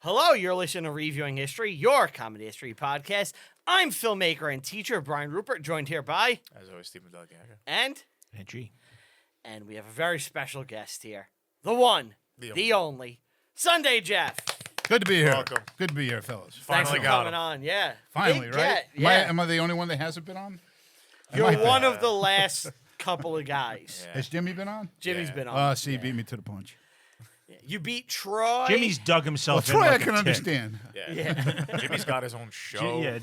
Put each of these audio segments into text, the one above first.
Hello, you're listening to Reviewing History, your comedy history podcast. I'm filmmaker and teacher Brian Rupert, joined here by... As always, Stephen Delgado. And G. And we have a very special guest here. The one, the only, Sunday Jeff. Good to be here. Welcome. Good to be here, fellas. Thanks for Finally got coming him. on, yeah. Finally, Big right? get, yeah. Am I the only one that hasn't been on? You're one of the last couple of guys. Yeah. Has Jimmy been on? Jimmy's Yeah. been on. See, he beat me to the punch. Yeah. You beat Troy. Jimmy's dug Well, himself in Troy, like I a can tick. understand. Yeah. Jimmy's got his own show.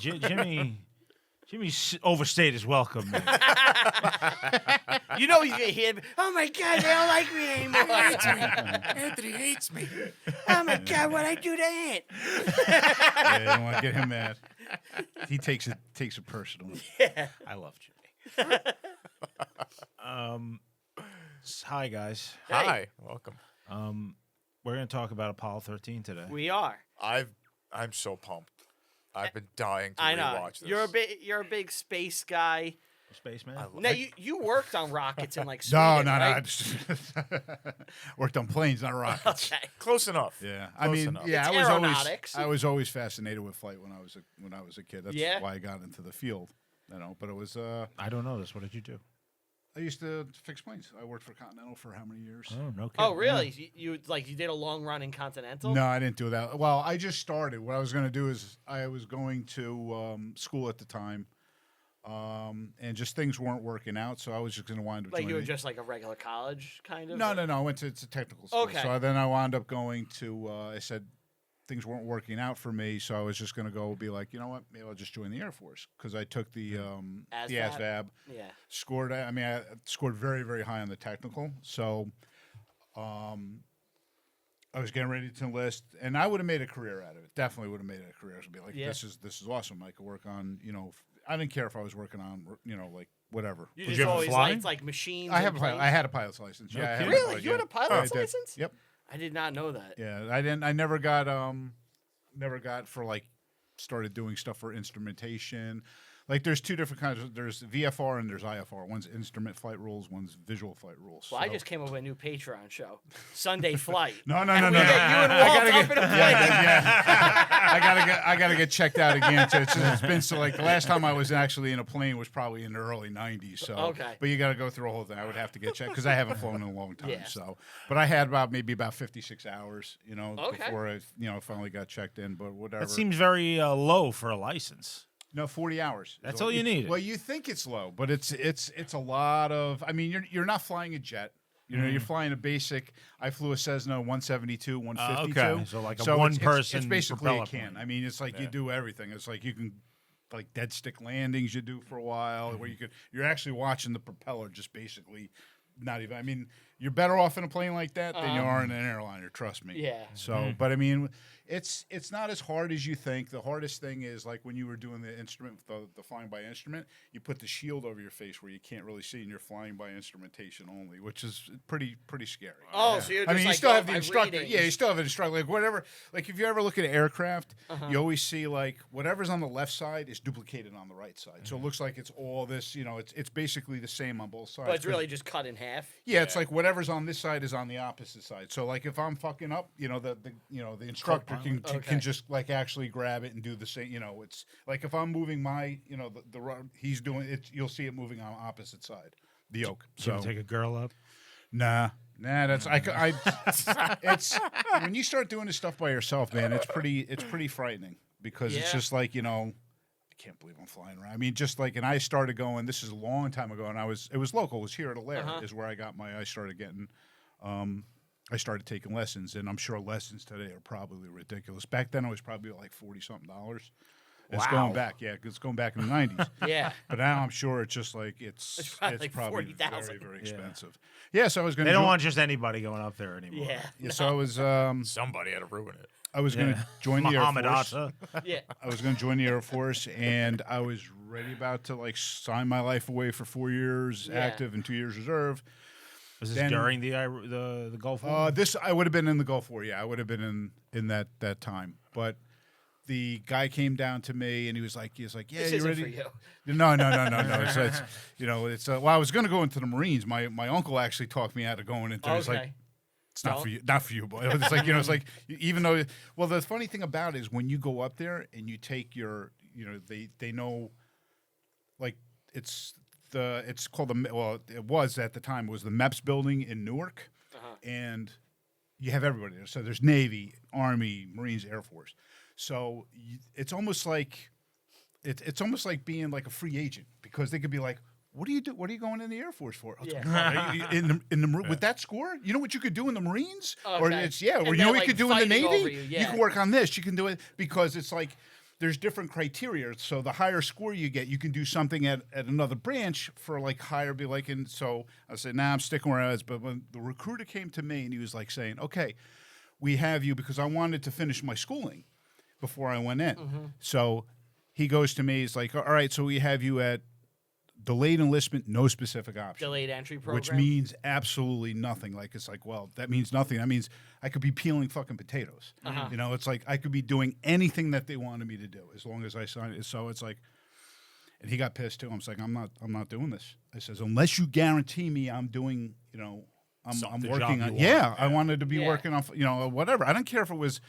Jimmy's overstayed his welcome. Man. You know he's gonna hear, oh my God, they don't like me anymore. Anthony hates me. Oh my God, what'd I do to Ant? Yeah, you don't want to get him mad. He takes it personally. Yeah. I love Jimmy. Hi guys. Hi. Welcome. We're gonna talk about Apollo 13 today. We are. I'm so pumped. I've been dying to I know. rewatch this. You're a big space guy. Spaceman. Now you worked on rockets in like No, Sweden, right? I just worked on planes, not rockets. Okay. Close enough. Yeah, Close enough. It's I aeronautics. was always fascinated with flight when I was a kid. That's Yeah? why I got into the field. But it was I don't know this. What did you do? I used to fix planes. I worked for Continental for how many years? Oh, no kidding. Oh, really? You did a long run in Continental? No, I didn't do that. Well, I just started. What I was going to do is I was going to school at the time, and just things weren't working out, so I was just going to wind up Like you were joining. just like a regular college kind of? No. I went to it's a technical school. Okay. So then I wound up going to. I said things weren't working out for me, so I was just going to go be like, you know what, maybe I'll just join the Air Force because I took the ASVAB. Yeah. Scored. I scored very, very high on the technical. So, I was getting ready to enlist, and I would have made a career out of it. Definitely would have made it a career. I would be like, Yeah. this is awesome. I could work on, I didn't care if I was working on, like whatever. You Did just you ever always fly? liked like machines. I and have planes? I had a pilot's license. No Yeah, I kidding. had a Really? pilot, You had yeah. a pilot's I did. license? Yep. I did not know that. Yeah, I never got for like started doing stuff for instrumentation. Like there's two different kinds. There's VFR and there's IFR. One's instrument flight rules. One's visual flight rules. Well, I just came up with a new Patreon show, Sunday Flight. No. And we get you and I Walt gotta up in a plane. I gotta get checked out again. So it's been so like the last time I was actually in a plane was probably in the early '90s. So Okay. but you got to go through a whole thing. I would have to get checked because I haven't flown in a long time. Yeah. So, but I had about 56 hours, Okay. before I finally got checked in. But whatever. That seems very low for a license. No, 40 hours. That's all you need. Well, you think it's low, but it's a lot of. I mean, you're not flying a jet. You're flying a basic. I flew a Cessna 172, 152. Okay, so like a it's one-person basically propeller a can. plane. I mean, it's like you do everything. It's like you can, like dead stick landings you do for a while, where you're actually watching the propeller just basically. Not even. I mean, you're better off in a plane like that than you are in an airliner. Trust me. Yeah. So, but I mean, it's not as hard as you think. The hardest thing is like when you were doing the instrument, the flying by instrument. You put the shield over your face where you can't really see, and you're flying by instrumentation only, which is pretty scary. Oh, so you're just I mean, you like still have the going by instructor. readings. Yeah, you still have an instructor. Like whatever. Like if you ever look at an aircraft, Uh-huh. you always see like whatever's on the left side is duplicated on the right side. So it looks like it's all this. It's basically the same on both sides. But it's really just cut in half. Yeah, it's like whatever's on this side is on the opposite side. So like if I'm fucking up, the instructor can just like actually grab it and do the same. It's like if I'm moving my the run he's doing it, you'll see it moving on opposite side, the yoke. So So take a girl up. nah, that's it's when you start doing this stuff by yourself, man. It's pretty frightening because it's Yeah. just like I can't believe I'm flying around. I mean, just like, and I started going. This is a long time ago, and it was local. It was here at Alaire is where I started getting. I started taking lessons, and I'm sure lessons today are probably ridiculous. Back then, it was probably like $40-something. It's Wow. going back, yeah. It's going back in the '90s. Yeah. But now I'm sure it's just like it's probably like probably 40,000. very expensive. Yeah, so I was going. They don't want just anybody going up there anymore. Yeah. Yeah, so I was Somebody had to ruin it. I was going to join the Air Muhammad Force. Atta. Yeah. I was going to join the Air Force, and I was ready about to like sign my life away for 4 years Yeah. active and 2 years reserve. Was this Then- during the Gulf War? This I would have been in the Gulf War. Yeah, I would have been in that time. But the guy came down to me and he was like, yeah, This you isn't ready? for you. No. It's well, I was going to go into the Marines. My uncle actually talked me out of going into. It was Okay. like, It's not for you. Not for you, boy. It's like, it's like, even though, well, the funny thing about it is when you go up there and you take your, they know, like, it's called it was at the time, it was the MEPS building in Newark. And you have everybody there. So there's Navy, Army, Marines, Air Force. So it's almost like, it's almost like being like a free agent, because they could be like, what do you do? What are you going in the Air Force for? Yeah. With that score, you know what you could do in the Marines, or Okay. or you know what like, you could do in the fighting over Navy. you, You yeah. can work on this. You can do it because it's like there's different criteria. So the higher score you get, you can do something at another branch for like higher. Be like, and so I said, nah, I'm sticking where I was. But when the recruiter came to me and he was like saying, okay, we have you, because I wanted to finish my schooling before I went in. So he goes to me, he's like, all right, so we have you at delayed enlistment, no specific option. Delayed entry program. Which means absolutely nothing. Like, it's like, well, that means nothing. That means I could be peeling fucking potatoes. It's like I could be doing anything that they wanted me to do as long as I signed it. So it's like, and he got pissed too. I'm like, I'm not doing this. I says, unless you guarantee me I'm doing, I'm The working job on. you want. I wanted to be Yeah. working on, whatever. I don't care if it was,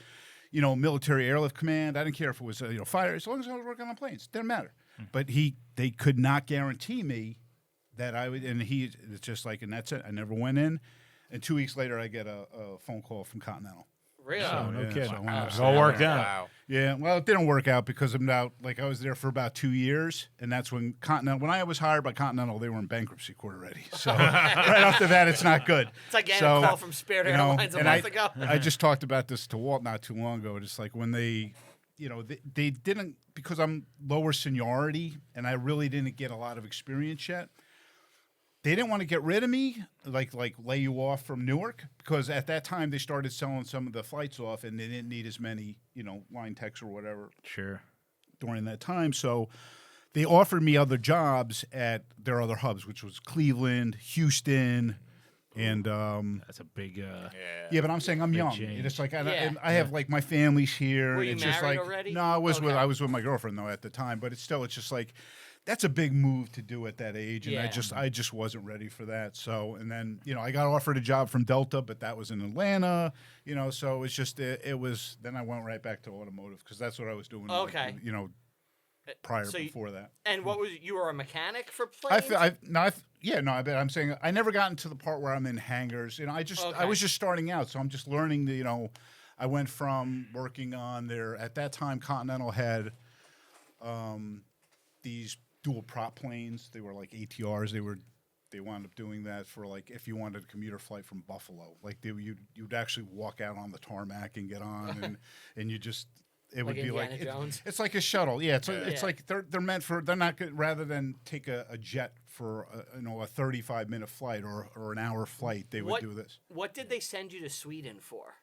military airlift command. I didn't care if it was, fire. As long as I was working on planes, didn't matter. But they could not guarantee me that I would. And it's just like, and that's it. I never went in. And 2 weeks later, I get a phone call from Continental. Really? Oh, no Yeah, kidding. so I went up It all worked out. Wow. Yeah, well, it didn't work out because I'm now, like, I was there for about 2 years, and that's when when I was hired by Continental, they were in bankruptcy court already. So right after that, it's not good. It's like getting So, a call from Spirit Airlines a and month ago. I just talked about this to Walt not too long ago. Just like when they didn't, because I'm lower seniority and I really didn't get a lot of experience yet. They didn't want to get rid of me, like lay you off from Newark, because at that time they started selling some of the flights off, and they didn't need as many, line techs or whatever Sure. during that time. So they offered me other jobs at their other hubs, which was Cleveland, Houston, and That's a big. yeah. But I'm saying I'm young. change. It's like Yeah. I have like my family's here. Were and you it's just married like already? no, I was Okay. I was with my girlfriend though at the time. But it's just like that's a big move to do at that age, and Yeah. I just wasn't ready for that. So and then I got offered a job from Delta, but that was in Atlanta. So it was just it was. Then I went right back to automotive because that's what I was doing. Okay. Prior So you- before that. And what was you were a mechanic for I planes? bet I'm saying I never gotten to the part where I'm in hangars. I Okay. was just starting out, so I'm just learning the. I went from working on their at that time Continental had these dual prop planes. They were like ATRs. They wound up doing that for like if you wanted a commuter flight from Buffalo, like you'd actually walk out on the tarmac and get on and you just. It would Like be like Indiana Jones? it's like a shuttle. Yeah, it's Yeah. like they're meant for. They're not good, rather than take a jet for a 35-minute flight or an hour flight. They would do this. What did they send you to Sweden for?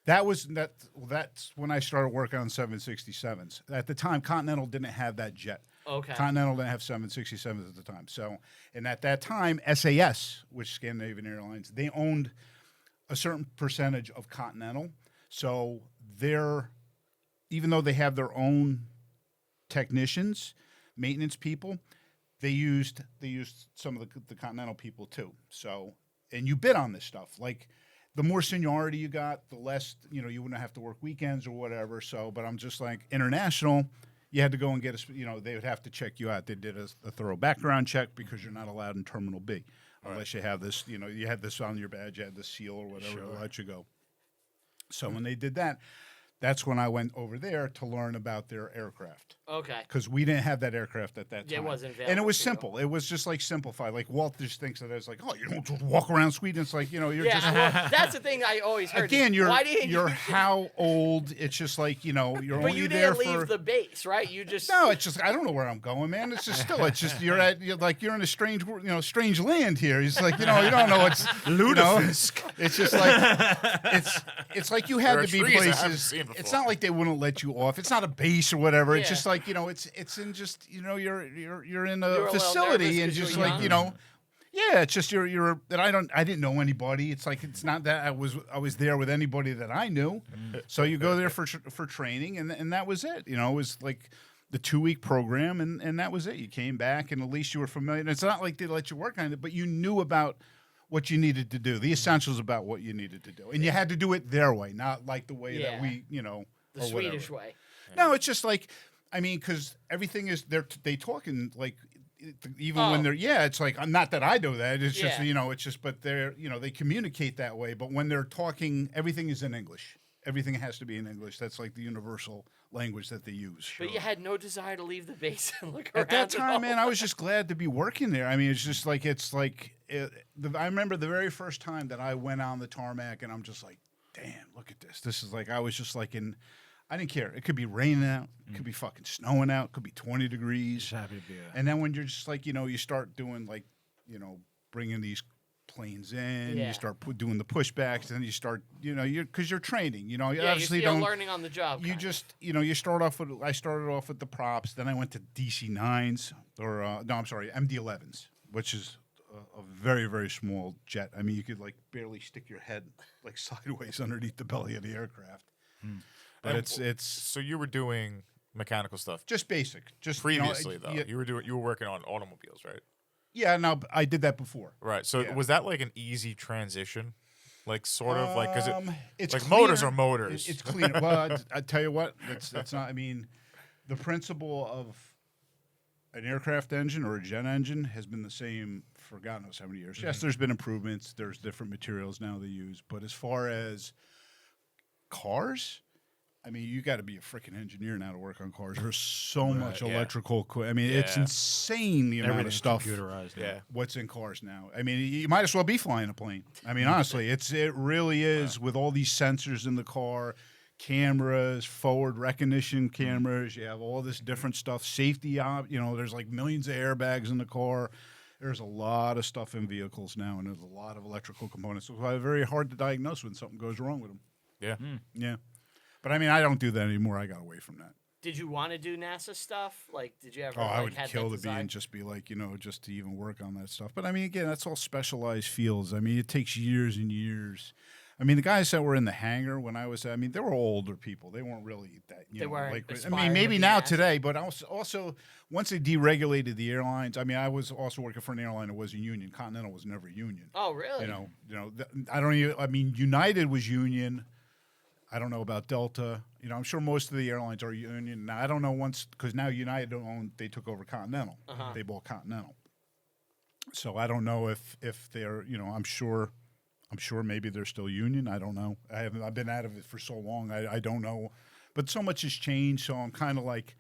That's when I started working on 767s. At the time, Continental didn't have that jet. Okay. Continental didn't have 767s at the time. So, and at that time, SAS, which Scandinavian Airlines, they owned a certain percentage of Continental. So even though they have their own technicians, maintenance people, they used some of the Continental people too. So, and you bid on this stuff. Like the more seniority you got, the less, you wouldn't have to work weekends or whatever. So, but I'm just like international, you had to go and get they would have to check you out. They did a thorough background check because you're not allowed in Terminal B unless you have this, you had this on your badge, you had this seal or whatever to let you go. So when they did that, that's when I went over there to learn about their aircraft. Okay. Because we didn't have that aircraft at that time. It wasn't available and it was to you. simple. It was just like simplified. Like Walt just thinks that it's like, oh, you don't just walk around Sweden. It's like, you're Yeah, just well, that's the thing I always heard. again, why didn't you're you, how old? It's just like you're but only you there didn't leave for. the base, right? You just No, it's just I don't know where I'm going, man. It's just still, it's just you're in a strange, strange land here. It's like you don't know what's Ludafisk. It's just like it's like you had There are to be trees I haven't places. seen It's before. not like they wouldn't let you off. It's not a base or whatever. It's Yeah. just like it's in just you're in You're a a little facility nervous and 'cause you're just like young. yeah, it's just you're that I didn't know anybody. It's like it's not that I was there with anybody that I knew. So you go there for training and that was it. It was like the 2-week program and that was it. You came back and at least you were familiar. And it's not like they let you work on it, but you knew about what you needed to do, the essentials about what you needed to do, and you had to do it their way, not like the way that we, the or Swedish whatever. way. No, it's just like, I mean, because everything is they talking like. Even when they're it's like not that I do that, it's just it's just but they're they communicate that way, but when they're talking everything is in English, everything has to be in English. That's like the universal language that they use. But you had no desire to leave the base and look around. At that time, man, I was just glad to be working there. I mean, it's just like I remember the very first time that I went on the tarmac, and I'm just like, damn, look at this. This is like I was just like I didn't care. It could be raining out. It could be fucking snowing out. It could be 20 degrees. Just happy to be there. And then when you're just like, you start doing like, bringing these planes in, you start doing the pushbacks, and then you start, because you're training, you obviously you're don't. learning on the job. You just, you start off with, I started off with the props, then I went to DC-9s, MD-11s, which is a very, very small jet. I mean, you could like barely stick your head like sideways underneath the belly of the aircraft. But it's so you were doing mechanical stuff just basic, just previously though. You were working on automobiles, right? Yeah, no, I did that before. Right. So was that like an easy transition, like sort of like because it's like cleaner. motors are motors. It's cleaner. Well, I tell you what, that's not. I mean, the principle of an aircraft engine or a jet engine has been the same for God knows how many years. Yes, there's been improvements. There's different materials now they use, but as far as cars. I mean, you got to be a freaking engineer now to work on cars. There's so much electrical. I mean, it's insane the amount of stuff. Computerized. Yeah. What's in cars now? I mean, you might as well be flying a plane. I mean, honestly, it really is with all these sensors in the car, cameras, forward recognition cameras. You have all this different stuff. Safety, there's like millions of airbags in the car. There's a lot of stuff in vehicles now, and there's a lot of electrical components. So it's very hard to diagnose when something goes wrong with them. Yeah. Yeah. But I mean, I don't do that anymore. I got away from that. Did you want to do NASA stuff? Like, did you ever? I would have kill that to be desire? and just be like, just to even work on that stuff. But I mean, again, that's all specialized fields. I mean, it takes years and years. I mean, the guys that were in the hangar when I was, they were all older people. They weren't really that. They weren't like. I aspiring mean, to maybe be now NASA. today, but also once they deregulated the airlines. I mean, I was also working for an airline that was a union. Continental was never union. Oh, really? I don't even. I mean, United was union. I don't know about Delta. I'm sure most of the airlines are union. Now, I don't know because now United they took over Continental. They bought Continental. So I don't know if they're, I'm sure maybe they're still union. I don't know. I've been out of it for so long. I don't know. But so much has changed. So I'm kind of like,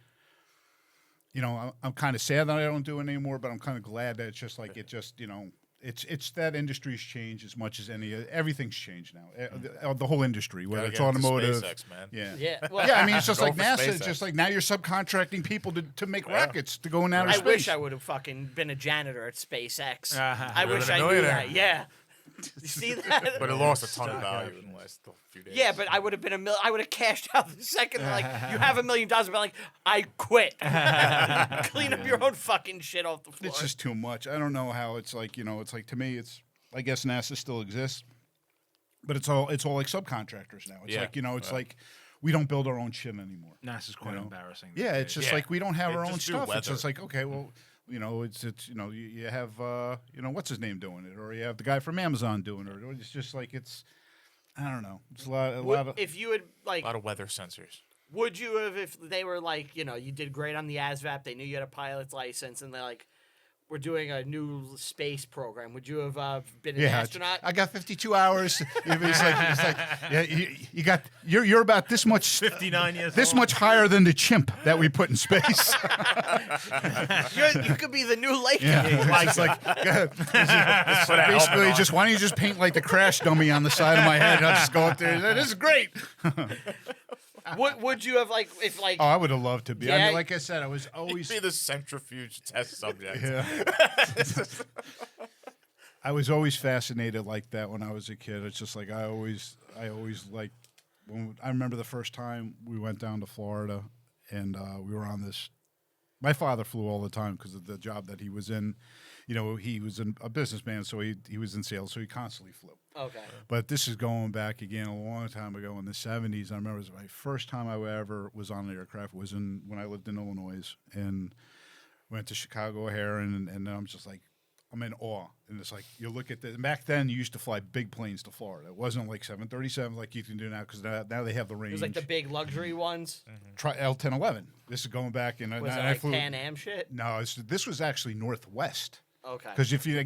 I'm kind of sad that I don't do it anymore, but I'm kind of glad that it's just like, it's that industry's changed as much as everything's changed now. The whole industry, whether it's automotive, SpaceX, man. Yeah. Well, I mean, it's just Go like for NASA. SpaceX. It's just like now you're subcontracting people to make rockets to go in outer I space. wish I would have fucking been a janitor at SpaceX. I Would've wish been I a knew millionaire. that. Yeah. You see that? But it lost a ton of value in the last few days. Yeah, but I would have been I would have cashed out the second. Like, you have $1 million. I'd be like, I quit. Clean up your own fucking shit off the floor. It's just too much. I don't know how it's like. It's like to me, I guess NASA still exists, but it's all like subcontractors now. It's like it's like we don't build our own shit anymore. NASA's quite embarrassing. Yeah, it's just like we don't have They our own just do stuff. It's weather. just like okay, well, you have what's his name doing it, or you have the guy from Amazon doing it, or it's just like I don't know. It's a lot of If you had like, A lot of weather sensors. would you have if they were like, you did great on the ASVAB, they knew you had a pilot's license, and they're like, we're doing a new space program. Would you have been an astronaut? I got 52 hours. It's like yeah, you're about this much 59 years this old. much higher than the chimp that we put in space. You could be the new lake. It's like basically just why don't you just paint like the crash dummy on the side of my head and I'll just go up there. This is great. Would you have like if like? Oh, I would have loved to be. I Yeah. mean, like I said, I was always Be the centrifuge test subject. I was always fascinated like that when I was a kid. It's just like I always like when I remember the first time we went down to Florida and we were on this. My father flew all the time because of the job that he was in. He was a businessman, so he was in sales, so he constantly flew. Okay. But this is going back again a long time ago in the 70s. I remember it was my first time I ever was on an aircraft was when I lived in Illinois and went to Chicago O'Hare, and I'm I'm in awe. And it's like, you look at the, back then you used to fly big planes to Florida. It wasn't like 737 like you can do now, because now they have the range. It was like the big luxury ones. Try L-1011. This is going back in. Was it I like flew, Pan Am shit? No, this was actually Northwest. Okay. Because if you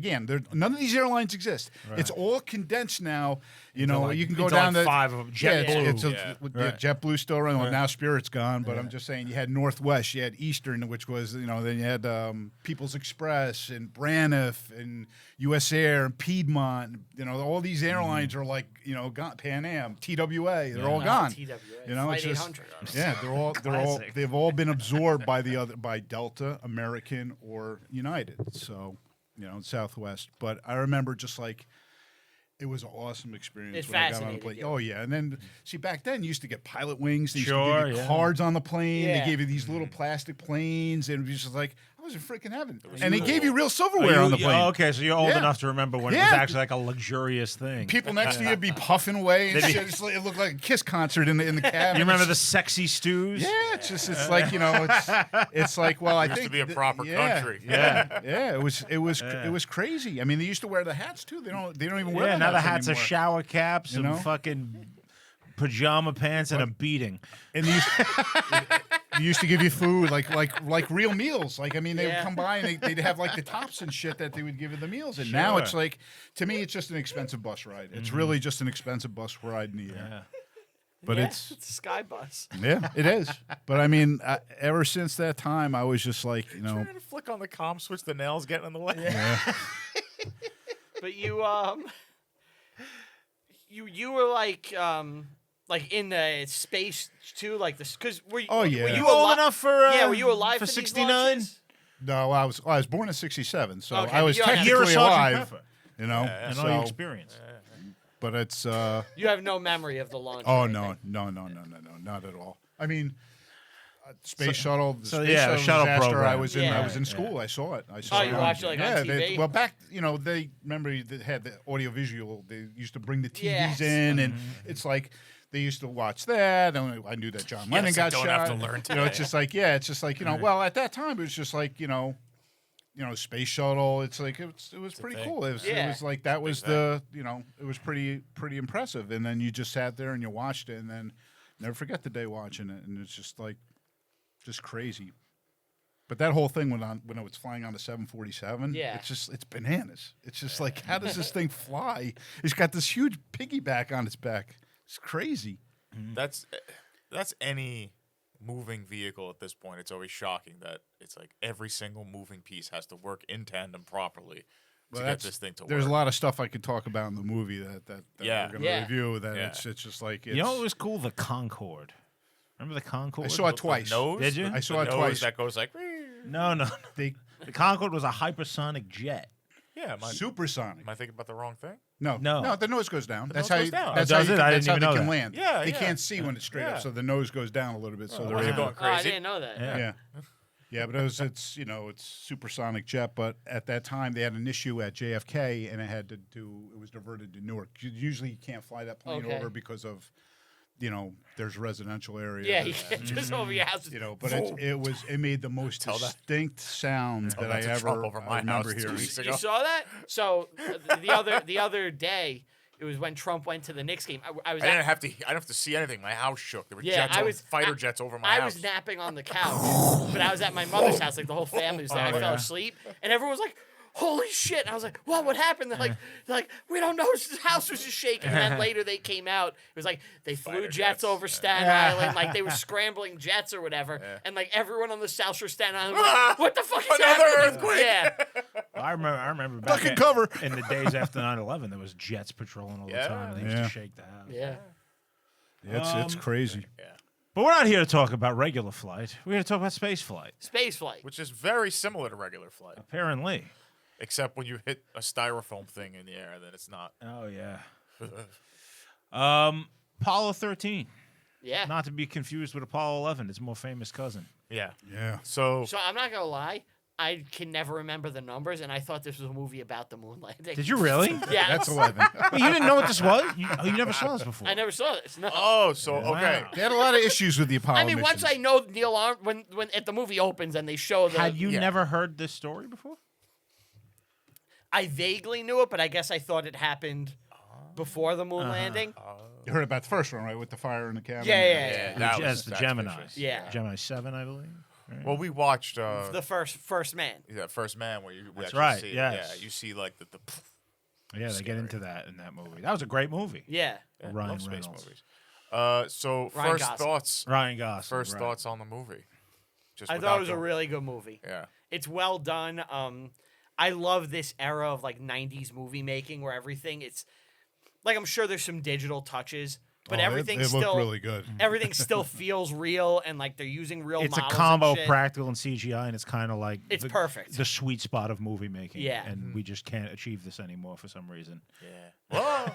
none of these airlines exist. It's all condensed now. You know, like- you can go into down like to 5 of them. JetBlue. Yeah, JetBlue still around. Well, now Spirit's gone, but I'm just saying you had Northwest, you had Eastern, which was then you had People's Express and Braniff and U.S. Air and Piedmont. You know, all these airlines are like gone. Pan Am, TWA, they're all gone. TWA. You know, Flight it's 800. yeah, Classic. they've all been absorbed by Delta, American, or United. So. Southwest. But I remember just like it was an awesome experience It's when I got on a fascinating plane. you. Oh yeah, and then see back then you used to get pilot wings. They used to Sure, give you yeah. cards on the plane. Yeah. They gave you these little plastic planes, and it was just like I was in freaking heaven. was And they cool. gave you real Oh, silverware on the plane. okay, so you're old Yeah. enough to remember when it was Yeah. actually like a luxurious thing. People next to you would be puffing away and They'd be- shit. It looked like a Kiss concert in the cabin. You remember the sexy stews? Yeah, it's like it's like I Used think to be a proper yeah, country. Yeah, it was crazy. I mean, they used to wear the hats too. They don't even wear Yeah, the now the hats hats are anymore. shower caps You and know? fucking pajama pants and a beating. And they used to give you food like real meals. Like I mean, they would Yeah. come by and they'd have like the tops and shit that they would give you the meals. And now Sure. it's like, to me, it's just an expensive bus ride. It's really just an expensive bus ride in the air. Yeah. But Yeah, it's a sky bus. yeah, it is. But I mean, ever since that time, I was just like, Trying to flick on the comm switch, the nails getting in the way. But you you were like in the space too, like this, because were you? Oh, yeah. Were You you old ali- enough for Yeah, were you alive for for these 69? launches? no, I was born in '67, so Okay, I was but you had- You're a technically Sergeant alive. Pepper You know, and all your experience. but it's You have no memory of the launch. oh or no, anything. no, not at all. I mean, space shuttle, the so, space yeah, shuttle shuttle disaster. I program. was in Yeah. school. I saw it. I saw Oh, it you on- watched it, like, on yeah, TV? well, back they remember they had the audio visual. They used to bring the TVs Yes. in, and it's like. They used to watch that, and I knew that John Lennon Yes, I got don't shot. have to learn it's just like well, at that time it was just like space shuttle. It's like it was pretty thing. cool. It was Yeah. like that was thing. it was pretty impressive. And then you just sat there and you watched it, and then never forget the day watching it, and it's just like just crazy. But that whole thing when I was flying on the 747, Yeah. it's bananas. It's just like, how does this thing fly? It's got this huge piggyback on its back. It's crazy. That's any moving vehicle at this point. It's always shocking that it's like every single moving piece has to work in tandem properly Well, to get this thing to There's work. a lot of stuff I could talk about in the movie that Yeah. we're going to Yeah. review. That Yeah. it's just like You know what was cool? The Concorde. Remember the Concorde? I saw it twice. The nose, Did you? The- I saw the it nose twice. That goes like. No. They The Concorde was a hypersonic jet. Yeah, supersonic. am I thinking about the wrong thing? No, No. the nose goes down. That's nose how goes down. That's Oh, how does you it? can, I that's how didn't they even can know that. land. Yeah, they yeah. can't see when it's straight up, Yeah. so the nose goes down a little bit. So Why they're is it able. going Oh, I crazy? didn't know that. Yeah. Yeah, but it's supersonic jet. But at that time, they had an issue at JFK, and it was diverted to Newark. Usually, you can't fly that plane Okay. over because of, there's residential areas. Yeah, you can't just over your house. But it made the most Tell that- distinct sound Tell that that I to ever Trump over my remember house 2 hearing. weeks You ago. saw that? So the other day, it was when Trump went to the Knicks game. I was I didn't at, have to. I didn't have to see anything. My house shook. There were Yeah, fighter jets over my I house. was napping on the couch, but I was at my mother's house. Like the whole family was there. I fell asleep, and everyone was like, "Holy shit!" And I was like, "What happened?" They're like, "We don't know. His house was just shaking." And then later they came out. It was like they flew Fighter jets jets. over Staten Island, like they were scrambling jets or whatever, and like everyone on the South Shore of Staten Island was like, "What the fuck is Another happening?" earthquake. Yeah, I remember back Fucking cover. in the days after 9/11, there was jets patrolling all the Yeah. time. And they used Yeah. to shake the house. yeah. It's crazy. But we're not here to talk about regular flight. We're here to talk about space flight. Space flight. Which is very similar to regular flight, Apparently. except when you hit a styrofoam thing in the air, then it's not. Oh yeah. Apollo 13. Yeah. Not to be confused with Apollo 11, its more famous cousin. Yeah. Yeah. So So I'm not gonna lie, I can never remember the numbers, and I thought this was a movie about the moon landing. Did you really? Yeah, That's 11. Wait, you didn't know what this was? You never saw this before? I never saw this. No. okay. They had a lot of issues with the Apollo I mean, once missions. I know Neil Armstrong, when at the movie opens and they show the, Had you Yeah. never heard this story before? I vaguely knew it, but I guess I thought it happened before the moon landing. You heard about the first one, right? With the fire in the cabin. Yeah. That's the that's Gemini. vicious. Yeah. Gemini 7, I believe. Right? Well, we watched The first man. First Man, where you That's actually right, see, yes. yeah, you see like the Yeah, they get into that in that movie. That was a great movie. Yeah. Ryan love space Reynolds. movies. So Ryan first Gosling. thoughts. Ryan Gosling. First right. thoughts on the movie. Just I thought without it was a going- really good movie. Yeah. It's well done. I love this era of like 90s movie making where everything it's like I'm sure there's some digital touches, but everything They still look really good. everything still feels real and like they're using real It's a models combo and of shit. practical and CGI, and it's kind of like It's perfect. the sweet spot of movie making. Yeah. and we just can't achieve this anymore for some reason. Yeah. Whoa.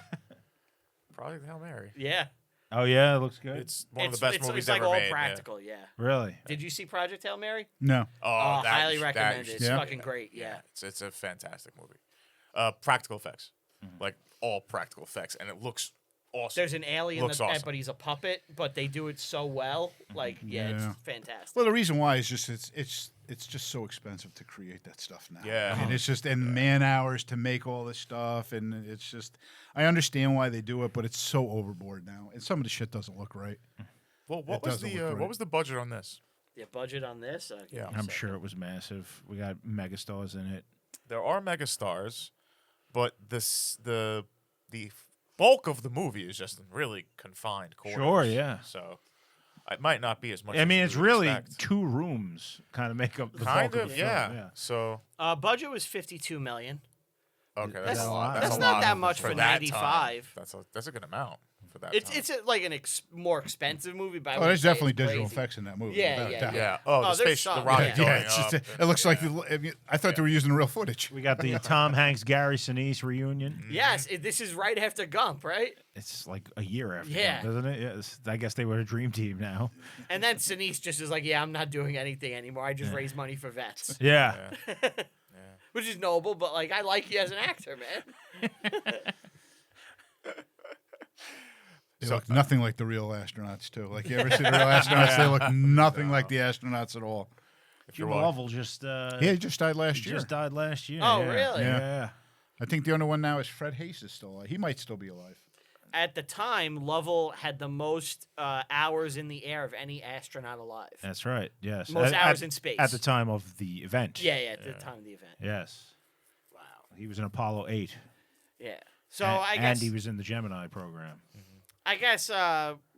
Probably Hail Mary. Yeah. Oh yeah, it looks good. It's one of the best movies it's like ever all made. practical, yeah. really. Did you see Project Hail Mary? No. Oh, that highly you- recommend that it. you It's should- fucking great, yeah. It's a fantastic movie. Practical effects, like all practical effects, and it looks awesome. There's an alien, Looks awesome. but he's a puppet, but they do it so well. Like, yeah, Yeah. it's fantastic. Well, the reason why is just it's just so expensive to create that stuff now. Yeah. and it's just and man hours to make all this stuff, and it's just I understand why they do it, but it's so overboard now, and some of the shit doesn't look right. Well, It doesn't look what great. was the budget on this? Yeah, budget on this? Yeah. I'm sure it was massive. We got megastars in it. There are megastars, but the bulk of the movie is just in really confined quarters. Sure, yeah. So it might not be as much. I mean, as it's you would really expect. 2 rooms kind of make up the kind bulk of, the yeah. film. So Budget was $52 million. okay, That's- that's a lot. that's a not lot that much for that 95. time. That's a good amount for that. It's time. like an more expensive movie, but I Oh, wouldn't there's say definitely it's digital crazy. effects in that movie. Yeah, without a yeah, doubt. yeah. Oh, the there's space, the some, rocket yeah. going It's just up. it looks like I thought they were using real footage. We got the Tom Hanks Gary Sinise reunion. Yes, this is right after Gump, right? It's like a year after, Yeah. that, isn't it? Yes. I guess they were a dream team now. And then Sinise just is like, yeah, I'm not doing anything anymore. I just raise money for vets. Yeah. Which is noble, but like I like you as an actor, man. They look nothing like the real astronauts too. Like you ever see the real astronauts? They look nothing like the astronauts at all. Jim Lovell just He just died last year. just died last year. Oh, yeah. really? Yeah. I think the only one now is Fred Hayes is still alive. He might still be alive. At the time, Lovell had the most hours in the air of any astronaut alive. That's right. Yes. Most hours in space. At the time of the event. Yeah, at the time of the event. Yes. Wow. He was in Apollo 8. Yeah. So and, I guess and he was in the Gemini program.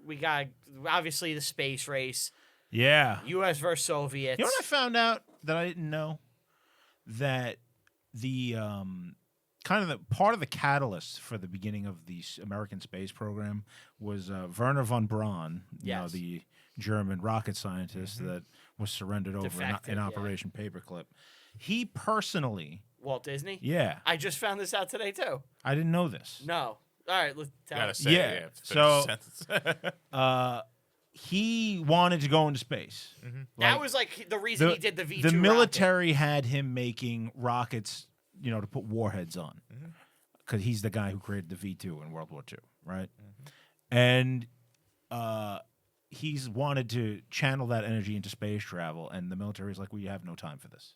we got obviously the space race, Yeah. U.S. versus Soviets. You know what I found out that I didn't know? That the kind of the part of the catalyst for the beginning of the American space program was Werner von Braun, you know, Yes. the German rocket scientist that was surrendered over Defected, in yeah. Operation Paperclip. He personally, Walt Disney. yeah, I just found this out today too. I didn't know this. No. All right, let's tell Gotta us. say, Yeah, finish the so- sentence. He wanted to go into space. That was like the reason he did the V2 The rocket. military had him making rockets, you know, to put warheads on, because he's the guy who created the V2 in World War II, right? And he's wanted to channel that energy into space travel, and the military's like, "We have no time for this."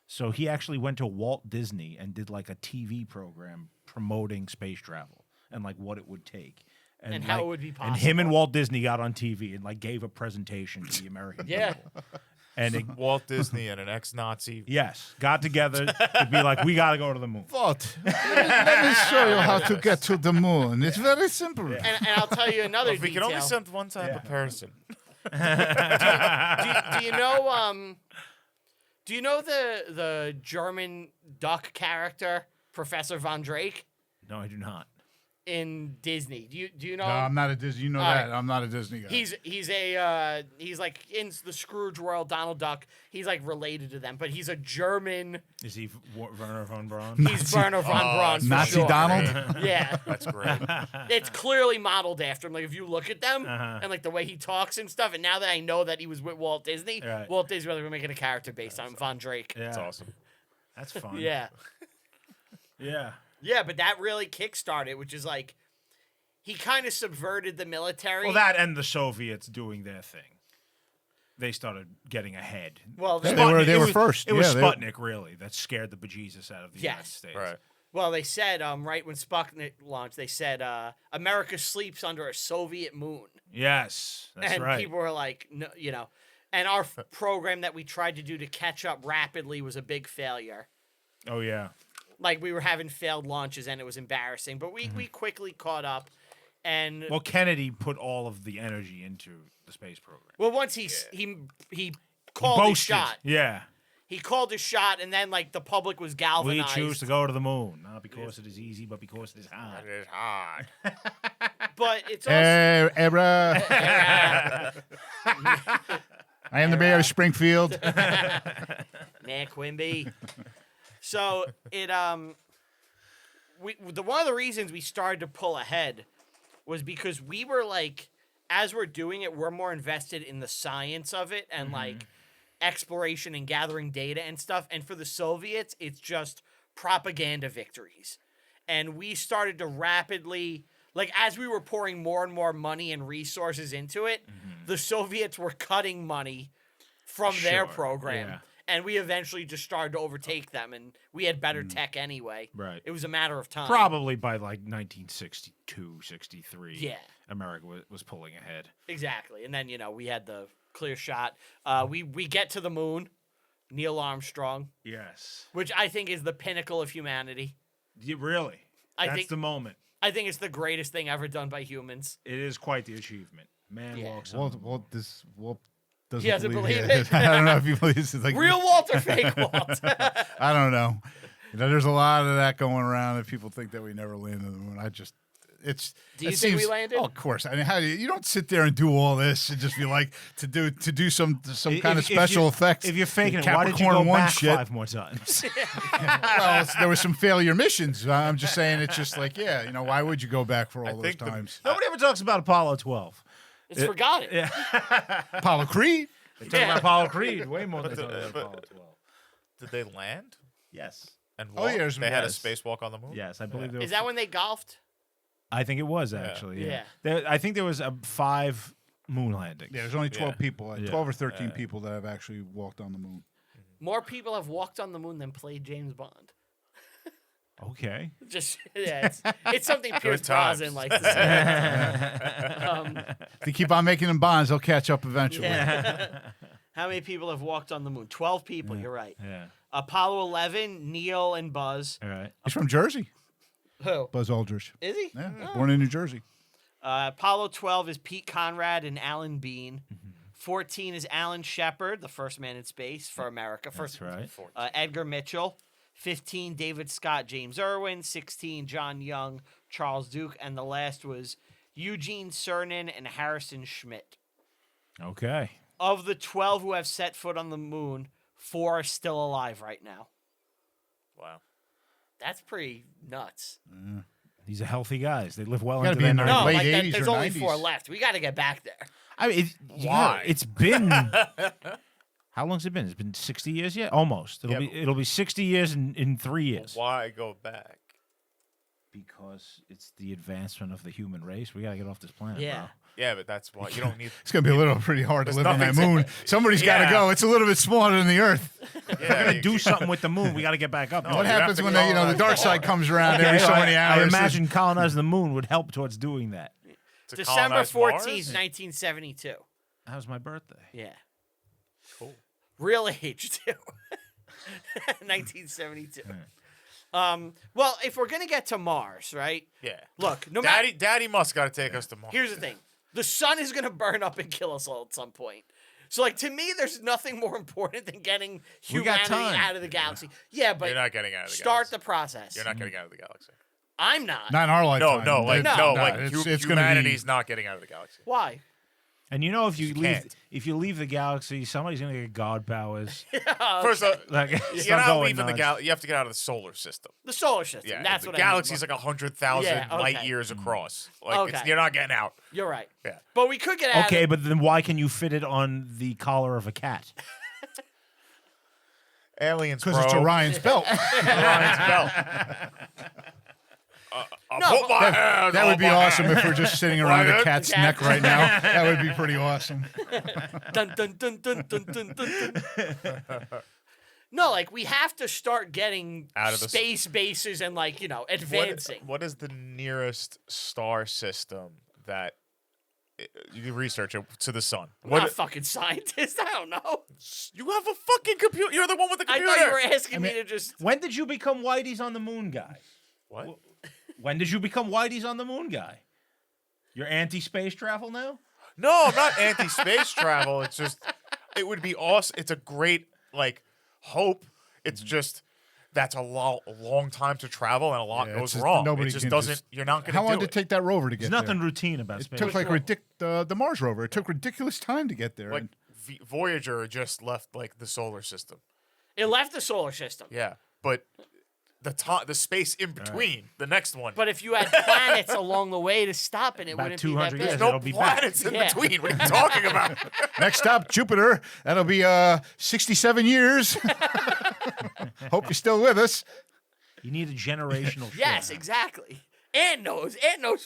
So he actually went to Walt Disney and did like a TV program promoting space travel and like what it would take. And how it would be And him and possible. Walt Disney got on TV and like gave a presentation to the American Yeah. people. And it, Walt Disney and an ex-Nazi. yes, got together to be like, we got to go to the moon. But let me show you how to get to the moon. It's very simple. And I'll tell you another If we detail. can only send one type of person. do you know do you know the German duck character Professor Von Drake No, I do not. in Disney? Do you know? No, I'm not a Disney. You know All that. right. I'm not a Disney guy. He's like in the Scrooge world, Donald Duck. He's like related to them, but he's a German. Is he Werner von Braun? He's Werner von Braun for Nazi sure. Donald. Yeah, That's great. it's clearly modeled after him. Like if you look at them and like the way he talks and stuff. And now that I know that he was with Walt Disney, Right. Walt Disney really making a character based on Von Drake. Yeah, That's awesome. that's fun. Yeah. Yeah. Yeah, but that really kickstarted, which is like he kind of subverted the military. Well, that and the Soviets doing their thing. they started getting ahead. Well, They they, were first. It was Yeah, they- Sputnik, really, that scared the bejesus out of the United Yes. States. Right. well, they said right when Sputnik launched, they said America sleeps under a Soviet moon. Yes, that's and right. people were like, no, and our program that we tried to do to catch up rapidly was a big failure. Oh, yeah. Like we were having failed launches and it was embarrassing, but we quickly caught up. And Well, Kennedy put all of the energy into the space program. once he called his Boasted. shot. Yeah. He called his shot, and then like the public was We galvanized. choose to go to the moon, not because it is easy, but because it is hard. It is hard. But it's also Era. I am the mayor of Springfield. Nah, Quimby. So it one of the reasons we started to pull ahead was because we were like, as we're doing it, we're more invested in the science of it and like exploration and gathering data and stuff. And for the Soviets, it's just propaganda victories. And we started to rapidly, like as we were pouring more and more money and resources into it, the Soviets were cutting money from their Sure, program. yeah. And we eventually just started to overtake them, and we had better tech anyway. Right. It was a matter of time. Probably by like 1962, 63. Yeah. America was pulling ahead. Exactly. And then, we had the clear shot. We get to the moon, Neil Armstrong, Yes. which I think is the pinnacle of humanity. Really? I That's think- the moment. I think it's the greatest thing ever done by humans. It is quite the achievement. Man Yeah. walks on the moon. Walt doesn't He doesn't believe it? I don't know if he believes it. Like, Real Walt or fake Walt? I don't know. There's a lot of that going around, and people think that we never landed on the moon. Do you think we landed? Oh, of course. I mean, you don't sit there and do all this and just be like to do some kind of special effects. If you're faking it, why did you Capricorn go 1 back shit. 5 more times? Well, there were some failure missions. I'm just saying, it's just like, why would you go back for all those think times? Nobody ever talks about Apollo 12. It's forgotten. Yeah. Apollo Creed. They talk about Apollo Creed way more than they talk about Apollo 12. Did they land? Yes. And Oh, walk? yeah, there's- they had a yes. spacewalk on the moon? Yes, I believe there Is were that when they golfed? I think it was actually. Yeah. I think there was 5 moon landings. Yeah, there's only 12 people, Yeah. 12 or 13 people that have actually walked on the moon. More people have walked on the moon than played James Bond. Okay. Just it's something Pierce times. Brosnan likes to say. If they keep on making them bonds, they'll catch up eventually. How many people have walked on the moon? 12 people. You're right. Yeah. Apollo 11, Neil and Buzz. All right. He's from Jersey, Who Buzz Aldrich. is he? Yeah, born in New Jersey. Apollo 12 is Pete Conrad and Alan Bean. 14 is Alan Shepard, the first man in space for America. That's right. Edgar Mitchell. 15, David Scott, James Irwin. 16, John Young, Charles Duke. And the last was Eugene Cernan and Harrison Schmitt. Okay. Of the 12 who have set foot on the moon, 4 are still alive right now. Wow. That's pretty nuts. These are healthy guys. They live well Gotta into be their in their 90s. No, late like that, 80s there's or only 90s. 4 left. We got to get back there. I mean, Why? it's been how long's it been? It's been 60 years yet? Almost. Yeah, but- It'll be 60 years in 3 years. Why go back? Because it's the advancement of the human race. We gotta get off this planet, Yeah. bro. Yeah, but that's why you don't need. It's going to be a little pretty hard to There's live on that nothing moon. Somebody's got to Yeah. go. It's a little bit smaller than the Earth. We're gonna do something with the moon. We gotta get back up. No, there. What you have happens to when go the dark side comes around Okay, every so many I hours? imagine colonizing the moon would help towards doing that. to December colonize 14th, Mars? 1972. That was my birthday. Yeah. Cool. Real age, too. 1972. Well, if we're going to get to Mars, right? Yeah. Look, no matter. Daddy Musk got to take us to Mars. Here's the thing. The sun is going to burn up and kill us all at some point. So, like, to me, there's nothing more important than getting We got humanity time. out of the galaxy. Yeah, but You're not getting out of the start galaxy. the process. You're not getting out of the galaxy. I'm not. Not in our No, lifetime. no, like No. like it's gonna be- humanity's not getting out of the galaxy. Why? And if you You leave, can't. if you leave the galaxy, somebody's gonna get god powers. First off, Like, you're start not going leaving the nuts. galaxy. You have to get out of the solar system. The solar system. Yeah, That's the what galaxy's I mean. like 100,000 Yeah, okay. light years across. Like Okay. you're not getting out. You're right. Yeah. But we could get out Okay, of but then why can you fit it on the collar of a cat? Aliens, Because it's Orion's belt. Orion's belt. I'll No, put my hands That would on be my awesome head. if we're just sitting around a Right? cat's neck right now. That would be pretty awesome. Dun, dun, dun, dun, dun, dun, dun, dun. No, like we have to start getting Out of the space bases and like advancing. What is the nearest star system that you can research it to the sun? I'm What not a fucking scientist. I don't know. you have a fucking computer. You're the one with the I computer. thought you were asking me to just. When did you become Whitey's on the Moon guy? What? When did you become Whitey's on the Moon guy? You're anti-space travel now? No, I'm not anti-space travel. It's just it would be awesome. It's a great hope. It's just that's a long time to travel and a lot Yeah, goes it's just- wrong. nobody It just can doesn't. just- You're not going to How do long did it. it take that rover to get There's nothing there? routine about It space. took like the Mars rover. It took ridiculous time to get there. Like Voyager just left the solar system. It left the solar system. Yeah, but the space in between the next one. But if you had planets along the way to stop it, it About wouldn't be that 200 big. years. There's no it'll be back. planets in Yeah. between. What are you talking about? Next stop, Jupiter. That'll be 67 years. Hope you're still with us. You need a generational shift. Yes, exactly. Ant knows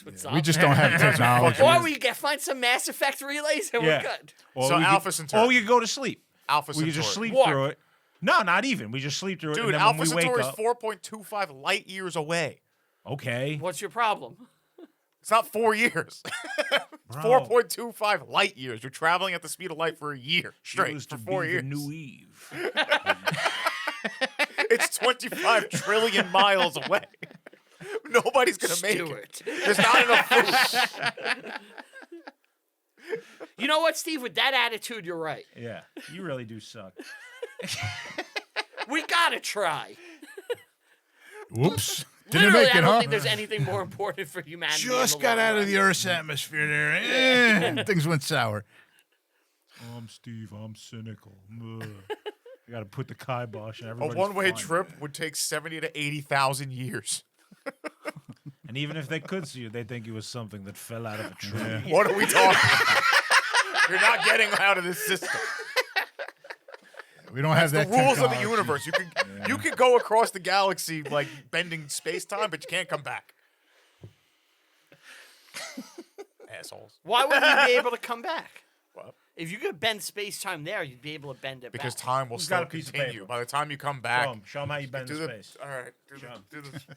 what's up. We just don't have technology. Or we find some Mass Effect relays and Yeah. we're good. Or So we Alpha could, Centauri. or you go to sleep. Alpha We Centauri. could just sleep Warp. through it. No, not even. We just sleep through it. Dude, and then Alpha when we wake Centauri is up, 4.25 light years away. okay. What's your problem? It's not 4 years. It's Bro. 4.25 light years. You're traveling at the speed of light for a year straight Used for to 4 be years. the new Eve. It's 25 trillion miles away. Nobody's gonna make it. Stewart. There's not enough food. You know what, Steve? With that attitude, you're right. Yeah, you really do suck. We gotta try. Whoops. Didn't Literally, make I it, don't huh? think there's anything more important for humanity. in Just the got long out of run. the Earth's atmosphere there. and things went sour. I'm Steve. I'm cynical. Ugh. I got to put the kibosh on A everybody. one-way trip would take 70 to 80,000 years. And even if they could see you, they think it was something that fell out of a tree. What are we talking about? You're not getting out of this system. We don't have The that rules of the technology. universe. You can go across the galaxy bending space-time, but you can't come back. Assholes. Why wouldn't you be able to come back? What? If you could bend space time there, you'd be able to bend it Because back. time will Who's got still a piece of continue. paper? By the time you come back, Show them how you bend do the the space. all right. Do Show 'em.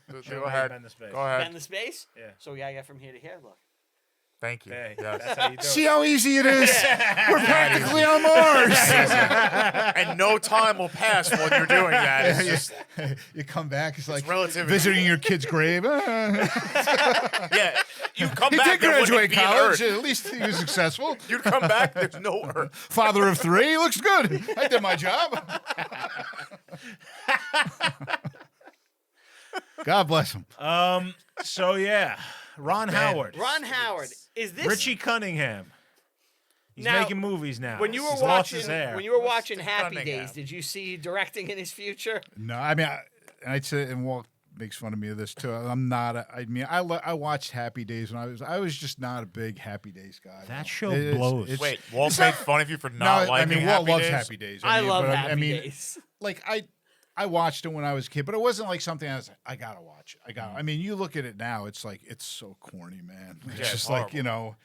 the Show go 'em how you ahead. bend the space. Go ahead. Bend the space? Yeah. So we gotta get from here to here. Look. Thank you. Hey, Yes. that's how you do See it. how easy it is? We're practically on Mars. And no time will pass when you're doing that. It's just, You come back, it's like relativity. visiting your kid's grave. yeah, you come He back. did there wouldn't graduate be an college. Earth. At least he was successful. You'd come back. There's no Earth. Father of 3. Looks good. I did my job. God bless him. So yeah, Ron Howard, Ron Howard. Is this Richie Cunningham. He's Now, making movies now. when you were He's lost watching his hair. when you were watching Mr. Happy Cunningham. Days, did you see directing in his future? No, I mean, I'd say, and Walt makes fun of me of this too. I'm not. I watched Happy Days when I was just not a big Happy Days guy. That no. show It's- blows. it's- Wait, Walt made fun of you for No, not I liking mean, Happy Walt loves Days? Happy Days. I mean, love but Happy I mean, Days. like I watched it when I was a kid, but it wasn't like something I was like, I gotta watch it. I mean, you look at it now, it's like it's so corny, man. It's Yeah, it's just like horrible.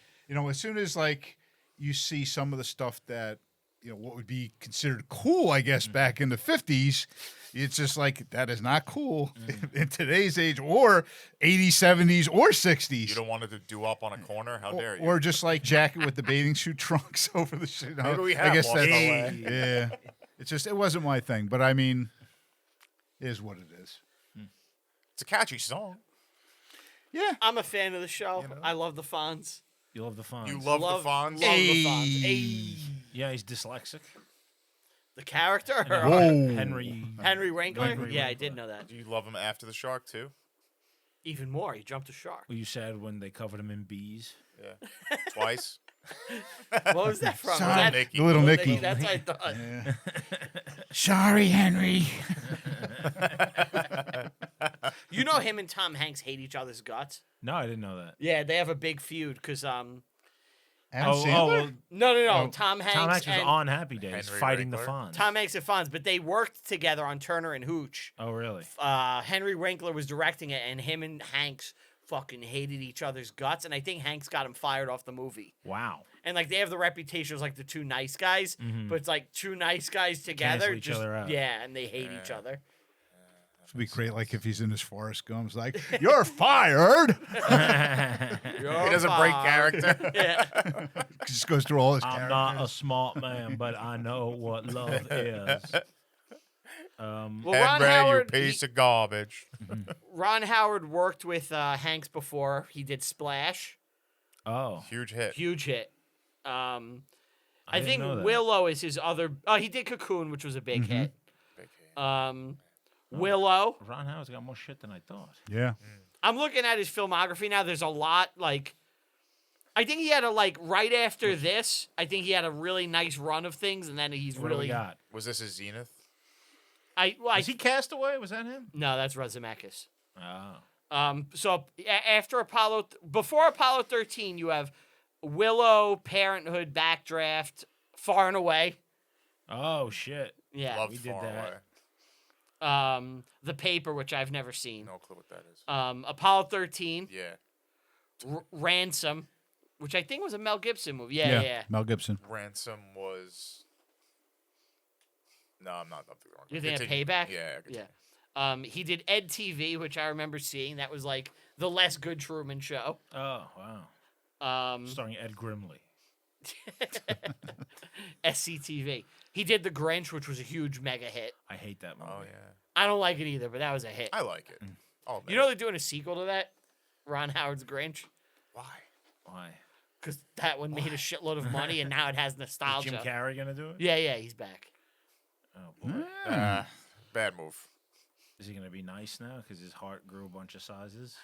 as soon as like you see some of the stuff that what would be considered cool, I guess, back in the 50s, it's just like that is not cool in today's age, or 80s, 70s, or 60s. You don't want it to do up on a corner? How dare you? Or just like jacket with the bathing suit trunks over the shit. Maybe we I have guess lost that's our way. yeah. It wasn't my thing, but I mean, it is what it is. It's a catchy song. Yeah. I'm a fan of the show. I love the Fonz. You love the Fonz. You love the Fonz? Love the Fonz. Hey. Yeah, he's dyslexic. The character? Whoa. Henry. Henry Winkler? Henry Yeah, I Winkler. did know that. Do you love him after the shark too? Even more, he jumped a shark. Were you sad when they covered him in bees? Yeah. Twice. What was that from? Was Sorry, that Nicky. Little Nicky. That's what I thought. Sorry, Henry. You know him and Tom Hanks hate each other's guts? No, I didn't know that. Yeah, they have a big feud because Adam Sandler? well, No. Tom Hanks. Tom Hanks was and on Happy Days Henry fighting Winkler. the Fonz. Tom Hanks and Fonz, but they worked together on Turner and Hooch. Oh, really? Henry Winkler was directing it, and him and Hanks fucking hated each other's guts, and I think Hanks got him fired off the movie. Wow. And like they have the reputation as like the two nice guys, but it's like two nice guys together, Cancel each other out. yeah, and they hate each other. It'd be great, like if he's in his Forrest Gump's, like, "You're fired." He doesn't break character. Yeah. Just goes through all his I'm characters. not a smart man, but I know what love is. Well, Henry, you piece of garbage. Ron Howard worked with Hanks before. He did Splash, Oh, Huge hit. huge hit. I didn't think know that. Willow is his other. Oh, he did Cocoon, which was a big hit. Big hit. Willow. Ron Howard's got more shit than I thought. Yeah. I'm looking at his filmography now. There's a lot. Like, I think he had a right after this. I think he had a really nice run of things, and then he's What do we really. got? Was this his zenith? Was he Castaway? Was that him? No, that's Razamakis. Oh. So after before Apollo 13, you have Willow, Parenthood, Backdraft, Far and Away. Oh, shit. Yeah. Loved we did Far that. Away. The Paper, which I've never seen. No clue what that is. Apollo 13, Yeah. Ransom, which I think was a Mel Gibson movie. Yeah. Mel Gibson. Ransom was. No, I'm not up to the wrong. You think of Continue. Payback? Yeah. Continue. Yeah. He did Ed TV, which I remember seeing. That was like the less good Truman Show. Oh, wow. Um, Starring Ed Grimley. SCTV. He did The Grinch, which was a huge mega hit. I hate that movie. Oh yeah. I don't like it either, but that was a hit. I like it. I'll admit You know it. they're doing a sequel to that? Ron Howard's Grinch? Why? Why? Because that one made a shitload of money, and now it has Is nostalgia. Jim Carrey going to do it? Yeah, he's back. Oh, boy. Bad move. Is he going to be nice now because his heart grew a bunch of sizes?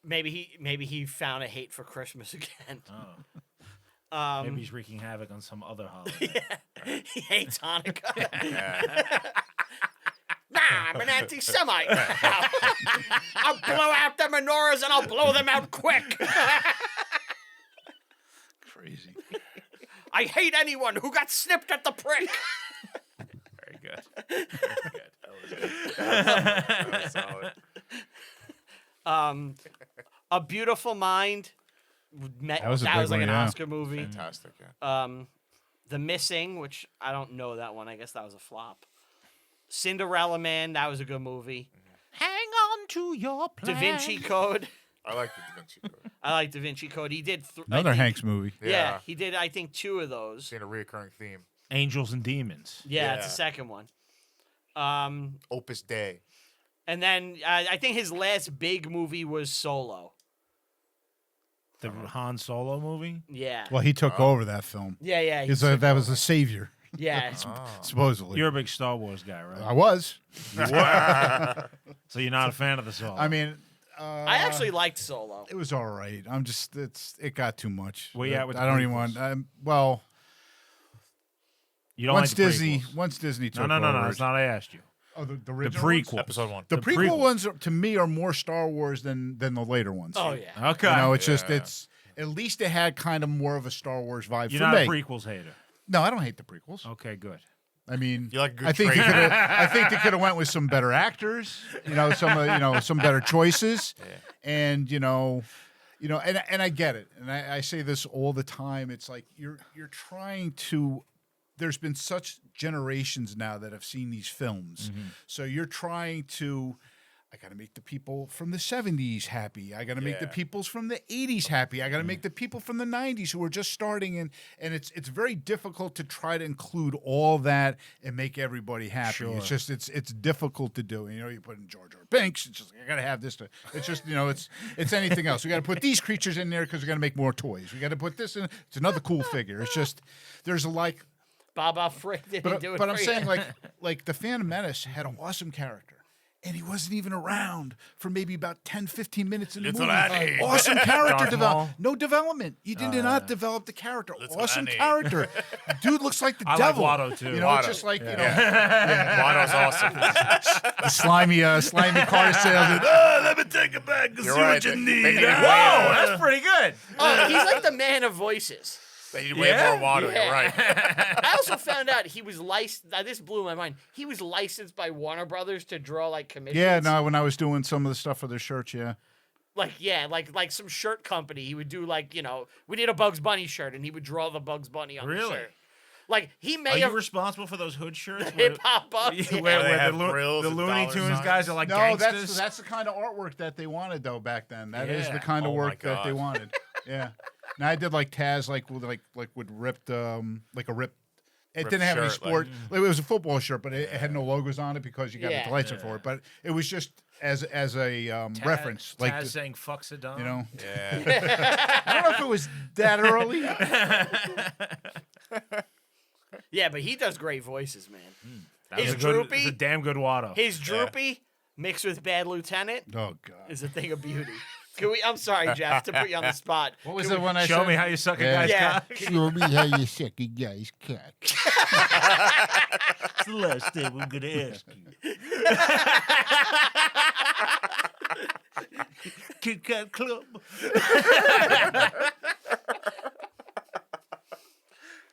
Maybe he found a hate for Christmas again. Oh. Maybe he's wreaking havoc on some other holiday. He hates Hanukkah. Yeah. Nah, I'm an anti-Semite. I'll blow out the menorahs and I'll blow them out quick. Crazy. I hate anyone who got snipped at the prick. Very good. Very good. That was solid. A Beautiful Mind. That was a big like one, an yeah. Oscar movie. Fantastic. Yeah. The Missing, which I don't know that one. I guess that was a flop. Cinderella Man, that was a good movie. Hang on to your plan. Da Vinci Code. I like the Da Vinci Code. I like Da Vinci Code. He did Another Hanks movie. Yeah, he did. I think 2 of those. Seeing a reoccurring theme. Angels and Demons. Yeah, it's Yeah. the second one. Opus Dei. And then I think his last big movie was Solo. The Han Solo movie? Yeah. Well, he took over that film. Yeah. That was the savior, Yeah. supposedly. You're a big Star Wars guy, right? I was. So you're not a fan of the Solo? I mean, I actually liked Solo. it was all right. It got too much. Where you at with I the don't even prequels? want. Well, you don't once like the Disney, prequels? once Disney took No. over. That's not what I asked you. Oh, the The original prequel. ones? Episode 1. The The prequel prequels. ones, to me, are more Star Wars than the later ones. Oh, yeah. Okay. You know, it's just Yeah. it's at least it had kind of more of a Star Wars vibe You're for not me. a prequels hater. No, I don't hate the prequels. Okay, good. I mean, You like good I think they training. could have went with some better actors. Some better choices, and and I get it, and I say this all the time. It's like you're trying to. There's been such generations now that have seen these films, so you're trying to. I got to make the people from the 70s happy. I got to make the Yeah. peoples from the 80s happy. I got to make the people from the 90s who are just starting, and it's very difficult to try to include all that and make everybody happy. Sure. It's just it's difficult to do. You put in George R. Binks. It's just I got to have this. It's just it's anything else. We got to put these creatures in there because we got to make more toys. We got to put this in. It's another cool figure. It's just there's Baba Frick didn't do it but for I'm you. saying like the Phantom Menace had an awesome character. and he wasn't even around for maybe about 10, 15 minutes in the Little movie. Annie. Awesome character Darth development. Maul. No development. You did not develop the character. Little Awesome Annie. character. Dude looks like the I like devil. Watto, too. You know, Watto. it's just like, you know, Watto's awesome. the slimy car salesman. Oh, let me take it back and You're see right. what you They need. need Whoa, that's pretty good. Oh, he's like the man of voices. They need way Yeah? more water. Yeah. You're right. I also found out he was licensed. This blew my mind. He was licensed by Warner Brothers to draw like commissions. Yeah, no, when I was doing some of the stuff for their shirts, yeah. Like some shirt company. He would do like, we need a Bugs Bunny shirt, and he would draw the Bugs Bunny on the Really? shirt. Like he Are may you have responsible for those hood shirts? hip hop up. Where, Where they where have the, grills the and Looney dollar Tunes signs? guys are like No, gangsters? that's the kind of artwork that they wanted though back then. That is Yeah. the kind of Oh my work that they God. wanted. Yeah. Now I did like Taz with ripped like a ripped. It Ripped didn't have any shirt, sport. It was a football shirt, but it had no logos on it because you got Yeah. the license for it. But it was just as a reference, like Taz saying "fuck Saddam." you know. Yeah. I don't know if it was that early. Yeah, but he does great voices, man. That His was a good, droopy- it's a damn good Watto. His droopy mixed with Bad Lieutenant Oh God. is a thing of beauty. I'm sorry, Jeff, to put you on the spot. What was the one I Show said? me how you suck a Yeah. guy's Yeah. cock. Show me how you suck a guy's cock. It's the last thing I'm gonna ask you. Kit Kat Club.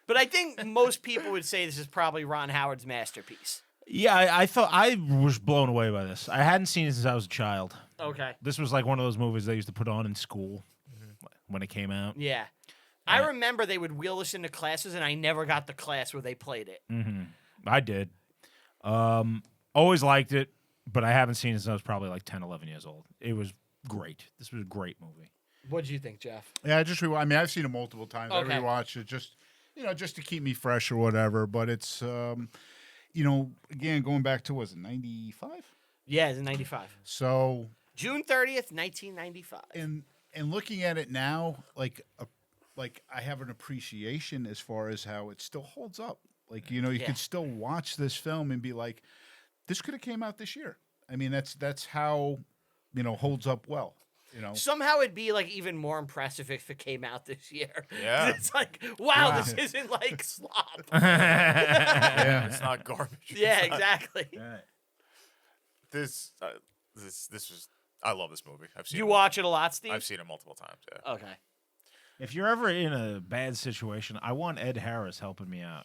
But I think most people would say this is probably Ron Howard's masterpiece. Yeah, I thought I was blown away by this. I hadn't seen it since I was a child. Okay. This was like one of those movies they used to put on in school when it came out. Yeah. I remember they would wheel us into classes, and I never got the class where they played it. I did. Always liked it, but I haven't seen it since I was probably like 10, 11 years old. It was great. This was a great movie. What did you think, Jeff? Yeah, I mean, I've seen it multiple times. Okay. I rewatched it just to keep me fresh or whatever. But it's, again, going back to, was it 95? Yeah, it's in 95. So, June 30th, 1995. and looking at it now, like I have an appreciation as far as how it still holds up. Like, you Yeah. could still watch this film and be like, this could have came out this year. I mean, that's how, holds up well. Somehow it'd be like even more impressive if it came out this year. Yeah. It's like, wow, this isn't like slop. Yeah. It's not garbage. Yeah, exactly. This was. I love this movie. I've seen. You it. watch it a lot, Steve? I've seen it multiple times. Yeah. Okay. If you're ever in a bad situation, I want Ed Harris helping me out.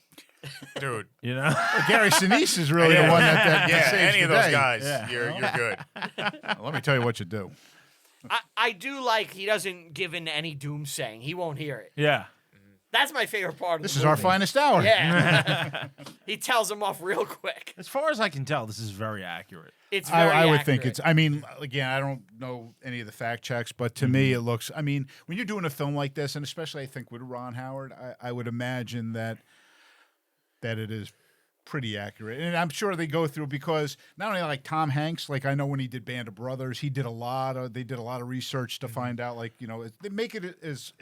Dude. You know? Gary Sinise is really the one that Yeah. saves Any the of those day. guys, Yeah. you're good. Let me tell you what you do. I do like he doesn't give in to any doomsaying. He won't hear it. Yeah. That's my favorite part of This the is our movie. finest hour. Yeah. He tells him off real quick. As far as I can tell, this is very accurate. It's very I would think accurate. it's. I mean, again, I don't know any of the fact checks, but to me, it looks. I mean, when you're doing a film like this, and especially I think with Ron Howard, I would imagine that it is pretty accurate, and I'm sure they go through because not only like Tom Hanks, like I know when he did Band of Brothers, they did a lot of research to find out, like they make it as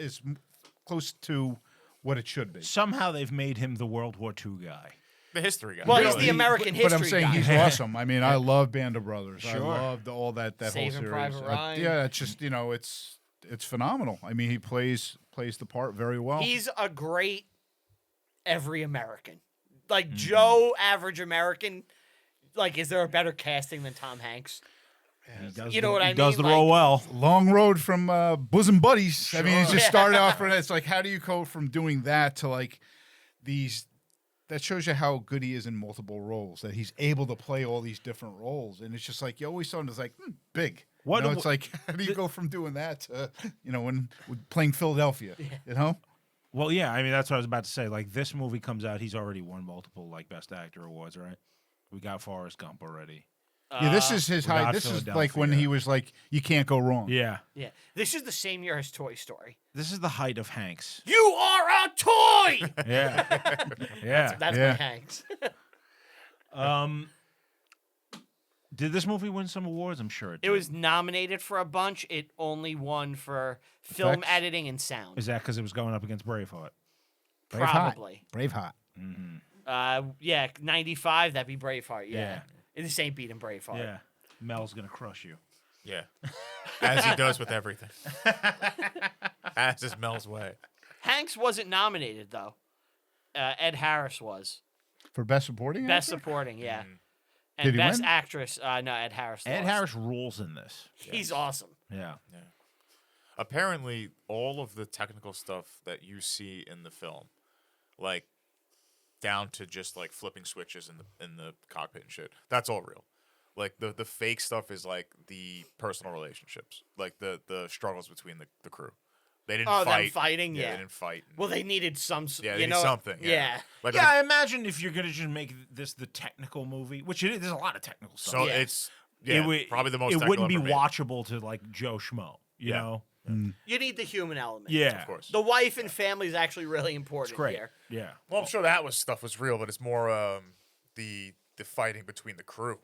close to what it should be. Somehow they've made him the World War II guy. The history guy. Well, he's the American history But I'm saying guy. he's awesome. I mean, I love Band of Brothers. I Sure. loved all that whole Saving series. Private Ryan. Yeah, it's just it's phenomenal. I mean, he plays the part very well. He's a great every American. Like Joe, average American. Like, is there a better casting than Tom Hanks? He does You know what I He does mean? the role Like- well. Long road from bosom buddies. I mean, he just started off from it's like, how do you go from doing that to like these? That shows you how good he is in multiple roles. That he's able to play all these different roles, and it's just like you always saw him as like big. What- It's like, how do you go from doing that to when playing Philadelphia? You know. Well, yeah, I mean that's what I was about to say. Like this movie comes out, he's already won multiple like Best Actor awards, right? We got Forrest Gump already. Yeah, this is his high. Without This is like when Philadelphia. he was like, you can't go wrong. Yeah, Yeah. This is the same year as Toy Story. this is the height of Hanks. You are a toy! Yeah, yeah. That's Yeah. my Hanks. Did this movie win some awards? I'm sure it did. It was nominated for a bunch. It only won for film Effects? editing and sound. Is that because it was going up against Braveheart? Probably. Braveheart. Yeah, 95, that'd be Braveheart. Yeah. Yeah. This ain't beating Braveheart. Yeah. Mel's gonna crush you. Yeah. As he does with everything. As is Mel's way. Hanks wasn't nominated though. Ed Harris was For best supporting best actor? supporting, yeah. And Did he best win? actress, no, Ed Harris. Ed lost. Harris rules in this. He's awesome. Yeah. Apparently, all of the technical stuff that you see in the film, like down to just like flipping switches in the cockpit and shit, that's all real. Like the fake stuff is like the personal relationships, like the struggles between the crew. They didn't Oh, fight. them fighting, yeah. They didn't fight. Well, they needed some. Yeah, they you need know, something. Yeah. Like Yeah, I imagine if you're gonna just make this the technical movie, which it is, there's a lot of technical stuff. so Yeah. it's probably the most. It wouldn't be technical ever made. watchable to like Joe Schmo. You Yeah. know. You need the human element. Yeah. Of course. The wife and family is actually really important It's great. here. Yeah. Well, I'm sure that stuff was real, but it's more the fighting between the crew.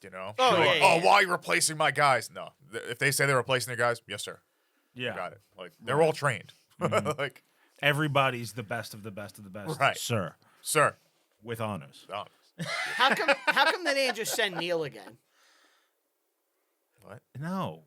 You know? Oh, Like, yeah, yeah, yeah. why are you replacing my guys? No. If they say they're replacing their guys, yes, sir. Yeah. Got it. Like they're all trained. Like, Everybody's the best of the best of the best, Right. sir, sir. with honors. How come they didn't just send Neil again? What? No.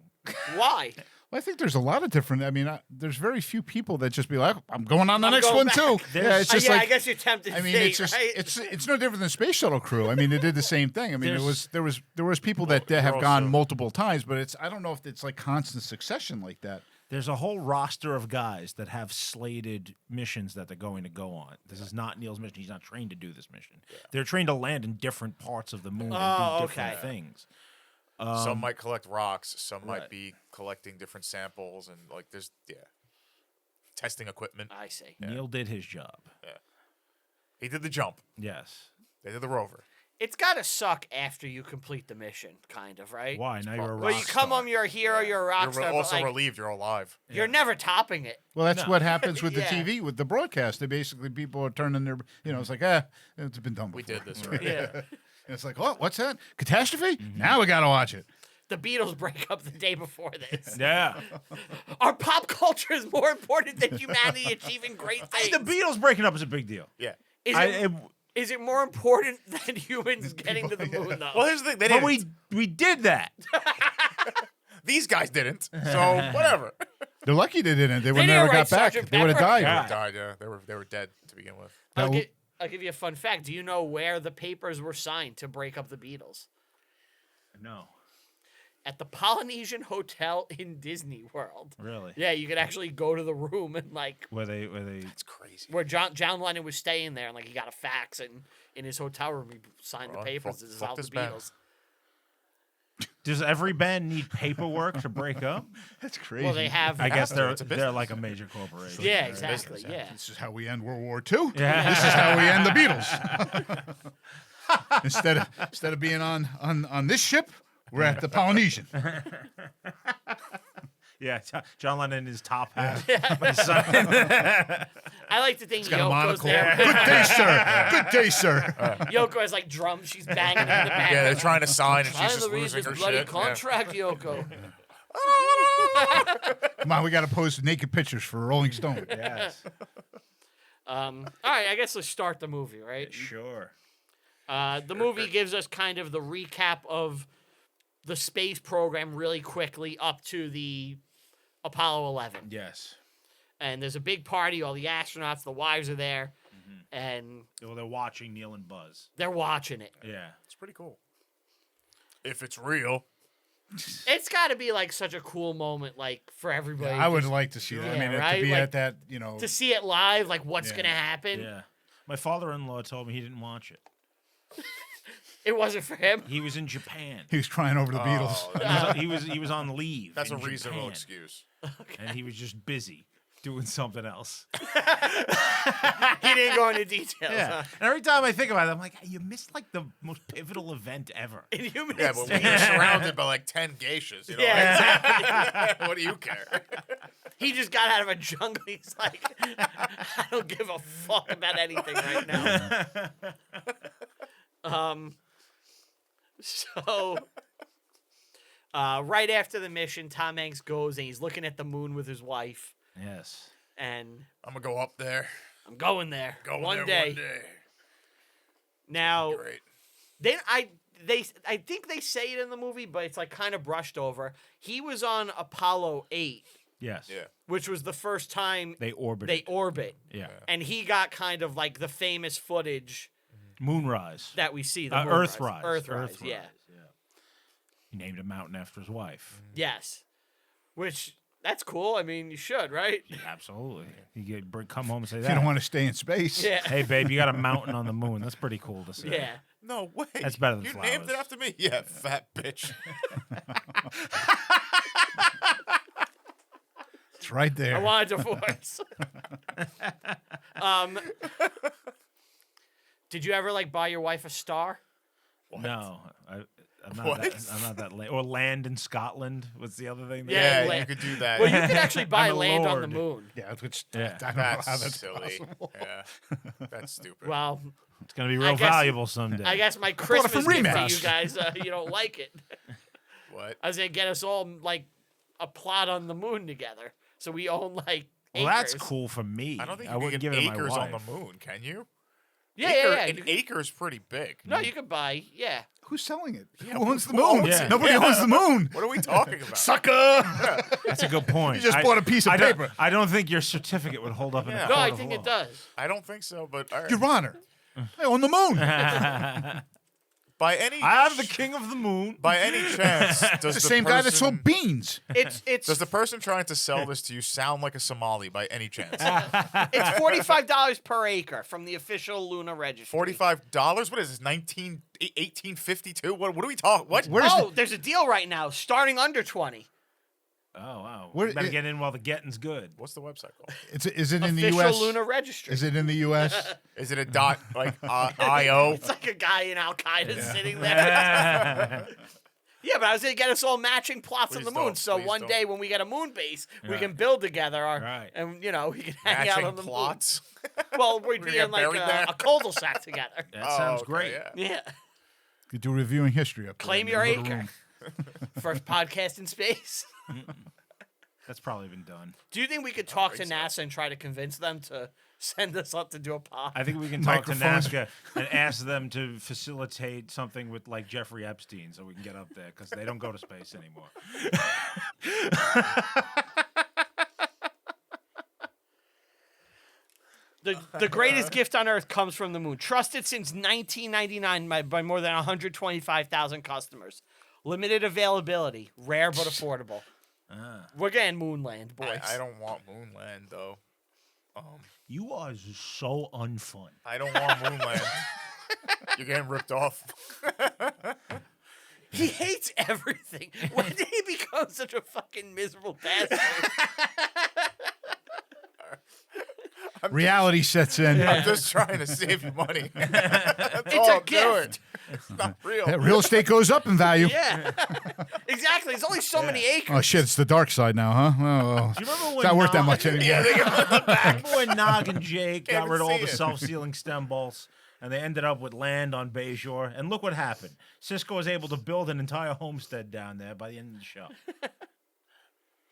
Why? Well, I think there's a lot of different. I mean, there's very few people that just be like, I'm going on the I'm next going one back. too. Yeah, it's just I like. guess you're tempted. I mean, fate, it's just right? it's no different than Space Shuttle crew. I mean, they did the same thing. I mean, there was people that have also- gone multiple times, but I don't know if it's like constant succession like that. There's a whole roster of guys that have slated missions that they're going to go on. This is not Neil's mission. He's not trained to do this mission. They're trained to land in different parts of the moon and do different okay. things. Some might collect rocks. Some right. might be collecting different samples and like there's testing equipment. I see. Neil did his job. He did the jump. Yes. They did the rover. It's got to suck after you complete the mission, kind of, right? Why? Now you're a rock Well, you come star. home, you're a hero, you're a rock You're star, but also like, relieved you're alive. you're never topping it. Well, that's No. what happens with Yeah. the TV, with the broadcast. They basically people are turning their, it's like, it's been done before. We did this already. Yeah. And it's like, oh, what's that? Catastrophe? Now we gotta watch it. The Beatles break up the day before this. Yeah. Our pop culture is more important than humanity achieving great Hey, things. the Beatles breaking up is a big deal. Yeah. Is it more important than humans getting to the moon, though? Well, here's the thing. They But didn't. we did that. These guys didn't. So whatever. They're lucky they didn't. They would didn't never write got back. Sgt. They would have Pepper? died. Yeah. Died. Yeah. They were dead to begin with. I'll give you a fun fact. Do you know where the papers were signed to break up the Beatles? No. At the Polynesian Hotel in Disney World. Really? Yeah, you could actually go to the room and like Were they It's crazy. where John Lennon was staying there, and like he got a fax, and in his hotel room he signed the Well, papers. fuck- This is fuck how the this band. Beatles. Does every band need paperwork to break up? That's crazy. Well, they have. I guess to. It's a they're business. like a major corporation. Yeah, right? exactly. business, Yeah. This is how we end World War II. Yeah. This is how we end the Beatles. instead of being on this ship, we're at the Polynesian. Yeah, John Lennon in his top hat. I like to think Got a Yoko's monocle. there. Good day, sir. Good day, sir. Yoko has like drums. She's banging in the back. Yeah, they're trying to sign and she's Trying just to read losing this her bloody shit. contract, Yoko. Come on, we got to post naked pictures for Rolling Stone. Yes. All right, I guess let's start the movie, right? Sure. The movie gives us kind of the recap of the space program really quickly up to the Apollo 11. Yes. And there's a big party. All the astronauts, the wives are there, and Well, they're watching Neil and Buzz. they're watching it. Yeah. It's pretty cool. If it's real. It's got to be like such a cool moment, like for everybody. I would just like to see that. I Yeah, mean, right? to be Like, at that, to see it live, like what's Yeah. gonna happen. Yeah. My father-in-law told me he didn't watch it. It wasn't for him. He was in Japan. he was crying over the Beatles. Oh, He was on leave. that's a in reasonable Japan, excuse. and he was just busy doing something else. He didn't go into details. Yeah. Huh? And every time I think about it, I'm like, you missed like the most pivotal event ever. In human Yeah, but history. when you're surrounded by like 10 geishas, you know, Yeah, exactly. what do you care? He just got out of a jungle. He's like, I don't give a fuck about anything right now. So, right after the mission, Tom Hanks goes and he's looking at the moon with his wife, Yes. and I'm going to go up there. I'm going there Go one there day. one day. Now, Great. I think they say it in the movie, but it's like kind of brushed over. He was on Apollo 8, Yes. Yeah. which was the first time They orbit. they orbit. Yeah. And he got kind of like the famous footage Moonrise. that we see. The Earthrise. Earthrise, yeah. He named a mountain after his wife. Yes. Which, that's cool. I mean, you should, right? Absolutely. You come home and say If that. you don't want to stay in space. Yeah. Hey, babe, you got a mountain on the moon. That's pretty cool to see. Yeah. No way. That's better than you flowers. named it after me. Yeah, fat bitch. It's right there. I want a divorce. Did you ever like buy your wife a star? No. I'm not What? I'm not that late. Or land in Scotland was the other thing. Yeah, Yeah, la- you could do that. Well, you could actually buy I'm a land on the lord. moon. Yeah, which Yeah. I don't know how That's that's silly. possible. Yeah, that's stupid. Well, It's going to be real guess- valuable someday. I guess my it Christmas from gift to Remax. you guys, you don't like it. What? I was gonna get us all like a plot on the moon together, so we own like. Well, that's acres. cool for me. I don't think I you can wouldn't get give it to my acres on wife. the moon, can you? Yeah, Acre, yeah, yeah. An acre is pretty big. No, you could buy. Yeah. Who's selling it? Yeah, Who owns the who moon? owns it? Nobody Yeah. owns the moon. What are we talking about? Sucker! That's a good point. You just bought a piece of I don't- paper. I don't think your certificate would hold up in Yeah. a No, court I of think law. it does. I don't think so, but all right. Your Honor, I own the moon. by any I am the king of the moon. by any chance, does the same guy that sold beans. It's Does the person trying to sell this to you sound like a Somali by any chance? it's $45 per acre from the official Luna Registry. $45? What is this? 1852? What are we talking? What? Where's Oh, there's a deal right now, starting under 20. Oh, wow. Where- You better get in while the getting's good. What's the website called? Is it in the Official U.S.? Luna Registry. Is it in the U.S.? Is it a dot like IO? It's like a guy in Al Qaeda sitting there. Yeah, but I was gonna get us all matching plots on Please the moon, don't, so please one don't. day when we get a moon base, we Right. can build together, Right. and we can hang out Matching on the plots? moon. Well, we'd gonna be get in like buried there? a cul-de-sac together. That sounds okay, great. Yeah. Yeah, You do reviewing history up there. claim in your the little acre. room. First podcast in space. That's probably been done. Do you think we could talk to think so. NASA and try to convince them to send us up to do a pod? I think we can talk to Microphones. NASCA and ask them to facilitate something with like Jeffrey Epstein so we can get up there because they don't go to space anymore. The greatest gift on Earth comes from the moon. Trusted since 1999 by more than 125,000 customers. Limited availability. Rare but affordable. We're getting Moonland, boys. I don't want Moonland though. You are just so unfun. I don't want Moonland. You're getting ripped off. He hates everything. When did he become such a fucking miserable bastard? Reality sets in. I'm just trying to save you money. That's It's all a I'm doing. gift. It's not real. That real estate goes up in value. Yeah. Exactly. There's only so many acres. Oh shit! It's the dark side now, huh? Oh, well. Do you remember It's not worth that much anymore. Remember when Nog and Jake got Can't rid of all even the see it. self-sealing stem bolts and they ended up with land on Bayshore? And look what happened. Cisco was able to build an entire homestead down there by the end of the show.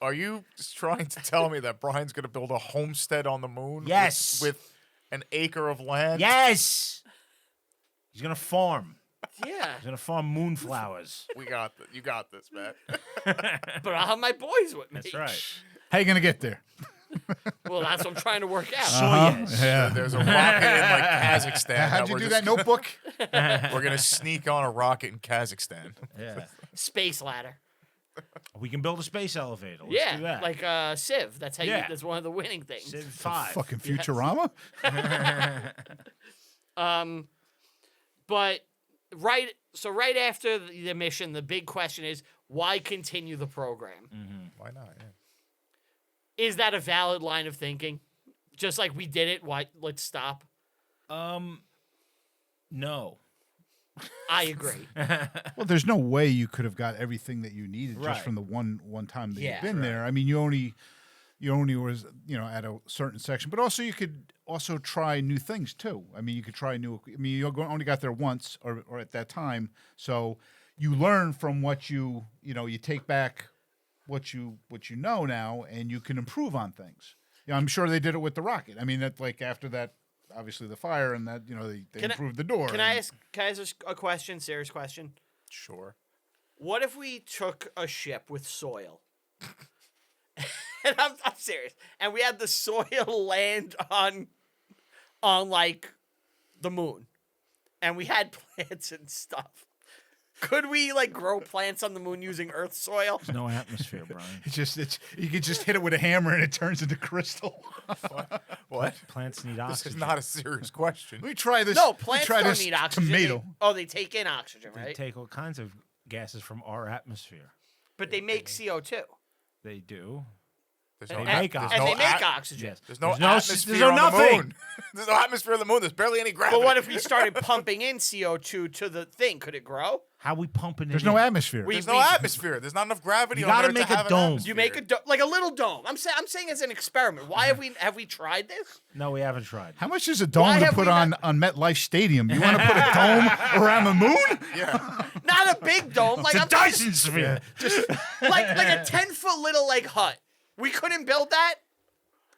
Are you just trying to tell me that Brian's going to build a homestead on the moon? Yes. With an acre of land? Yes! He's going to farm. Yeah. He's going to farm moonflowers. We got this. You got this, man. But I'll have my boys with me. That's right. How you gonna get there? Well, that's what I'm trying to work out. So yes. Yeah. There's a rocket in like Kazakhstan. How'd you we're do just- that notebook? We're going to sneak on a rocket in Kazakhstan. Yeah. Space ladder. We can build a space elevator. Let's Yeah. do that. Like Civ. That's how Yeah. that's one of the winning things. Civ 5. Fucking Futurama. But right after the mission, the big question is why continue the program? Why not? Yeah. Is that a valid line of thinking? Just like we did it, why let's stop? No. I agree. Well, there's no way you could have got everything that you needed Right. just from the one time that Yeah. you've been there. I mean, you only was at a certain section, but also you could also try new things too. I mean, you could try new. I mean, only got there once or at that time, so you learn from what you take back what you know now, and you can improve on things. I'm sure they did it with the rocket. I mean, that like after that obviously the fire and that they Can I- improved the door. Can I ask a question? Serious question. Sure. What if we took a ship with soil? And I'm serious. And we had the soil land on like the moon. And we had plants and stuff. Could we like grow plants on the moon using Earth soil? There's no atmosphere, Brian. You could just hit it with a hammer and it turns into crystal. What? Plants need This oxygen. is not a serious question. Let me try this. No, let me plants try don't this need oxygen. Tomato. They take in oxygen, They right? take all kinds of gases from our atmosphere. But they make CO2. They do. There's They And, make and oxygen. they make at- oxygen. Yes. There's no There's no atmosphere on nothing. the moon. There's no atmosphere on the moon. There's barely any gravity. But what if we started pumping in CO2 to the thing? Could it grow? How we pumping it There's in? no atmosphere. We- There's no atmosphere. There's not enough gravity. You on gotta Earth make to a have an dome. atmosphere. You make a like a little dome. I'm saying as an experiment. Why have we tried this? No, we haven't tried. How much is a Why dome to have put we on not- MetLife Stadium? You want to put a dome around the moon? Yeah. Not a big dome, like It's a I'm talking- Dyson sphere. like a 10-foot little like hut. We couldn't build that,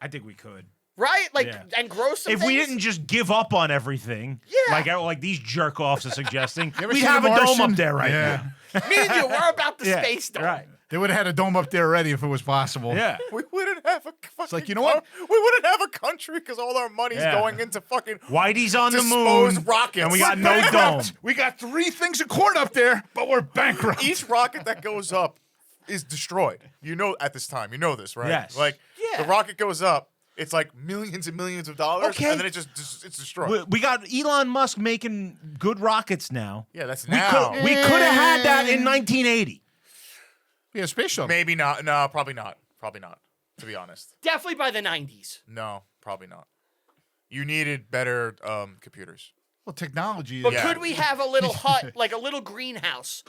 I think we could. right? Like Yeah. and grow some. If we things? didn't just give up on everything, Yeah. like these jerk offs are suggesting, You ever we'd seen have The a dome Martian? up there right Yeah. me and you, we're about the now. space dome. Right. They would have had a dome up there already if it was possible. Yeah. We wouldn't have a fucking. like, you know what? We wouldn't have a country because all our money's Yeah. going into fucking Whitey's on the disposed moon, rockets. and we got We're no bankrupt. dome. We got 3 things of corn up there, but we're bankrupt. Each rocket that goes up is destroyed. You know, at this time, you know this, right? Yes. Like Yeah. the rocket goes up, it's like millions and millions of dollars, Okay. and then it's destroyed. We got Elon Musk making good rockets now. Yeah, that's We now. could have had that in 1980. Yeah, space shuttle. Maybe not. No, probably not. Probably not. To be honest, Definitely by the 90s. no, probably not. You needed better computers. Well, technology. But Yeah. could we have a little hut, like a little greenhouse,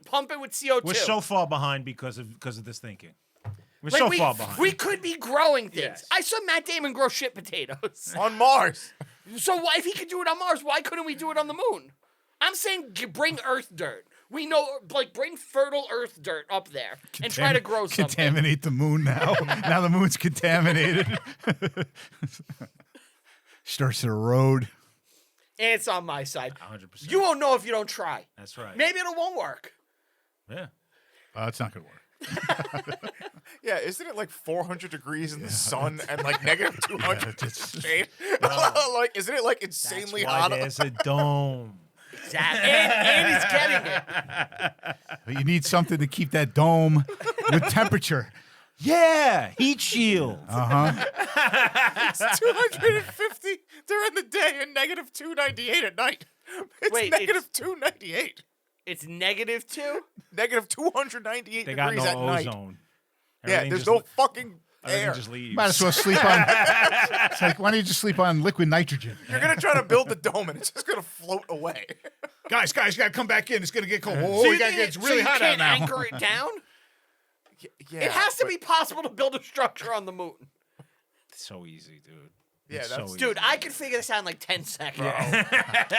pump it with CO2? We're so far behind because of this thinking. We're like so far behind. we could be growing things. Yes. I saw Matt Damon grow shit potatoes. On Mars. So why, if he could do it on Mars, why couldn't we do it on the moon? I'm saying bring Earth dirt. We know, like, bring fertile Earth dirt up there and try to grow something. Contaminate the moon now. Now the moon's contaminated. Starts to erode. It's on my side. 100%. You won't know if you don't try. That's right. Maybe it won't work. Yeah. It's not going to work. Yeah, isn't it like 400 degrees in the sun and like negative 200 in the shade? Like, isn't it like insanely That's why hot? there's a dome. Exactly. And he's getting it. But you need something to keep that dome with temperature. Yeah, heat shield. It's 250 during the day and negative 298 at night. It's Wait, negative 298. It's -2? Negative 298 They got degrees no at night. ozone. Yeah, Everything there's just- no fucking everything air. just leaves. Might as well sleep on. It's like, why don't you just sleep on liquid nitrogen? You're going to try to build the dome and it's just going to float away. Guys, you got to come back in. It's going to get cold. So Oh, you we got to think get it's so really you hot out can't now. anchor it down? Yeah, It has to but- be possible to build a structure on the moon. It's so easy, dude. Yeah, It's that's so Dude, I could figure this out in like 10 seconds.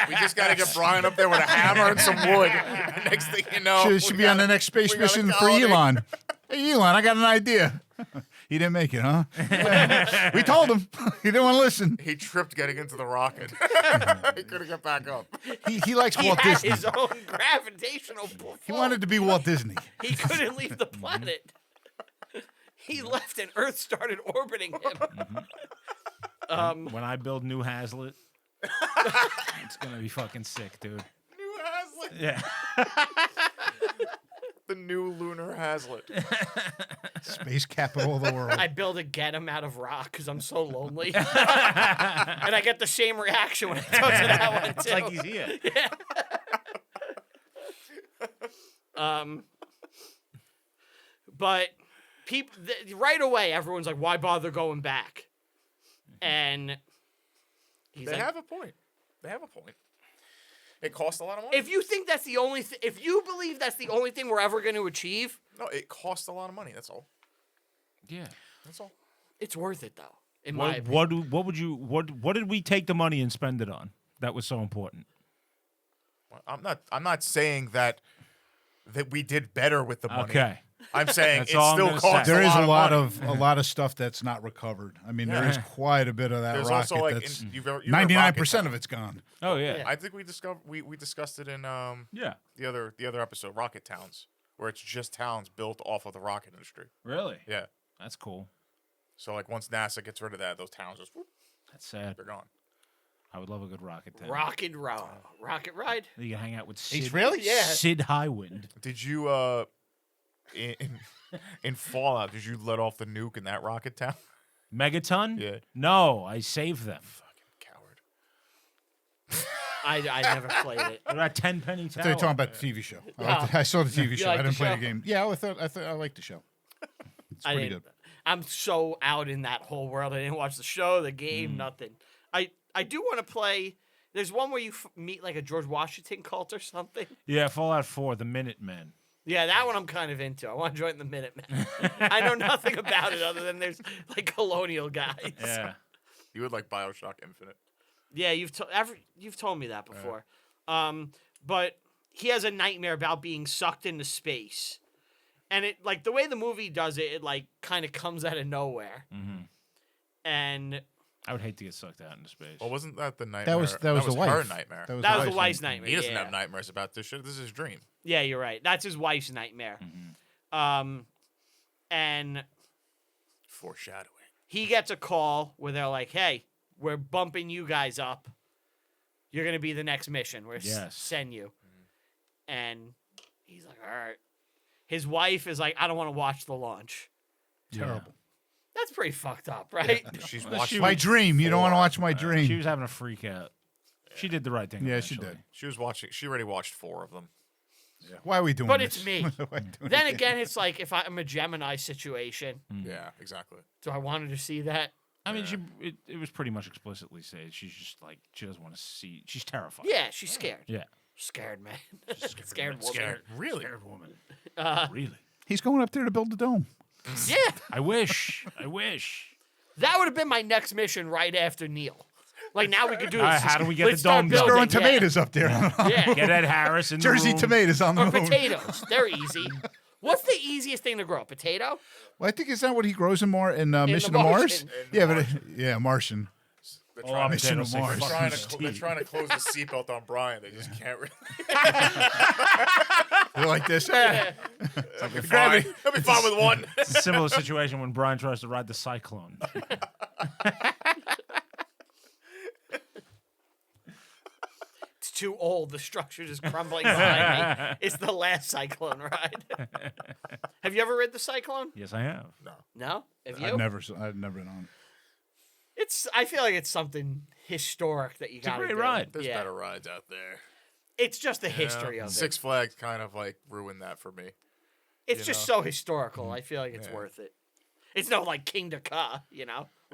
We just got to get Brian up there with a hammer and some wood. And next thing you know, Should we be on got the next space we got a mission for colony. Elon. Hey, Elon, I got an idea. He didn't make it, huh? We told him. He didn't want to listen. He tripped getting into the rocket. He couldn't get back up. He likes He Walt had Disney. his own gravitational pull. He wanted to be Walt Disney. He couldn't leave the planet. He left and Earth started orbiting him. When I build New Hazlitt, it's gonna be fucking sick, dude. New Hazlitt. Yeah. The new lunar Hazlitt. Space capital of the world. I build a get him out of rock because I'm so lonely. And I get the same reaction when I talk to that one, too. It's like he's here. But people right away, everyone's like, "Why bother going back?" And he's They like, have a point. They have a point. It costs a lot of money. "If you think that's the only, if you believe that's the only thing we're ever going to achieve, No, it costs a lot of money. That's all. Yeah. That's all. it's worth it, though." In my What, opinion. what did we take the money and spend it on? That was so important. I'm not saying that we did better with the money. Okay. I'm saying That's it all I'm still gonna costs say. There is a lot money. of stuff that's not recovered. I mean, there is quite a bit of that There's rocket also like that's you've read 99% Rocket of it's gone. Oh yeah. Yeah. I think we discussed it in Yeah. the other episode, Rocket Towns, where it's just towns built off of the rocket industry. Really? Yeah. That's cool. So like once NASA gets rid of that, those towns just whoop, That's sad. they're gone. I would love a good rocket town. Rock and roll. Rocket ride. You can hang out with Sid. Really? Yeah. Sid Highwind. Did you in in Fallout? Did you let off the nuke in that rocket town? Megaton? Yeah. No, I saved them. Fucking coward. I never played it. What about 10 Penny Tower? They're talking about the TV show. Yeah. I saw the TV show. like I the didn't play the show? game. Yeah, I thought I liked the show. It's I pretty didn't. good. I'm so out in that whole world. I didn't watch the show, the Mm. game, nothing. I do want to play. There's one where you meet like a George Washington cult or something. Yeah, Fallout 4, the Minutemen. Yeah, that one I'm kind of into. I want to join the Minutemen. I know nothing about it other than there's like colonial guys. Yeah. You would like BioShock Infinite. Yeah, you've told me that before. But he has a nightmare about being sucked into space, and it like the way the movie does it, it like kind of comes out of nowhere. Mhm. And I would hate to get sucked out into space. Well, wasn't that the nightmare? That was the wife. her nightmare. That was that was the the wife's wife's nightmare. He doesn't yeah. have nightmares about this shit. This is his dream. Yeah, you're right. That's his wife's nightmare. And Foreshadowing. he gets a call where they're like, "Hey, we're bumping you guys up. You're gonna be the next mission. We're Yes. send you." And he's like, "All right." His wife is like, "I don't want to watch the launch." Terrible. That's pretty fucked up, right? She's Well, watching. My dream. You don't want to watch my dream. She was having a freak out. She did the right thing. Yeah, she eventually. did. She was watching. She already watched 4 of them. Why are we doing But this? it's me. Why are we doing Then it? again, it's like if I'm a Gemini situation, Yeah, exactly. do I want her to see that? I mean, it was pretty much explicitly said. She's just like, she doesn't want to see. She's terrified. Yeah, she's scared. Yeah. Scared man. Scared woman. Scared. Really? Scared woman. Really? He's going up there to build the dome. Yeah, I wish. I wish. that would have been my next mission right after Neil. Like now we could do it. How do we get Let's the start dome building, Throwing yeah. tomatoes up there. Yeah. Get Ed Harris in the Jersey room. tomatoes on the Or moon. potatoes. They're easy. What's the easiest thing to grow? Potato? Well, I think is that what he grows in Mission the to Mars? Martian. Yeah, but yeah, Martian. They're Oh, trying, I'm to, Mission to to Mars. Mars. they're trying to close the seatbelt on Brian. They just can't. Really. They're like this. He'll be fine. He'll be fine with one. It's a similar situation when Brian tries to ride the Cyclone. It's too old. The structure is crumbling behind me. It's the last Cyclone ride. Have you ever rid the Cyclone? Yes, I have. No? Have you? I've never been on. I feel like it's something historic that you It's a got to great do. ride. There's Yeah. better rides out there. It's just the history of it. Six Flags kind of like ruined that for me. It's you just know. so historical. I feel like it's worth it. It's no like King Ka, which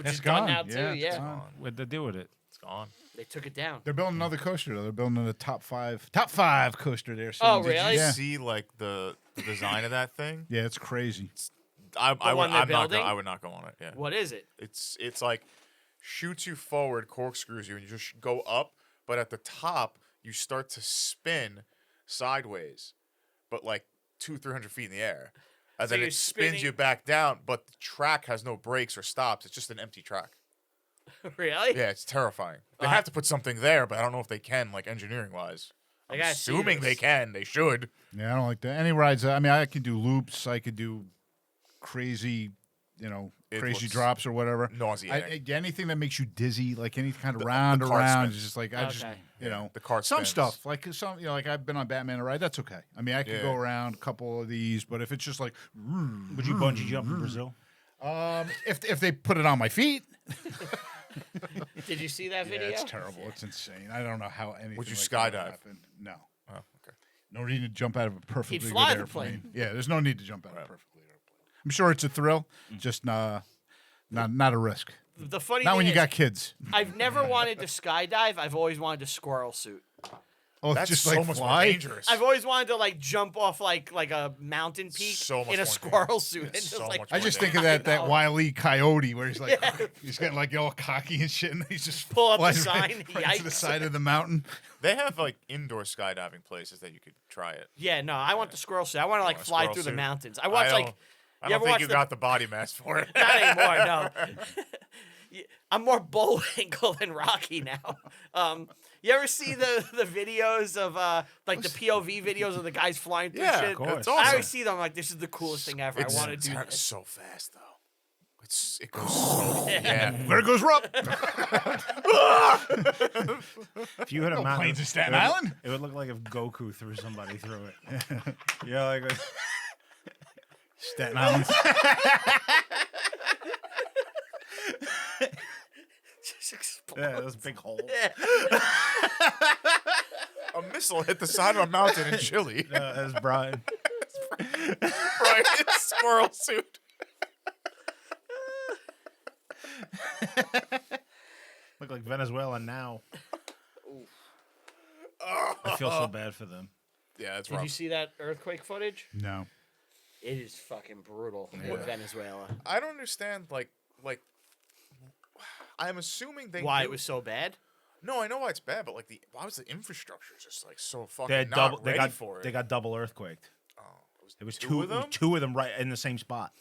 It's is gone gone. now too. Yeah, Yeah, it's gone. What'd they do with it? It's gone. they took it down. They're building another coaster. Though. They're building a top five coaster there. soon. Oh, Did you- really? You Yeah. see like the design of that thing? Yeah, it's crazy. I one they're I'm not building? I would not go on it. Yeah. What is it? It's like shoots you forward, corkscrews you, and you just go up. But at the top, you start to spin sideways, but like 200-300 feet in the air, and So then you're it spins spinning- you back down. But the track has no brakes or stops. It's just an empty track. Really? Yeah, it's terrifying. They have to put something there, but I don't know if they can, like engineering wise. I I'm gotta see assuming they this. can. They should. Yeah, I don't like that. Any rides? I mean, I could do loops. I could do crazy, It crazy looks drops or whatever. nauseating. Anything that makes you dizzy, like any kind of round cart around, spins. is just like I just Okay. The cart some spins. stuff like some like I've been on Batman ride. That's okay. I mean, I could Yeah. go around a couple of these, but if it's just like Would you bungee jump in Brazil? if they put it on my feet, Did you see that yeah, video? it's terrible. It's insane. I don't know how anything. Would you like that would skydive? happen. No. Oh, okay. No need to jump out of a perfectly good fly the airplane. plane. Yeah, there's no need to jump out of a perfectly good airplane. I'm sure it's a thrill, just not a risk. The funny Not thing when you is, got kids. I've never wanted to skydive. I've always wanted to squirrel suit. Oh, That's just so like much more fly. dangerous. I've always wanted to like jump off like a mountain peak So much in a more squirrel suit. Yeah, and just so like much I more just dangerous. think of that know. Wile E. Coyote where he's like, Yeah. he's getting like all cocky and shit, and he's just Pull up the flies sign, right to the yikes. side of the mountain. They have like indoor skydiving places that you could try it. Yeah, no, I want the squirrel suit. I want to like want a fly squirrel through the suit? mountains. I watch like I you don't ever think watch you the- got the body mass for it. not anymore. No, I'm more Bullwinkle than Rocky now. You ever see the videos of like the POV videos of the guys flying through Yeah, shit? of course. It's I awesome. always see them. I'm like, this is the coolest thing ever. I want to do It's this. so fast though. It goes so yeah. There goes Rupp. If you hit a mountain, planes in Staten it would- Island? it would look like if Goku threw somebody through it. Yeah, like Staten Island. Just explode. yeah, those big holes. A missile hit the side of a mountain in Chile. That's Brian. Right, it's squirrel suit. Look like Venezuela now. I feel so bad for them. Yeah, it's Did rough. you see that earthquake footage? No. It is fucking brutal with Venezuela. I don't understand. Like, I'm assuming they. Why knew- it was so bad? No, I know why it's bad, but like why was the infrastructure just like so fucking They had not double. ready They got. for it? They got double earthquaked. Oh, It was two of them. Two of them right in the same spot.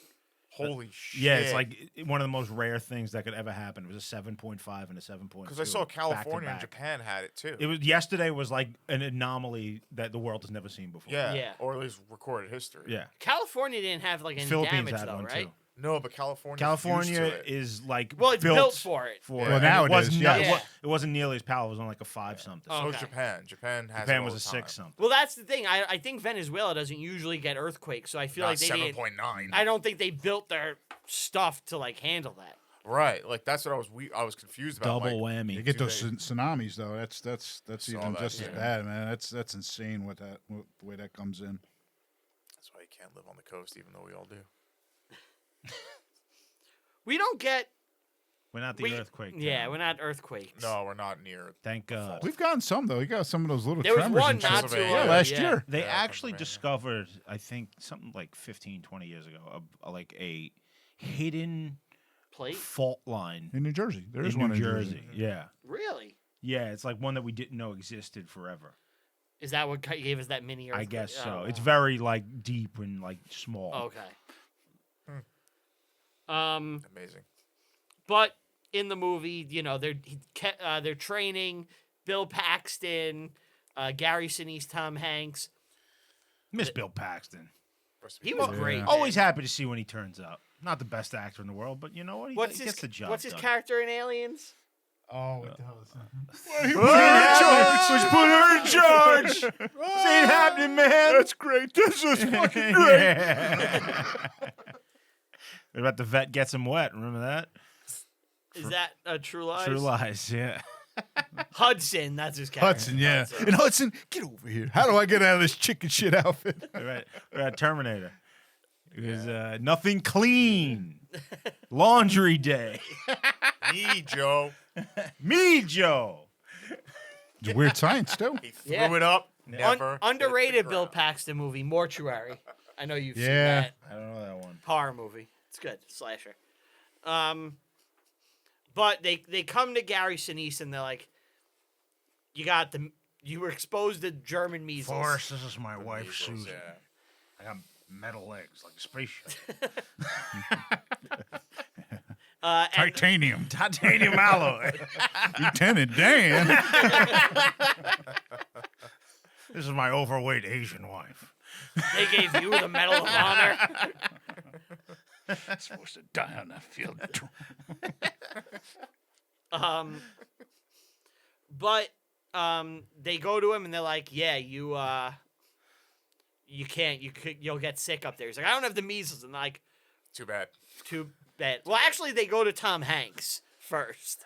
Holy shit! Yeah, it's like one of the most rare things that could ever happen. It was a 7.5 and a 7.2. because I saw California and back. Japan had it too. It was yesterday was like an anomaly that the world has never seen before. yeah, Yeah. or at least recorded history. Yeah. California didn't have like any Philippines damage had though, one right? too. No, but California. California is like Well, it's built for it. Yeah. it. Well, And now it it was is, not- yeah. it wa- It wasn't nearly as powerful. It was on like a 5 something. Oh. So is Okay. Japan. Japan has. Japan it was all a the 6 time. something. Well, that's the thing. I think Venezuela doesn't usually get earthquakes, so I feel Not like they didn't. 7.9. I don't think they built their stuff to like handle that. Right, like that's what I was confused about. Double like, whammy. You get Do those they- tsunamis though. That's Saw even that, just as yeah. bad, man. That's insane what the way that comes in. That's why you can't live on the coast, even though we all do. We don't get. We're not the We, earthquake. Yeah, town. we're not earthquakes. No, we're not near. Thank God. We've gotten some though. We got some of those little There was tremors one and shit. not too Pennsylvania. long. Yeah, last yeah. year. They Yeah, actually Pennsylvania. discovered, I think, something like 15, 20 years ago, like a hidden Plate? fault line In New Jersey, there is in one New in Jersey. Yeah. Really? Yeah, it's like one that we didn't know existed forever. Is that what gave us that mini earthquake? I guess so. Oh, It's wow. very like deep and like small. Okay. Amazing. But in the movie, you know, they're training Bill Paxton, Gary Sinise, Tom Hanks. Miss Bill Paxton. He was great. man. Always happy to see when he turns up. Not the best actor in the world, but you know what? He What's gets his the job What's his done. character in Aliens? Oh, it Let's put her in charge. This ain't happening, man. That's great. This is fucking great. Yeah. What about the vet gets him wet? Remember that? Is that True Lies? True Lies, yeah. Hudson, that's his character. Hudson, yeah. Hudson. And Hudson, get over here. How do I get out of this chicken shit outfit? What about Terminator? It was nothing clean. Laundry day. Me, Joe. Me, Joe. It's weird science, too. He threw Yeah. it up. Never. hit the Underrated Bill ground. Paxton movie, Mortuary. I know you've seen Yeah. that I don't know that one. horror movie. It's good, slasher. But they come to Gary Sinise and they're like, you were exposed to German measles. Forrest, this is my wife, Measles, Susan. yeah. I got metal legs like a spaceship. And Titanium. Titanium alloy. Lieutenant Dan. This is my overweight Asian wife. they gave you the Medal of Honor. Supposed to die on that field. But they go to him and they're like, "Yeah, you can't. You'll get sick up there." He's like, "I don't have the measles." And they're like, Too bad. "Too bad." Well, actually, they go to Tom Hanks first.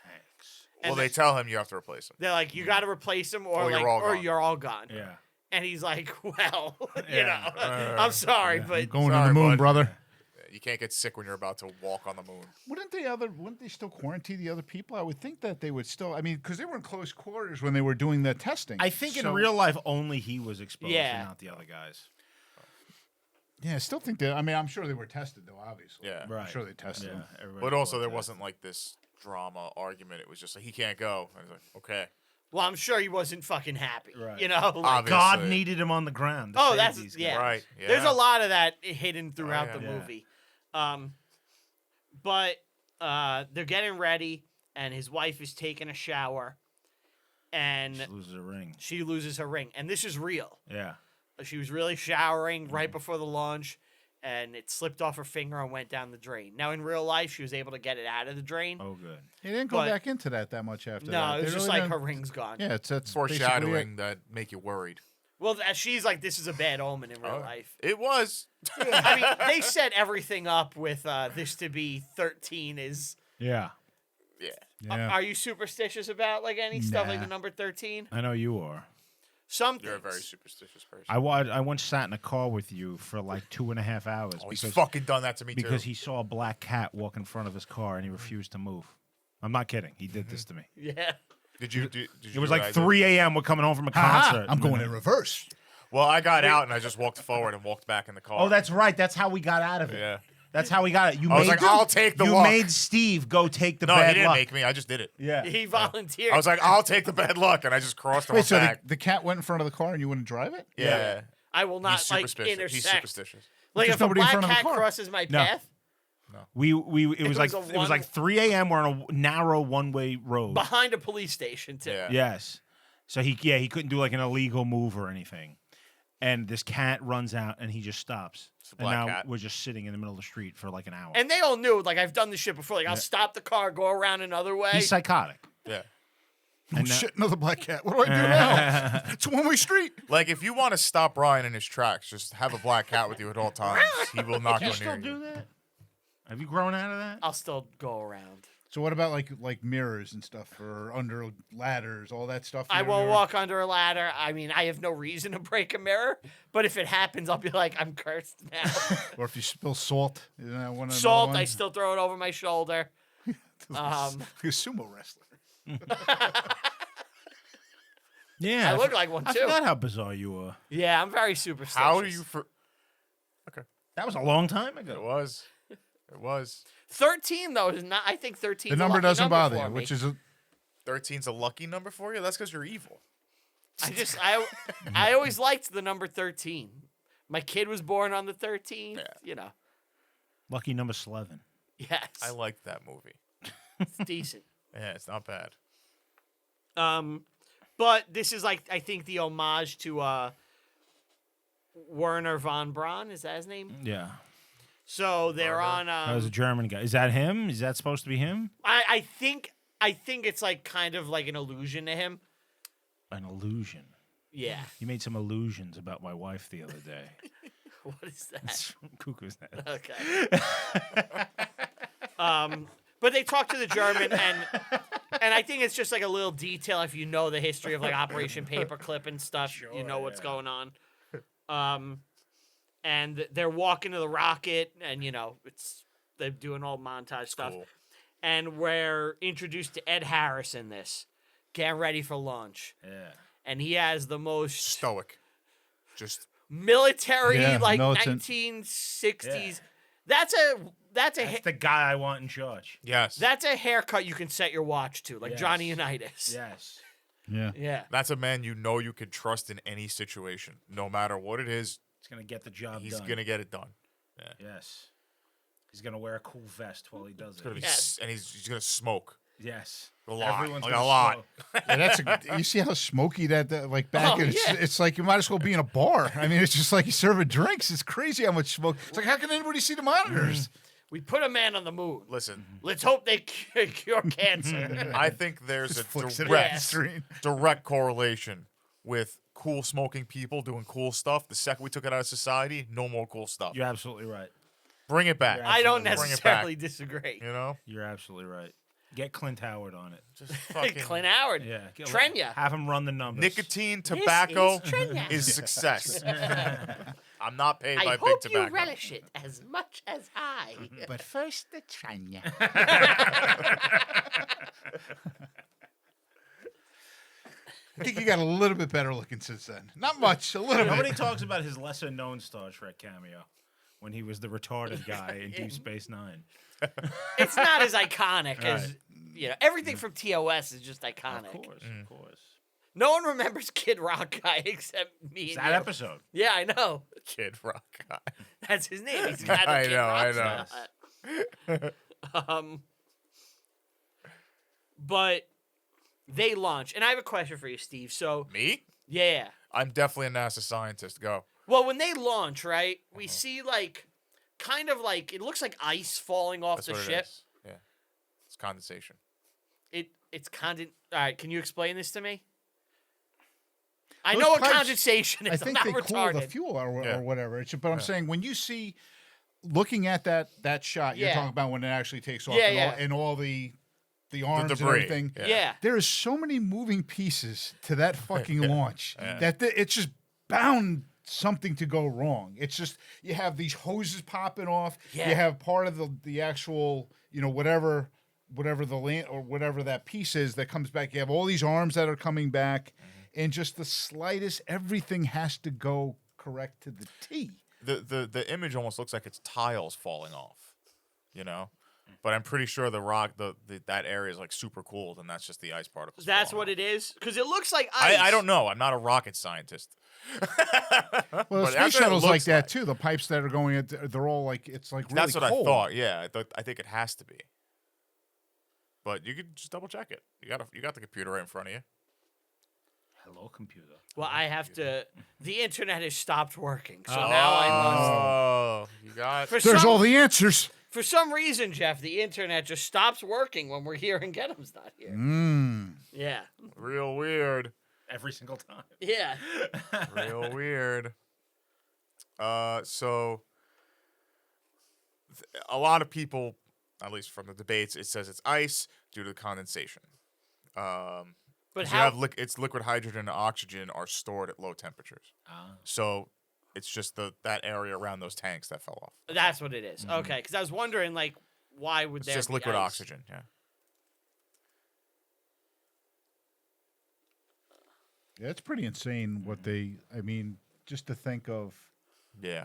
Well, they tell him you have to replace him. They're like, "You got to replace him, or you're all gone." You're all gone." Yeah. And he's like, "Well, you Yeah. know, I'm sorry, but Going Sorry, to the moon, bud. brother. You can't get sick when you're about to walk on the moon. Wouldn't they still quarantine the other people? I would think that they would still. I mean, because they were in close quarters when they were doing the testing. I think in So- real life only he was exposed Yeah. and not the other guys. Yeah, I still think that. I mean, I'm sure they were tested though. Obviously, Yeah. I'm sure they tested them. But also, there wasn't like this drama argument. It was just like, he can't go. I was like, okay. Well, I'm sure he wasn't fucking happy. Right. You know? Like, Obviously. God needed him on the ground. to oh, save that's these guys. yeah. Right, There's yeah. a lot of that hidden throughout yeah. the Yeah. movie. But they're getting ready, and his wife is taking a shower, and She loses a ring. she loses her ring. And this is real. Yeah. She was really showering right before the launch, and it slipped off her finger and went down the drain. Now, in real life, she was able to get it out of the drain. Oh, good. He didn't go But- back into that much after that. No, it They was just really like her didn't- ring's gone. Yeah, it's Foreshadowing that make you worried. Well, she's like, this is a bad omen in real Oh, life. It was. I mean, they set everything up with this to be 13 is... Yeah. Yeah. Yeah. Are you superstitious about like any stuff like Nah. the number 13? I know you are. Some You're a things. very superstitious person. I once sat in a car with you for like 2.5 hours Oh, he's because, fucking done that to me, because too. he saw a black cat walk in front of his car and he refused to move. I'm not kidding. He did this to me. Yeah. Did you do It was like 3 a.m. We're coming home from a concert. I'm going in reverse. Well, I got out and I just walked forward and walked back in the car. Oh, that's right. That's how we got out of it. Yeah. That's how we got it. You I was made like, I'll take the You luck. made Steve go take the No, bad he didn't luck. make me. I just did it. Yeah. He volunteered. I was like, I'll take the bad luck, and I just crossed on Wait, so back. the cat went in front of the car and you wouldn't drive it? Yeah. I will not He's like superstitious. intersect. He's superstitious. Like There's if a nobody in black front of the cat car. crosses my No. path It was like was a it was like 3 a.m. We're on a narrow one-way road. behind a police station too. Yeah. Yes. So he couldn't do like an illegal move or anything. And this cat runs out and he just stops. It's a And black now cat. we're just sitting in the middle of the street for like an hour. And they all knew, like I've done this shit before. Like I'll stop the car, go around another way. He's psychotic. Yeah. Oh, shit, another black cat. What do I do now? It's a one-way street. Like, if you want to stop Brian in his tracks, just have a black cat with you at all times. He will not go You near still you. do that? Have you grown out of that? I'll still go around. So what about like mirrors and stuff or under ladders, all that stuff? I You won't ever- walk under a ladder. I mean, I have no reason to break a mirror, but if it happens, I'll be like, I'm cursed now. Or if you spill salt, you know, one of the Salt, I ones? still throw it over my shoulder. You're a sumo wrestler. Yeah. I look like one I too. forgot how bizarre you were. Yeah, I'm very superstitious. How do you... That was a long time It ago. was. It was. 13 though is not. I think 13. The number doesn't bother you, which is 13's a lucky number for you? That's because you're evil. I always liked the number 13. My kid was born on the 13th. Yeah. You know. Lucky number 11. Yes. I liked that movie. It's decent. Yeah, it's not bad. But this is like I think the homage to Werner von Braun. Is that his name? Yeah. So they're on. That was a German guy. Is that him? Is that supposed to be him? I think it's like kind of like an allusion to him. An illusion. Yeah. You made some illusions about my wife the other day. What is that? It's from Cuckoo's Nest. Okay. But they talk to the German, and I think it's just like a little detail if you know the history of like Operation Paperclip and stuff. You know what's going on. And they're walking to the rocket, and you know they're doing all montage stuff. Cool. And we're introduced to Ed Harris in this. Get ready for launch. Yeah. And he has the most Stoic. Just military, Yeah, like militant. 1960s. Yeah. That's That's the guy I want in charge. yes. That's a haircut you can set your watch to, like Yes. Johnny Unitas. Yes. yeah. Yeah. That's a man you know you can trust in any situation, no matter what it is. He's going to get the job He's done. gonna get it done. Yes. He's going to wear a cool vest while he does It's gonna be it. Yes. and he's gonna smoke Yes. a lot, Everyone's like gonna a lot. smoke. Yeah, you see how smoky that like back Oh, in, yeah. it's like you might as well be in a bar. I mean, it's just like you're serving drinks. It's crazy how much smoke. It's like how can anybody see the monitors? We put a man on the moon. Listen, Let's hope they cure cancer. I think there's Just a flicks it direct, on the screen. direct correlation with cool smoking people doing cool stuff. The second we took it out of society, no more cool stuff. You're absolutely right. Bring it back. I don't Bring it back. necessarily disagree. You know, You're absolutely right. Get Clint Howard on it. just fucking Clint Howard. Yeah. Get Trenya. Have him run the numbers. nicotine, tobacco Trenya. is success. I'm not paid I by hope big you tobacco. relish it as much as I. But first, the China. I think he got a little bit better looking since then. Not much, a little Nobody bit. talks about his lesser known Star Trek cameo when he was the retarded guy in Deep Space Nine. It's not as iconic as Right. everything from TOS is just iconic. Of course. No one remembers Kid Rock guy except me. It's and that you. episode. Yeah, I know. Kid Rock guy. That's his name. He's got the I Kid know, Rock I know. style. But they launch, and I have a question for you, Steve. So Me? yeah, I'm definitely a NASA scientist. Go. well, when they launch, right, we see kind of like it looks like ice falling off That's the what ship. it is. Yeah. It's condensation. It's condensation. All right, can you explain this to me? I Those know what pipes, condensation is. I I'm think not they retarded. cool the fuel or Yeah. whatever. But I'm saying when you see, looking at that shot, you're Yeah. talking about when it actually takes off Yeah, and, yeah. all the arms and debris. everything. Yeah. There is so many moving pieces to that fucking launch that it's just bound something to go wrong. It's just you have these hoses popping off. Yeah. You have part of the actual whatever the land or whatever that piece is that comes back. You have all these arms that are coming back, and just the slightest everything has to go correct to the T. The image almost looks like it's tiles falling off, But I'm pretty sure the rock, that area is like super cooled, and that's just the ice particles. That's falling what off. it is? Because it looks like ice. I don't know. I'm not a rocket scientist. Well, the But that's space what it shuttle's like looks that like. too. The pipes that are going at, they're all like it's like really That's what cold. I thought. Yeah, I think it has to be. But you could just double check it. You got the computer right in front of you. Hello, computer. Well, I have to. The internet has stopped working, so now I must. Oh, you got. There's all the answers. For some reason, Jeff, the internet just stops working when we're here and Getham's not here. Yeah. Real weird. Every single time. Yeah. Real weird. So a lot of people, at least from the debates, it says it's ice due to the condensation. But You how? have it's liquid hydrogen and oxygen are stored at low temperatures. So it's just that area around those tanks that fell off. That's what it is. Okay, because I was wondering, why would It's there just be liquid ice? oxygen. Yeah. Yeah, it's pretty insane what they. I mean, just to think of Yeah.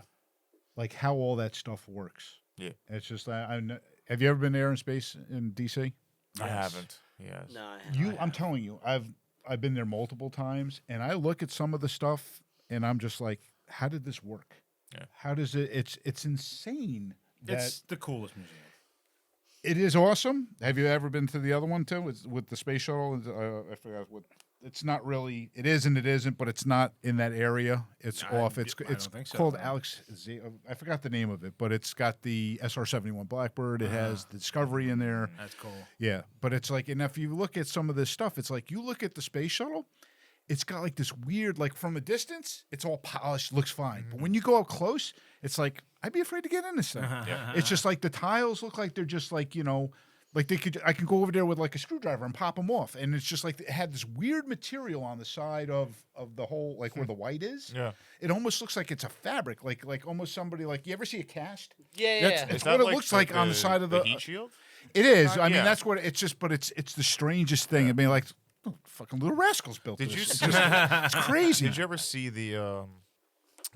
like how all that stuff works. Yeah. It's just have you ever been to Air and Space in DC? I haven't. Yes. No. I'm telling you, I've been there multiple times, and I look at some of the stuff, and I'm just like, how did this work? Yeah. How does it? It's insane. It's the coolest museum. It is awesome. Have you ever been to the other one too? It's with the space shuttle. I forgot what. It's not really. It is and it isn't, but it's not in that area. It's off. It's I don't think so, called no. Alex. I forgot the name of it, but it's got the SR-71 Blackbird. It has the Discovery in there. That's cool. Yeah, but it's like, and if you look at some of this stuff, it's like you look at the space shuttle. It's got like this weird, like from a distance, it's all polished, looks fine. But when you go up close, it's like I'd be afraid to get in this thing. It's just like the tiles look like they're just like like I can go over there with like a screwdriver and pop them off, and it's just like it had this weird material on the side of the whole like where the white is. Yeah. It almost looks like it's a fabric, like almost somebody like you ever see a cast? Yeah. That's Is what that it looks like on the side of the heat shield. It is. I mean, Yeah. that's what it's just. But it's the strangest thing. I mean, like fucking Little Rascals built Did this. you It's see- just- it's crazy. Did you ever see the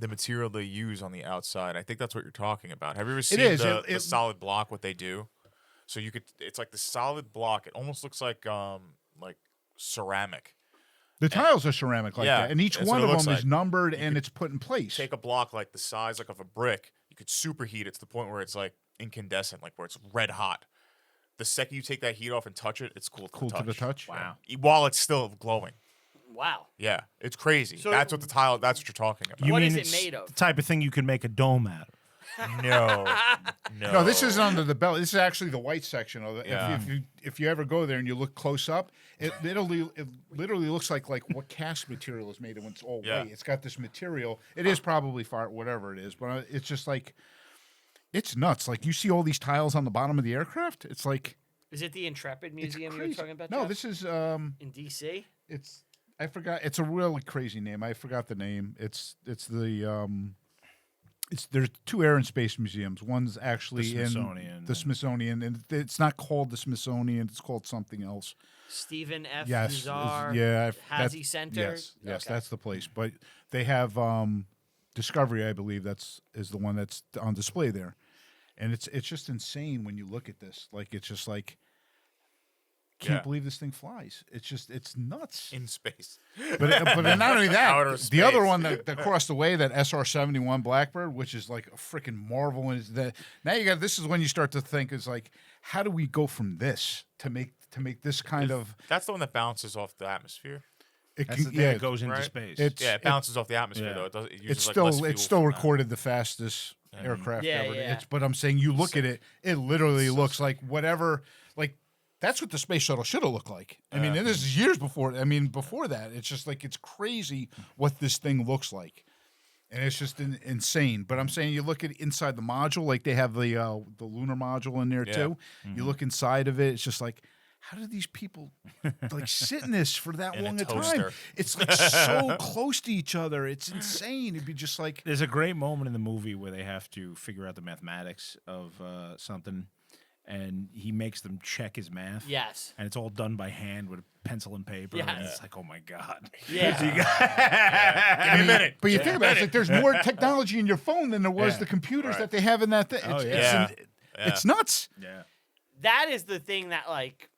material they use on the outside? I think that's what you're talking about. Have you ever seen is. the It- solid block? What they do? So it's like the solid block. It almost looks like ceramic. The tiles are ceramic like Yeah, that, and each that's one what of it them looks is like. numbered and it's put in place. Take a block like the size like of a brick. You could superheat it to the point where it's like incandescent, like where it's red hot. The second you take that heat off and touch it, it's cool to Cool the to touch. the touch. Wow. While it's still glowing. Wow. Yeah, it's crazy. So- That's what that's what you're talking about. You What mean is it it's made of? the type of thing you could make a dome out of? No. No, this isn't under the belly. This is actually the white section of it. Yeah. If you ever go there and you look close up, it literally looks like what cast material is made of when it's all Yeah. white. It's got this material. It is probably whatever it is, but it's just like it's nuts. Like you see all these tiles on the bottom of the aircraft. It's like Is it the Intrepid it's Museum you were crazy. talking about? No, Jeff? this is in DC. I forgot. It's a really crazy name. I forgot the name. It's the there's two Air and Space Museums. One's actually The in Smithsonian. the Smithsonian, and it's not called the Smithsonian. It's called something else. Stephen F. Yes, Bizarre. yeah, Hazy Center. Yes, Okay. that's the place. But they have Discovery, I believe is the one that's on display there, and it's just insane when you look at this. Like it's just like can't believe this thing flies. It's nuts. In space. But not only Outer that, the other space. one that crossed the way, that SR-71 Blackbird, which is like a freaking marvel, and is that now you got this is when you start to think is like, how do we go from this to make this kind of That's the one that bounces off the atmosphere. it That's the thing that goes into right. space. It's- It bounces off the atmosphere yeah. though. It, does, it uses it's like still less fuel it's still from that. recorded the fastest aircraft Yeah, ever. yeah. But I'm saying you look at it, it literally looks like whatever like. That's what the space shuttle should have looked like. I mean, and this is years before. I mean, before that, it's just like it's crazy what this thing looks like, and it's just insane. But I'm saying you look at inside the module, like they have the lunar module in there too. You look inside of it, it's just like, how do these people like sit in this for that In a long a time? toaster. It's like so close to each other. It's insane. It'd be just like There's a great moment in the movie where they have to figure out the mathematics of something, and he makes them check his math. Yes. And it's all done by hand with a pencil and paper. And Yes. it's like, oh my God. Yeah. Give me a minute. But you think about it, it's like there's more technology in your phone than there was Yeah. the computers that they have in that thing. Oh, It's, yeah. it's nuts. Yeah. That is the thing that like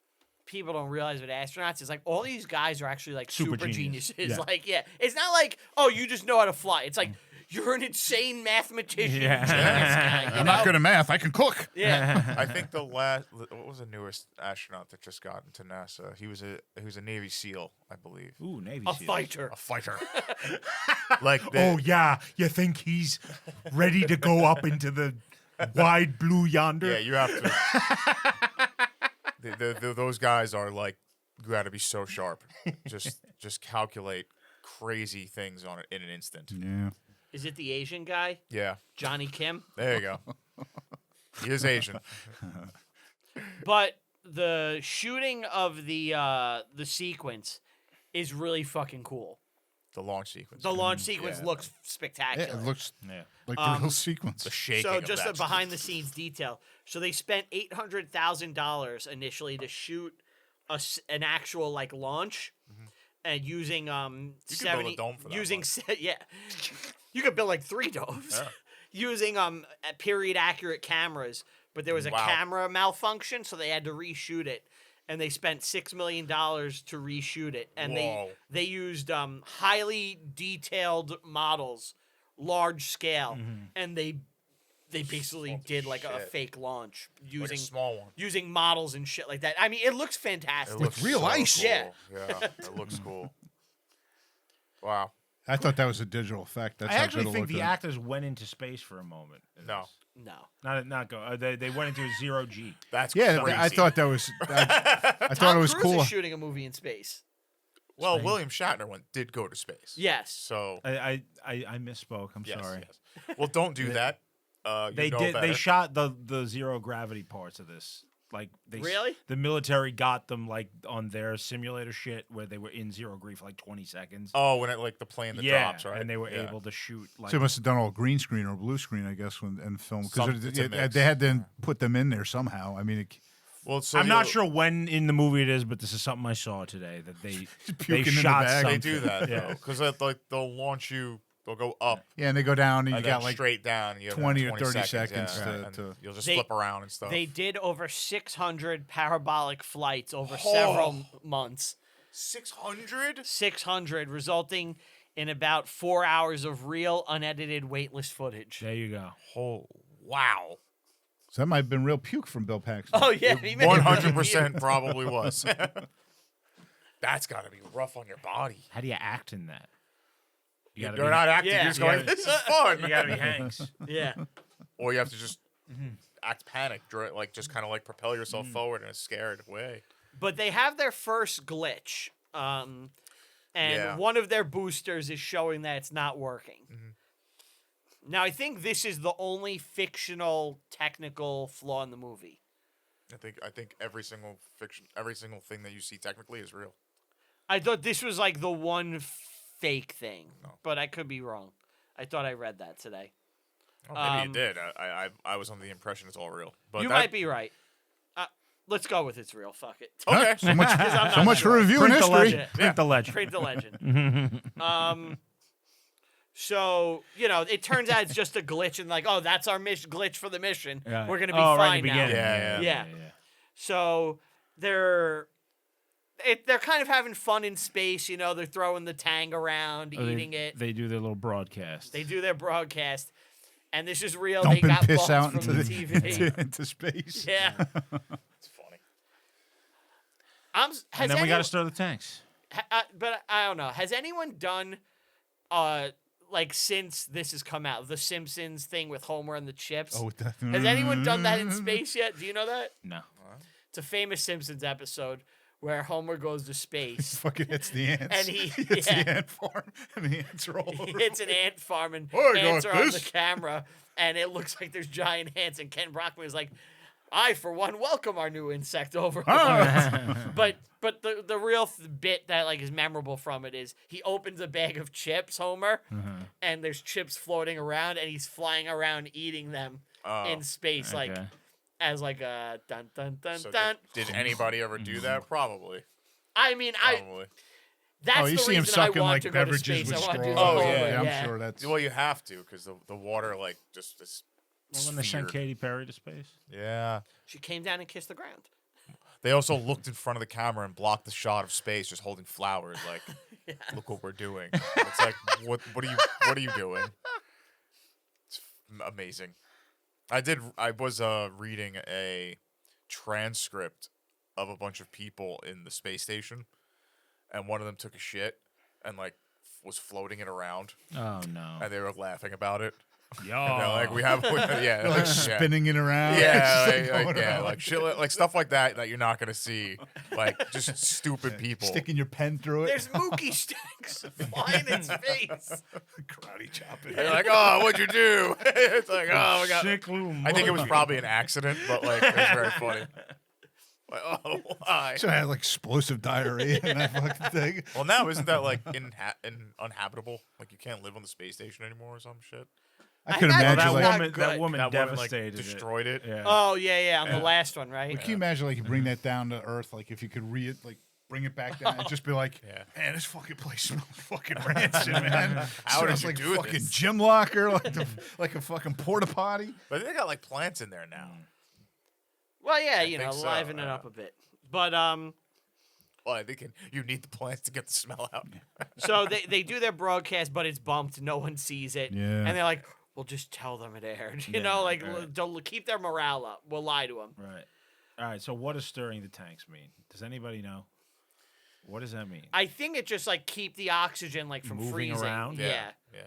people don't realize with astronauts is like all these guys are actually like Super super genius. geniuses. Yeah. Like it's not like, oh, you just know how to fly. It's like you're an insane mathematician. Yeah. Genius guy, you I'm know? not good at math. I can cook. Yeah. I think what was the newest astronaut that just got into NASA? He was a Navy SEAL, I believe. Ooh, Navy A SEALs. fighter. A fighter. Like Oh, yeah. You think he's ready to go up into the wide blue yonder? yeah, you have to. Those guys are like, you got to be so sharp. Just calculate crazy things on it in an instant. Yeah. Is it the Asian guy? Yeah, Johnny Kim? there you go. He is Asian. But the shooting of the sequence is really fucking cool. The launch sequence. The launch sequence looks spectacular. Yeah, it looks Yeah. like the real sequence. The shaking. So of just that a behind the scenes detail. So they spent $800,000 initially to shoot an actual like launch, and using You could build a 70 dome for that using much. yeah, you could build like 3 domes using period accurate cameras. But there was a Wow. camera malfunction, so they had to reshoot it. And they spent $6 million to reshoot it, and Whoa. they used highly detailed models, large scale, and they basically Holy did like a shit. fake launch like using a small one. using models and shit like that. I mean, it looks fantastic. It looks real so ice. Cool. Yeah. Yeah, it looks cool. Wow. I thought that was a digital effect. That's I how actually good it think looked. the actors went into space for a moment. in No. this. No, Not go. They went into a zero G. That's Yeah, crazy. I thought that was. I thought Tom it was Cruise cool. is shooting a movie in space. Well, William Shatner did go to space. Yes. So I misspoke. I'm yes, sorry. yes. Well, don't do that. You They know did. better. They shot the zero gravity parts of this. Like they Really? the military got them like on their simulator shit where they were in zero G for like 20 seconds. Oh, when it like the plane that yeah, drops, right? and they were Yeah. able to shoot like So they must have done all green screen or blue screen, I guess, when in film because It's a mix. they had to put them in there somehow. I mean, Well, so I'm not sure when in the movie it is, but this is something I saw today that they puking in the shot bag. They something. do that Yeah. though, because like they'll launch you. They'll go up yeah, and they go down, and you and got then like straight down. You have 20 or 20 30 seconds seconds yeah, to- and you'll just They- flip around and stuff. They did over 600 parabolic flights over Oh. several months. 600. 600, resulting in about 4 hours of real, unedited, weightless footage. There you go. Oh wow! so that might have been real puke from Bill Paxton. Oh yeah, he made it 100% probably was. That's got to be rough on your body. How do you act in that? You gotta You're be- not acting. Yeah. You're just going. Yeah. This is fun. You gotta be Hanks. Yeah. Or you have to just act panicked, like just kind of like propel yourself forward in a scared way. But they have their first glitch. And Yeah. one of their boosters is showing that it's not working. Now, I think this is the only fictional technical flaw in the movie. I think every single thing that you see technically is real. I thought this was like the one fake thing, but I could be wrong. I thought I read that today. Oh, maybe it did. I was under the impression it's all real. But You that- might be right. Let's go with it's real. Fuck it. Okay. So much, Because I'm so not much for sure. reviewing Print the history. legend. Print the legend. Print the legend. So, it turns out it's just a glitch, and like, oh, that's our glitch for the mission. Right. We're gonna be Oh, right fine in the now. beginning. Yeah. So they're kind of having fun in space. They're throwing the tang around, Oh, eating it. They do their little broadcast. They do their broadcast, and this is real. Dumping they got piss balls out from into the the TV. into space. Yeah. It's funny. And then we got to stir the tanks. But I don't know. Has anyone done, like since this has come out, the Simpsons thing with Homer and the chips? Oh, that, Has anyone done that in space yet? Do you know that? No. It's a famous Simpsons episode where Homer goes to space. Fucking hits the ants. And he- hits yeah. the ant farm, and the ants are all He over. hits an ant farm and I ants got are on the this. camera, and it looks like there's giant ants. And Ken Brockman is like, "I, for one, welcome our new insect overlord." But the real bit that like is memorable from it is he opens a bag of chips, Homer, and there's chips floating around, and he's flying around eating them in space, like Okay. as like a dun dun dun So dun. did anybody ever do that? Probably. I mean, Probably. that's Oh, you the see him reason I sucking want like to go to beverages space. with I want to do straws. the Oh, Homer, yeah. I'm sure that's. Well, you have to because the water like just this. Well, when they sent sphere. Katy Perry to space. Yeah. She came down and kissed the ground. They also looked in front of the camera and blocked the shot of space, just holding flowers. Like, look what we're doing. It's like, what are you doing? It's amazing. I was reading a transcript of a bunch of people in the space station, and one of them took a shit and like was floating it around, Oh no. and they were laughing about it. Yo. And they're like, They're like spinning it around. Yeah, Just, like, going around. like shit, like stuff like that you're not gonna see, like just stupid people. Sticking your pen through it. There's Mookie sticks flying in space. karate chopping. They're like, oh, what'd you do? It's like, oh my god. Sick little I think it was monkey. probably an accident, but like it was very funny. Like, oh, why? So I had like explosive diarrhea in that fucking thing. Well, now isn't that like uninhabitable? Like you can't live on the space station anymore or some shit. I could imagine, imagine like- like, not good. that woman That woman like devastated destroyed it. Yeah. Oh yeah, on the last one, right? Can you imagine like you bring that down to earth? Like if you could bring it back down and just be like, Yeah. man, this fucking place smells fucking rancid, man. How did Smells you like do fucking this? gym locker, like a fucking porta potty. But they got like plants in there now. Well, yeah, I think so, liven it yeah. up a bit. But Well, I think you need the plants to get the smell out. so they do their broadcast, but it's bumped. No one sees it. Yeah. And they're like, "Well, just tell them it aired." You Yeah, know, like right. don't keep their morale up. We'll lie to them. Right. All right. So what does stirring the tanks mean? Does anybody know? What does that mean? I think it just like keep the oxygen like from Moving freezing. around? Yeah. Yeah,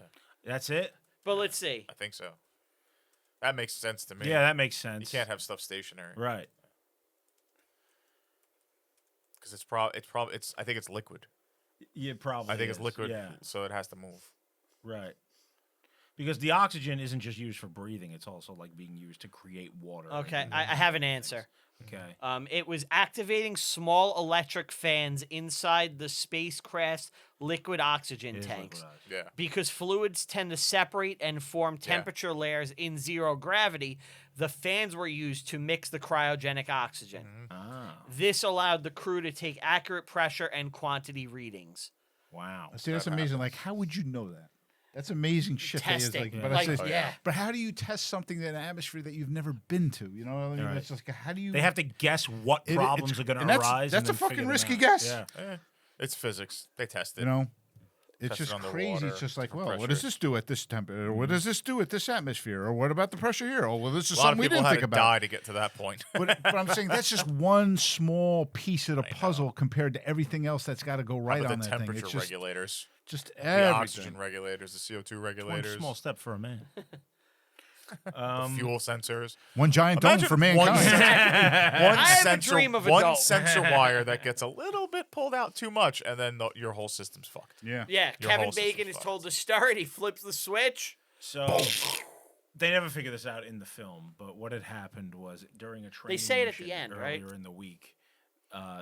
That's it? But let's see. I think so. That makes sense to me. Yeah, that makes sense. You can't have stuff stationary Right. because it's I think it's liquid. Yeah, probably. I think it's is. liquid, Yeah. so it has to move. Right. Because the oxygen isn't just used for breathing; it's also like being used to create water. Okay, and- I have an answer. Okay. It was activating small electric fans inside the spacecraft's liquid oxygen It is tanks. liquid oxygen. Yeah. Because fluids tend to separate and form temperature layers in zero gravity, the fans were used to mix the cryogenic oxygen. Ah. This allowed the crew to take accurate pressure and quantity readings. Wow. See, that's amazing. Like, how would you know that? That's amazing shit. that is, Testing. like, Yeah. but, Like, it's just- yeah. but how do you test something in an atmosphere that you've never been to? You know what I mean? Right. It's just like, how do you? They have to guess what It- problems it's- are going and to that's- arise. that's and a then fucking figure them risky out. guess. Yeah. It's physics. They test it. You know, it's Test it just under crazy. water, It's just like, different well, what does pressure. this do at this temperature? Or what does this do at this atmosphere? Or what about the pressure here? Oh, well, this is a lot of something we people didn't had think to about. die to get to that point. But I'm saying that's just one small piece of the puzzle compared to everything else that's got to go right How about on the that thing. temperature It's just, regulators, just the everything. oxygen regulators, the CO2 One regulators, small step for a man. the fuel sensors. One giant dome Imagine for one mankind. one I have a sensor, dream of a one dome. sensor wire that gets a little bit pulled out too much, and then your whole system's fucked. Yeah. Yeah, Your Kevin whole system's Bacon is fucked. told to start. He flips the switch. So they never figure this out in the film, but what had happened was during a training say it at the mission end, right? earlier in the week,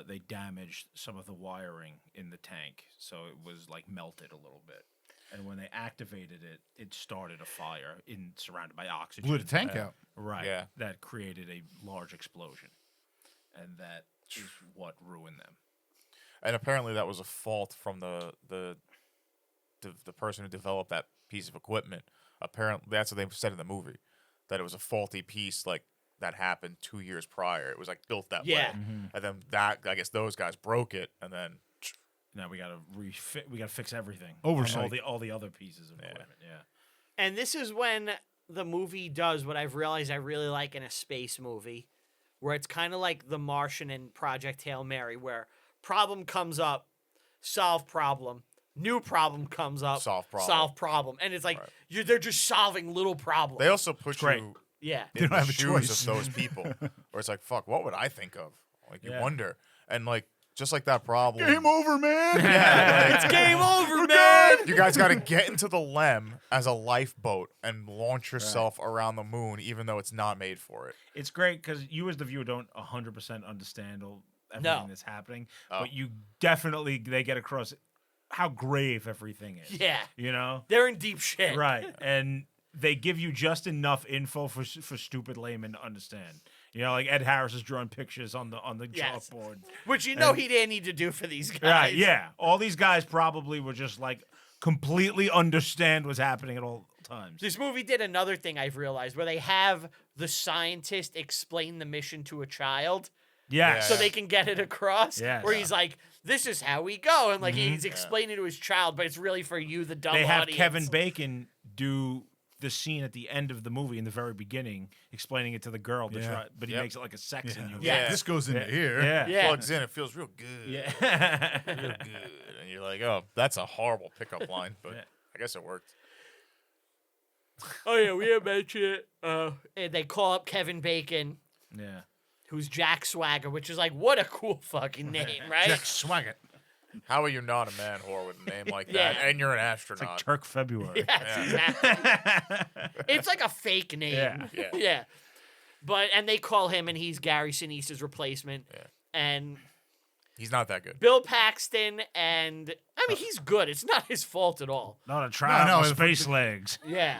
they damaged some of the wiring in the tank, so it was like melted a little bit. And when they activated it, it started a fire surrounded by oxygen. Blew the tank out. Right. Yeah. That created a large explosion. And that is what ruined them. And apparently that was a fault from the person who developed that piece of equipment. Apparently, that's what they said in the movie, that it was a faulty piece, like, that happened 2 years prior. It was, like, built that way. Mm-hmm. And then I guess those guys broke it, and then... Now we gotta fix everything. Oversight. And all the other pieces of equipment. Yeah. And this is when the movie does what I've realized I really like in a space movie, where it's kind of like The Martian and Project Hail Mary, where problem comes up, solve problem, new problem comes up, Solve problem. and it's like they're just solving little problems. They also put great. you yeah, in don't the have a shoes choice. of those people, where it's like, fuck, what would I think of? Like, you Yeah. wonder. And, like, just like that problem... Game over, man. Yeah, like, it's game over, man. you guys got to get into the LEM as a lifeboat and launch yourself around the moon, even though it's not made for it. It's great because you as the viewer don't 100% understand everything that's happening, but you definitely, they get across how grave everything is. Yeah, You know? they're in deep shit. Right. And they give you just enough info for stupid laymen to understand. You know, like Ed Harris is drawing pictures on the Yes. chalkboard. Which he didn't need to do for these guys. Right, yeah. All these guys probably were just like completely understand what's happening at all times. This movie did another thing I've realized, where they have the scientist explain the mission to a child. Yes. So they can get it across. Yes. Where he's like, "This is how we go," and like he's explaining to his child, but it's really for you, the dumb They have audience. Kevin Bacon do the scene at the end of the movie in the very beginning, explaining it to the girl, to Yeah. try, but he Yep. makes it like a sex innuendo. Yeah. This goes into here. Yeah. Yeah. Plugs in, it feels real good. Yeah. Real good. And you're like, oh, that's a horrible pickup line, but Yeah. I guess it worked. Oh yeah, we have mentioned it. And they call up Kevin Bacon, Yeah. who's Jack Swagger, which is like, what a cool fucking name, right? Jack Swaggart. How are you not a man whore with a name like that? Yeah. And you're an It's like astronaut. Turk February. Yes, exactly. It's like a fake name. Yeah. Yeah. But and they call him, and he's Gary Sinise's replacement. Yeah. And He's not that good. Bill Paxton, and I mean, he's good. It's not his fault at all. Not a trial No, for the- space legs. Yeah.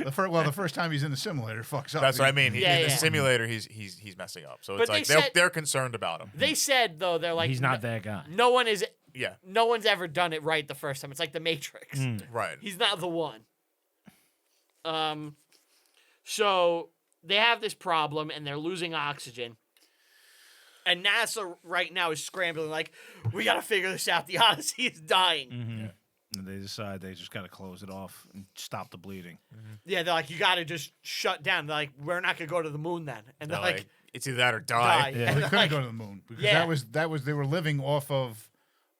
The first time he's in the simulator fucks up. That's what I mean. Yeah, In the yeah. simulator, he's messing up. So But it's like they said- they're concerned about him. They said though, they're like, He's not that guy. No one's Yeah, ever done it right the first time. It's like the Matrix. right. He's not the one. So they have this problem and they're losing oxygen. And NASA right now is scrambling, like, we gotta figure this out. The Odyssey is dying. And they decide they just got to close it off and stop the bleeding. Yeah, they're like, you gotta just shut down. They're like, we're not gonna go to the moon then. And they're They're like, it's either that or die. die. Yeah. And They they're couldn't like, go to the moon because Yeah. that was they were living off of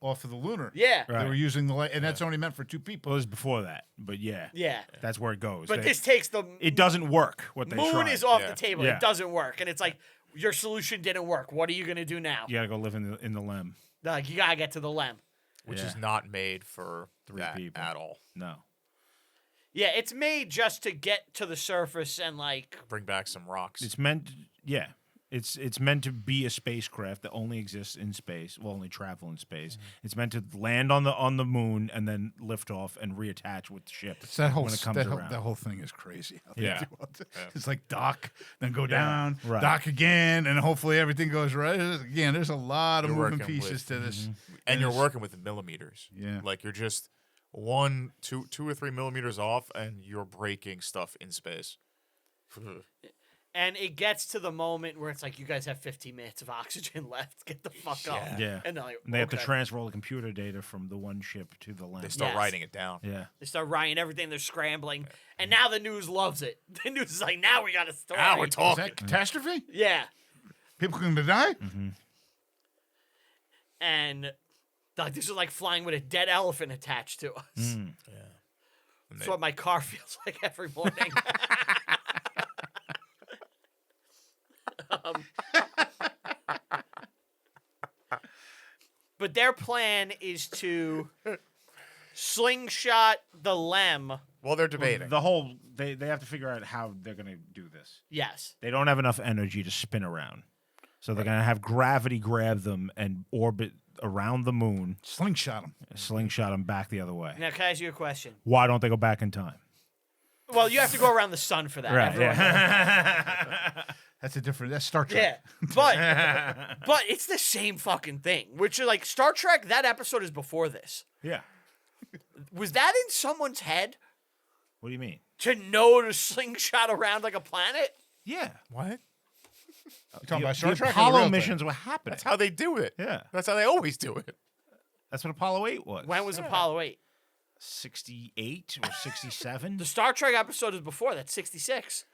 the lunar. yeah, Right. They were using the light, and that's only meant for two people. Well, it was before that, but yeah, yeah. that's where it goes. But They- this takes the it doesn't work. What they moon tried. is off Yeah. the table. Yeah. It doesn't work. And it's like, your solution didn't work. What are you gonna do now? You got to go live in the LEM. They're like, you gotta get to the LEM. Which Yeah. is not made for that people. at all. No. Yeah, it's made just to get to the surface and like, Bring back some rocks. It's meant, yeah. It's meant to be a spacecraft that only exists in space, will only travel in space. It's meant to land on the moon and then lift off and reattach with the ship It's that whole when it comes that around. whole thing is crazy. how they Yeah. do it. It's like dock, then go down, right. dock again, and hopefully everything goes right. Again, there's a lot of You're moving working pieces with- to this. and you're working with millimeters. Yeah. Like you're just 2 or 3 millimeters off, and you're breaking stuff in space. and it gets to the moment where it's like, you guys have 15 minutes of oxygen left. Get the fuck up. Yeah. And they're like, And they have to okay. transfer all the computer data from the one ship to the LEM. They start Yes. writing it down. Yeah. They start writing everything. They're scrambling. And now the news loves it. The news is like, now we got a story. Now we're Is talking. that catastrophe? Yeah. People going to die? And like, this is like flying with a dead elephant attached to us. And That's they- what my car feels like every morning. But their plan is to slingshot the LEM. well, they're debating. The whole they have to figure out how they're going to do this. Yes. They don't have enough energy to spin around. So they're going to have gravity grab them and orbit around the moon, Slingshot him. slingshot him back the other way. Now, can I ask you a question? Why don't they go back in time? Well, you have to go around the sun for that. Right. Everyone Yeah. That's Star Trek. Yeah, but it's the same fucking thing. Which is like Star Trek. That episode is before this. Yeah. Was that in someone's head What do you mean? to know to slingshot around like a planet? Yeah. What? You talking about Star The Trek? or the Apollo real thing? missions were happening. That's how they do it. Yeah. That's how they always do it. That's what Apollo 8 was. When was Apollo 8? 68 or 67? The Star Trek episode is before. That's 66.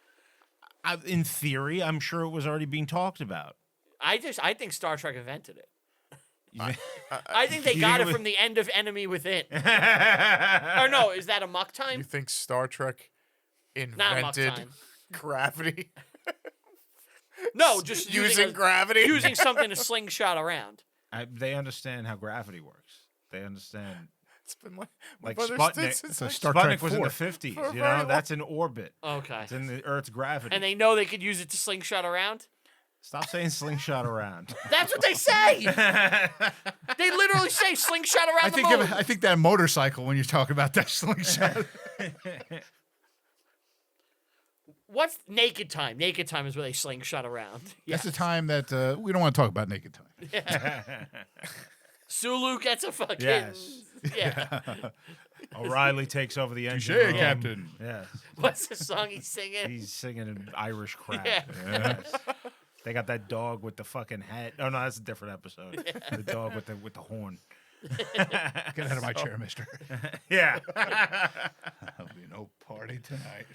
In theory, I'm sure it was already being talked about. I think Star Trek invented it. You think- I think they You got think it it was- from the end of Enemy Within. Or no, is that a muck time? You think Star Trek Not muck invented time. gravity? No, just Using a- gravity? using something to slingshot around. They understand how gravity works. They understand. It's been my Like brother Sputnik. since It's a like- Star Trek Sputnik was in 4. the 50s. For a You very know, long- that's in orbit. Okay. It's in the Earth's gravity. And they know they could use it to slingshot around? Stop saying slingshot around. That's what they say. They literally say slingshot around the moon. I think that motorcycle when you talk about that slingshot. What's naked time? Naked time is where they slingshot around. That's the time that we don't want to talk about naked time. Sulu gets a fucking... Yes. Yeah. O'Reilly takes over the engine. Touche, room. Captain. Yes. What's the song he's singing? He's singing an Irish crap. Yeah. Yes. They got that dog with the fucking hat. Oh no, that's a different episode. The dog with the horn. Get out of my chair, mister. Yeah. There'll be no party tonight.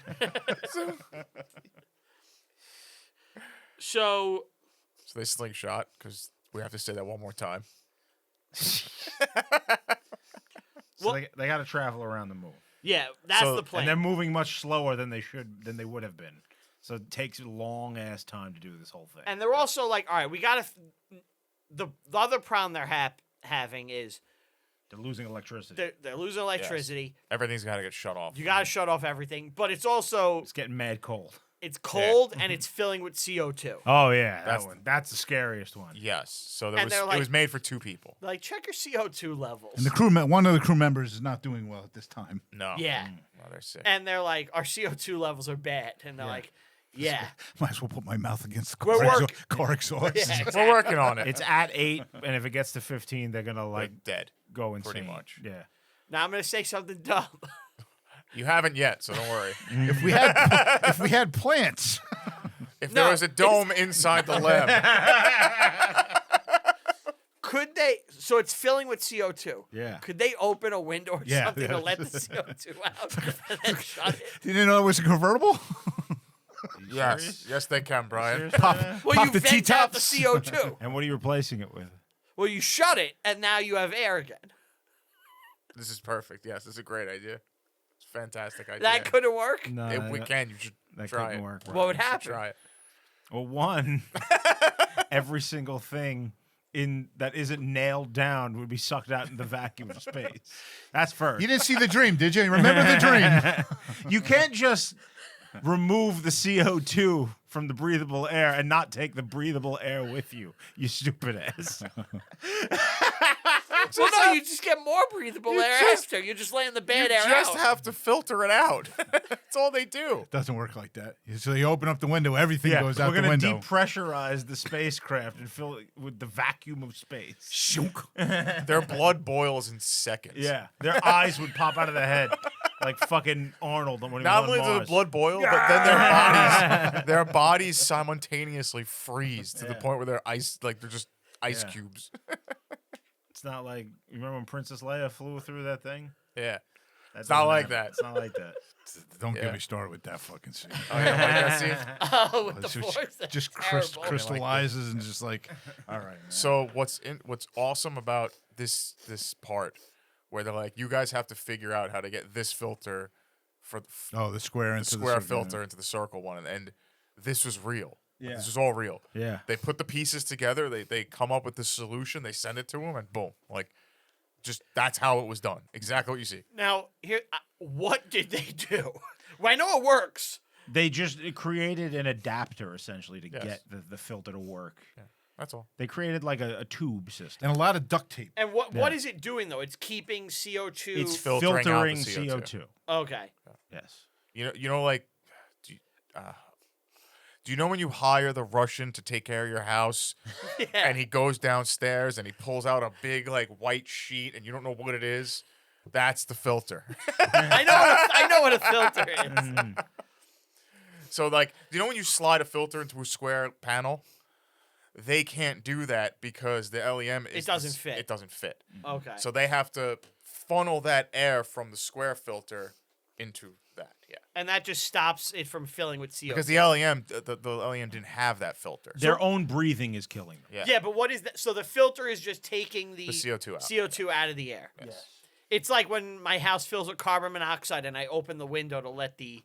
So, So they slingshot because we have to say that one more time. So they got to travel around the moon. yeah, that's So- the plan. And they're moving much slower than they would have been. So it takes a long ass time to do this whole thing. And they're also like, all right, we got to... The other problem they're having is They're losing electricity. they're losing electricity. Everything's got to get shut off. You got to shut off everything. But it's also... It's getting mad cold. It's cold and it's filling with CO2. Oh yeah, That's- that one. That's the scariest one. Yes. So And there was, they're it like- was made for two people. Like, check your CO2 levels. And one of the crew members is not doing well at this time. No. Yeah. No, they're sick. And they're like, our CO2 levels are bad. And they're like, yeah. Might as well put my mouth against the We're car exhaust. Yeah. We're working on it. It's at 8, and if it gets to 15, they're gonna like like dead. go insane. pretty much. Yeah. Now I'm going to say something dumb. You haven't yet, so don't worry. If we had plants, If No, there was a dome inside the lab, Could they? So it's filling with CO2. Yeah. Could they open a window or Yeah. something to let the CO2 out and then shut it? you didn't know it was a convertible? yes, they can, Brian. Well, Pop you the vent out the T-tops. CO2. And what are you replacing it with? Well, you shut it, and now you have air again. This is perfect. Yes, this is a great idea. It's a fantastic idea. That couldn't work. No, If we can, you should that try couldn't it. work. What would You should happen? Try it. Well, one, every single thing that isn't nailed down would be sucked out in the vacuum of space. That's first. You didn't see the dream, did you? Remember the dream? You can't just remove the CO2 from the breathable air and not take the breathable air with you, you stupid ass. Well, no, you just get more breathable air after. You're just letting the bad You air just out. have to filter it out. That's all they do. Doesn't work like that. So you open up the window, everything goes out we're the gonna window. depressurize the spacecraft and fill it with the vacuum of space. Shunk. Their blood boils in seconds. Yeah, their eyes would pop out of the head like fucking Arnold when he was Not on only does the Mars. blood boil, but then their bodies simultaneously freeze to the point where they're they're just ice Yeah. cubes. It's not like you remember when Princess Leia flew through that thing. Yeah. That's not like that. It's not like that. Don't Yeah. get me started with that fucking scene. Oh, yeah, what do you guys see? Oh, with the It's just force. That's just terrible. crystallizes and just like, all right, man. So what's awesome about this part where they're like, you guys have to figure out how to get this filter for The square the into square the circle, filter into the circle one, and this was real. Yeah. This was all real. Yeah. They put the pieces together. They come up with the solution. They send it to him, and boom, like, just that's how it was done. Exactly what you see. Now, here, what did they do? Well, I know it works. They just created an adapter essentially to Yes. get the filter to work. I That's all. They created like a tube system. And a lot of duct tape. And what is it doing though? It's keeping CO2. It's filtering out the CO2. CO2. Okay. Yes. You know, like, do you know when you hire the Russian to take care of your house, Yeah. and he goes downstairs and he pulls out a big like white sheet, and you don't know what it is? That's the filter. I know what a filter is. So, like, you know when you slide a filter into a square panel? They can't do that because the LEM is... It doesn't fit. It doesn't fit. Okay. So they have to funnel that air from the square filter into that, yeah. And that just stops it from filling with CO2. Because the LEM, the LEM didn't have that filter. Their own breathing is killing them. Yeah. Yeah, but what is that? So the filter is just taking the CO2 out. CO2 out of the air. Yes. It's like when my house fills with carbon monoxide and I open the window to let the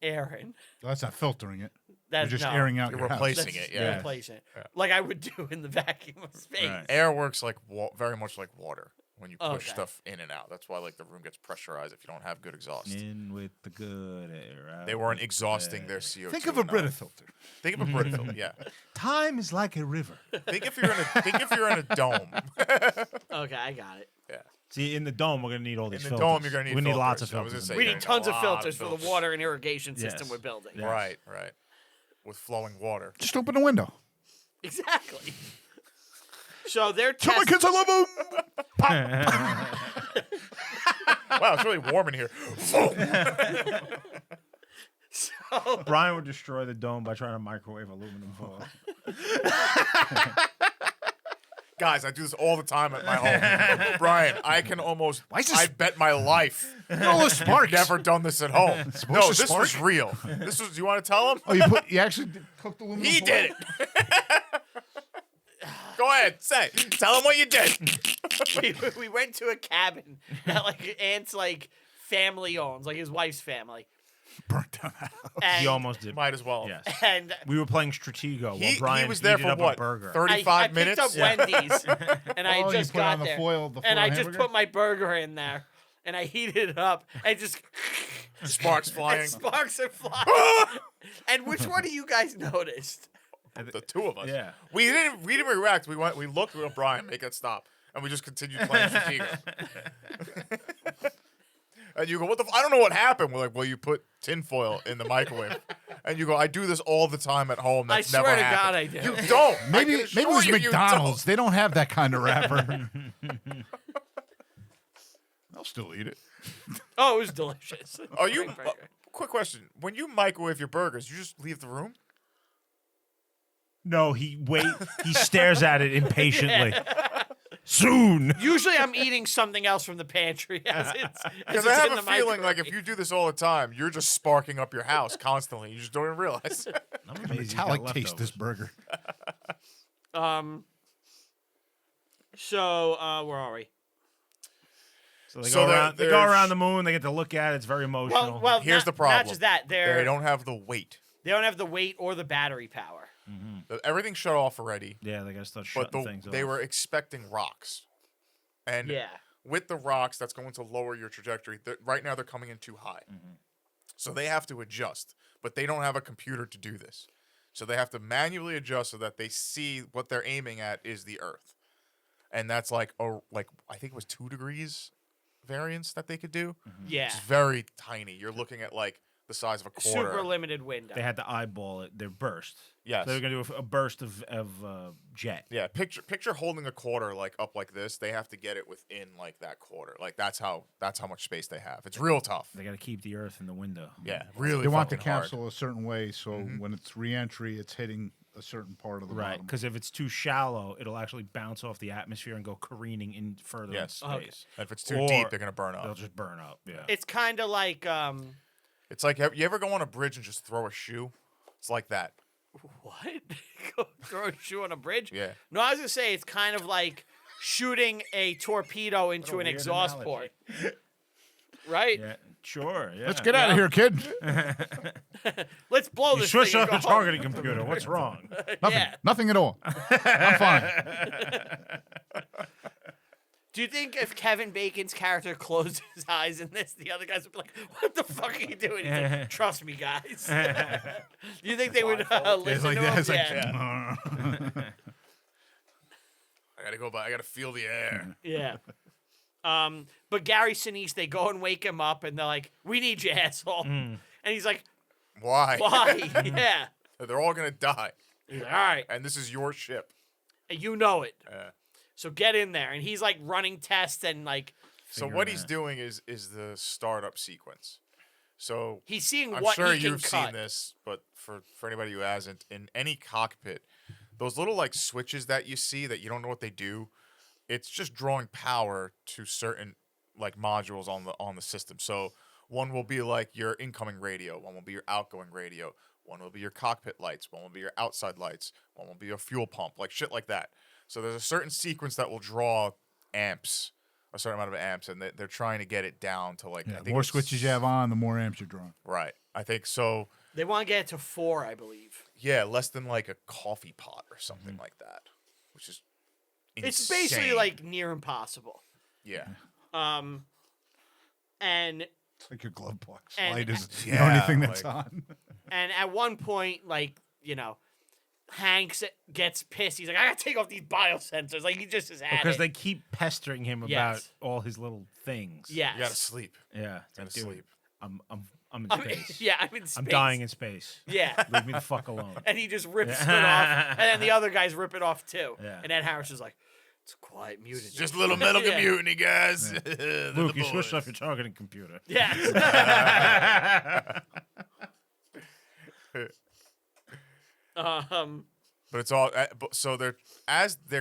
air in. Well, that's not filtering it. That's You're just no, airing out You're your house. replacing that's it, yeah. replacing it. Yeah. Like I would do in the vacuum of space. Right. Air works like very much like water when you push Okay. stuff in and out. That's why like the room gets pressurized if you don't have good exhaust. In with the good air. Out They weren't with exhausting the their bad. CO2. Think of a enough. Brita filter. Think of a Brita filter, yeah. Time is like a river. Think if you're in a dome. Okay, I got it. Yeah. See, in the dome, we're gonna need all these the filters. dome, you're gonna need We need lots of filters. I was filters. gonna in say, We there. need gonna tons need of a lot of filters for the filters. water and irrigation system Yes. we're building. Yeah. Right. With flowing water. Just open a window. Exactly. So they're Tell my testing. kids I love them. Wow, it's really warm in here. So, Brian would destroy the dome by trying to microwave aluminum foil. Guys, I do this all the time at my home. Brian, I can almost. I bet my life. All the sparks. Never done this at home. supposed No, to this spark? was real. This was. You want to tell him? Oh, you actually cooked aluminum He foil? did it. Go ahead, say. Tell him what you did. we went to a cabin that like Aunt's like family owns, like his wife's family. Burnt down the house. And, He almost did. Might as well. Yes. and We were playing Stratego while He Brian was there heated for up what? a burger. 35 I minutes. picked up Wendy's, and I Oh, you just put got on the there, foil and I just hamburger? put my burger in there, and I heated it up, and just Sparks flying. and sparks are flying. And which one of you guys noticed? The two of us. Yeah. We didn't react. We looked at Brian, make it stop, and we just continued playing Stratego. And you go, what the? I don't know what happened. We're like, well, you put tinfoil in the microwave, and you go, I do this all the time at home. That's I never swear to God, happened. I did. You don't. Maybe I it can was assure you McDonald's. don't. They don't have that kind of wrapper. I'll still eat it. Oh, it was delicious. Are you? Great burger. Quick question: when you microwave your burgers, you just leave the room? No, he stares at it impatiently. Soon. Usually, I'm eating something else from the pantry as it's Because I have a feeling like if you do this all the time, you're just sparking up your house constantly. You just don't even realize. I'm amazed he's Metallic got taste this leftovers. burger. So where are we? So they So go around. They go there's- around the moon. They get to look at it. It's very emotional. Well, Here's not, the problem. Not just that, They don't have the weight. they don't have the weight or the battery power. Everything's shut off already, yeah, they got to start but shutting things off. they were expecting rocks. And Yeah. with the rocks, that's going to lower your trajectory. Right now, they're coming in too high. So they have to adjust, but they don't have a computer to do this. So they have to manually adjust so that they see what they're aiming at is the Earth. And that's like I think it was 2 degrees variance that they could do. Yeah. It's very tiny. You're looking at like the size of a quarter. Super limited window. They had to eyeball it. Their burst. Yes. So they're gonna do a burst of jet. Yeah, picture holding a quarter like up like this. They have to get it within like that quarter. Like that's how much space they have. It's real tough. They got to keep the Earth in the window. Yeah, really. They want the fucking hard. capsule a certain way, so when it's re-entry, it's hitting a certain part of the Right, bottom. because if it's too shallow, it'll actually bounce off the atmosphere and go careening in further Yes. into space. And if it's too Or deep, they're gonna burn They'll up. just burn up. Yeah. It's kind of like It's like you ever go on a bridge and just throw a shoe? It's like that. what? Go throw a shoe on a bridge? Yeah. No, I was gonna say it's kind of like shooting a torpedo into an weird exhaust analogy. port. Right? Yeah. Sure. Yeah. Let's get out of here, kid. Let's blow You this switched thing off and the go home. targeting computer. What's wrong? Nothing. Yeah. Nothing at all. I'm fine. Do you think if Kevin Bacon's character closed his eyes in this, the other guys would be like, "What the fuck are you doing?" He's like, "Trust me, guys." Do you think they would listen It's like to that. him? It's like, Yeah. go by. I gotta feel the air. Yeah. But Gary Sinise, they go and wake him up, and they're like, "We need you, asshole." And he's like, Why? "Why?" Yeah. They're all gonna die, He's like, "All right, and this is your ship. and you know it. Yeah. So get in there." And he's like running tests and like So what he's doing is the startup sequence. So he's seeing I'm what sure he can you've cut. seen this, but for anybody who hasn't, in any cockpit, those little like switches that you see that you don't know what they do, it's just drawing power to certain like modules on the system. So one will be like your incoming radio, one will be your outgoing radio, one will be your cockpit lights, one will be your outside lights, one will be your fuel pump, like shit like that. So there's a certain sequence that will draw amps, a certain amount of amps, and they're trying to get it down to like I Yeah, think the more it's- switches you have on, the more amps you're drawing. Right. I think so. They want to get it to 4, I believe. Yeah, less than like a coffee pot or something like that, which is It's basically insane. like near impossible. yeah. And It's like your glove box. And- Light is the Yeah, only thing that's like- on. and at one point, like, you know, Hanks gets pissed. He's like, "I gotta take off these biosensors." Like he just is at Because it. they keep pestering him about Yes. all his little things. Yes. You gotta sleep. Yeah. It's Gotta like, dude, sleep. I'm in I'm, space. yeah, I'm in space. I'm dying in space. Yeah. Leave me the fuck alone. And he just rips it off, and then the other guys rip it off too. Yeah. And Ed Harris is like, "It's a quiet mutiny." It's just a little medical Yeah. mutiny, guys. They're Luke, the you switched boys. off your targeting computer. Yeah. But it's all so they're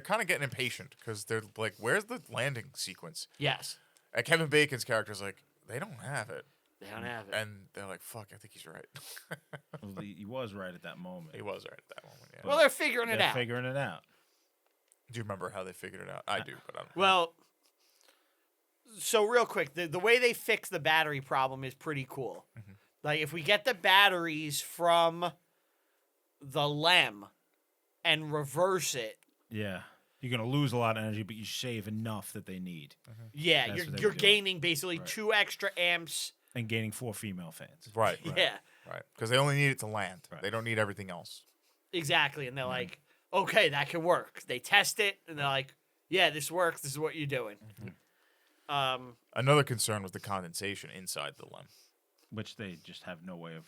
kind of getting impatient because they're like, "Where's the landing sequence?" Yes. And Kevin Bacon's character's like, "They don't have it," They don't have it. and they're like, "Fuck, I think he's right." Well, he was right at that moment. He was right at that moment. Yeah. Well, they're figuring it They're out. figuring it out. Do you remember how they figured it out? I do, but I don't. Well, so real quick, the way they fix the battery problem is pretty cool. Mm-hmm. Like if we get the batteries from the LEM and reverse it, Yeah. You're going to lose a lot of energy, but you save enough that they need. yeah, That's what they you're were doing. gaining basically Right. 2 extra amps. And gaining 4 female fans. Right. Yeah, Right. Because they only need it to land. Right. They don't need everything else. exactly. And they're Mm-hmm. like, "Okay, that can work." They test it, and they're like, "Yeah, this works. This is what you're doing." Mm-hmm. Another concern was the condensation inside the LEM. Which they just have no way of.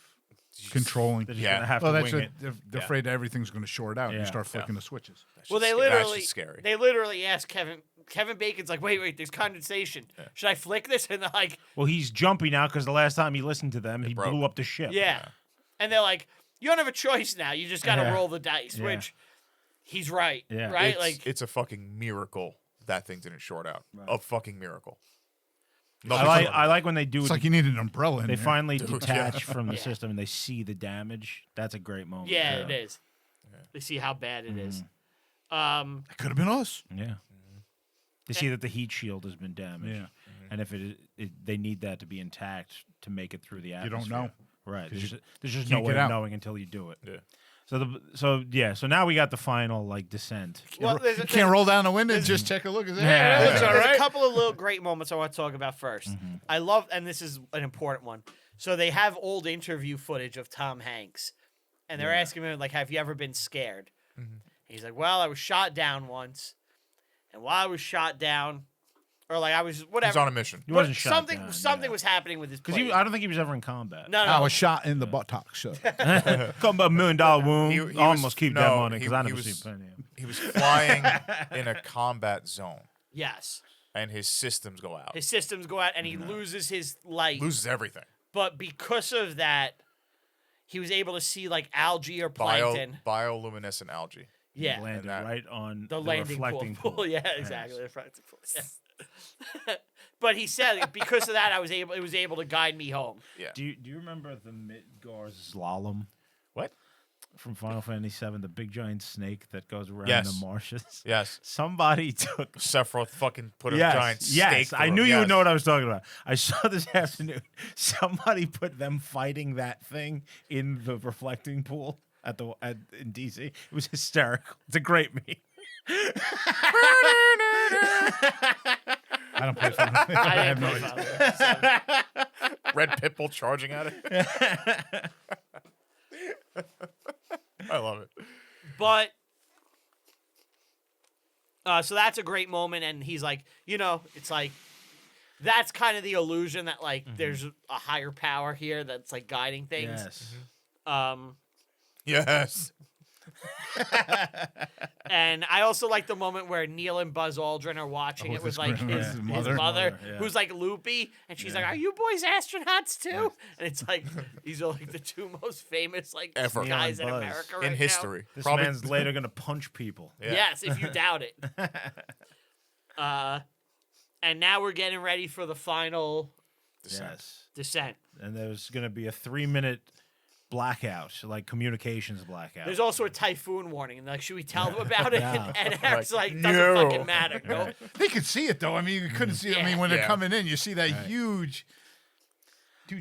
Controlling. They're just Yeah. going to have Well, to that's wing what, it. they're afraid that everything's going to short out. And Yeah. you start flicking the switches. Well, they That's literally just scary. they literally asked Kevin Bacon's like, "Wait, there's condensation. Should I flick this?" And they're like, Well, he's jumpy now because the last time he listened to them, he broke. blew up the ship. "Yeah." And they're like, "You don't have a choice now. You just got to Yeah. roll the dice." Yeah. Which he's right. Yeah. Right? It's a fucking miracle that thing didn't short out. A fucking miracle. I like when they do It's it. like you need an umbrella in They there. finally detach from the Yeah. system and they see the damage. That's a great moment. yeah, too. it is. They see how bad it is. Mm-hmm. It could have been us. Yeah. They see that the heat shield has been damaged. Yeah. And if they need that to be intact to make it through the You atmosphere. don't know. Right. 'Cause There's just can't no way get of out. knowing until you do it. Yeah. So now we got the final like descent. Well, there's You can't roll down the window and just take a look. Is that Yeah. that's all there's a right? couple of little great moments I want to talk about 1st. Mm-hmm. I love, and this is an important one. So they have old interview footage of Tom Hanks, and they're asking him like, "Have you ever been scared?" He's like, "Well, I was shot down once, and while I was shot down, or like I was whatever, He's on a mission. He wasn't shot something down, something yeah. was happening with his Because plane. I don't think he was ever in combat. no, I was shot in the buttocks. So. Come $1 million wound. He was- almost keep that no, money because he- I he never was- seen plenty of them. He was flying in a combat zone, yes, and his systems go out. his systems go out, and he loses his light. Loses everything. But because of that, he was able to see like algae or plankton. Bioluminescent algae. Yeah, Landed that- right on the landing reflecting pool. Yeah, exactly. The reflecting pool. Yeah. But he said like, because of that, it was able to guide me home. Yeah. Do you remember the Midgar slalom What? from Final Fantasy VII? The big giant snake that goes around Yes. the marshes. Yes. Somebody took. Sephiroth fucking put a Yes, giant yes, steak. I through knew him. you would Yes. know what I was talking about. I saw this afternoon. Somebody put them fighting that thing in the reflecting pool in DC. It was hysterical. It's a great meme. I don't play for I I have didn't no play idea. Final Fantasy, so- Red Pitbull charging at it. I love it. But So that's a great moment, and he's like, it's like that's kind of the illusion that like there's a higher power here that's like guiding things. Yes. Yes. And I also like the moment where Neil and Buzz Aldrin are watching it with like his mother, yeah. who's like loopy, and she's like, "Are you boys astronauts too?" And it's like these are like the two most famous like Ever. guys in Neil and Buzz. America right In now. history. This Probably. man's later gonna punch people. Yeah. Yes, if you doubt it. And now we're getting ready for the final Yes. descent. And there's gonna be a 3-minute blackout, like communications blackout. There's also a typhoon warning, and like, should we tell them about it? Yeah. And Eric's like, doesn't no. fucking matter. No. They could see it though. I mean, you couldn't see it. I mean, when they're Yeah. coming in, you see that huge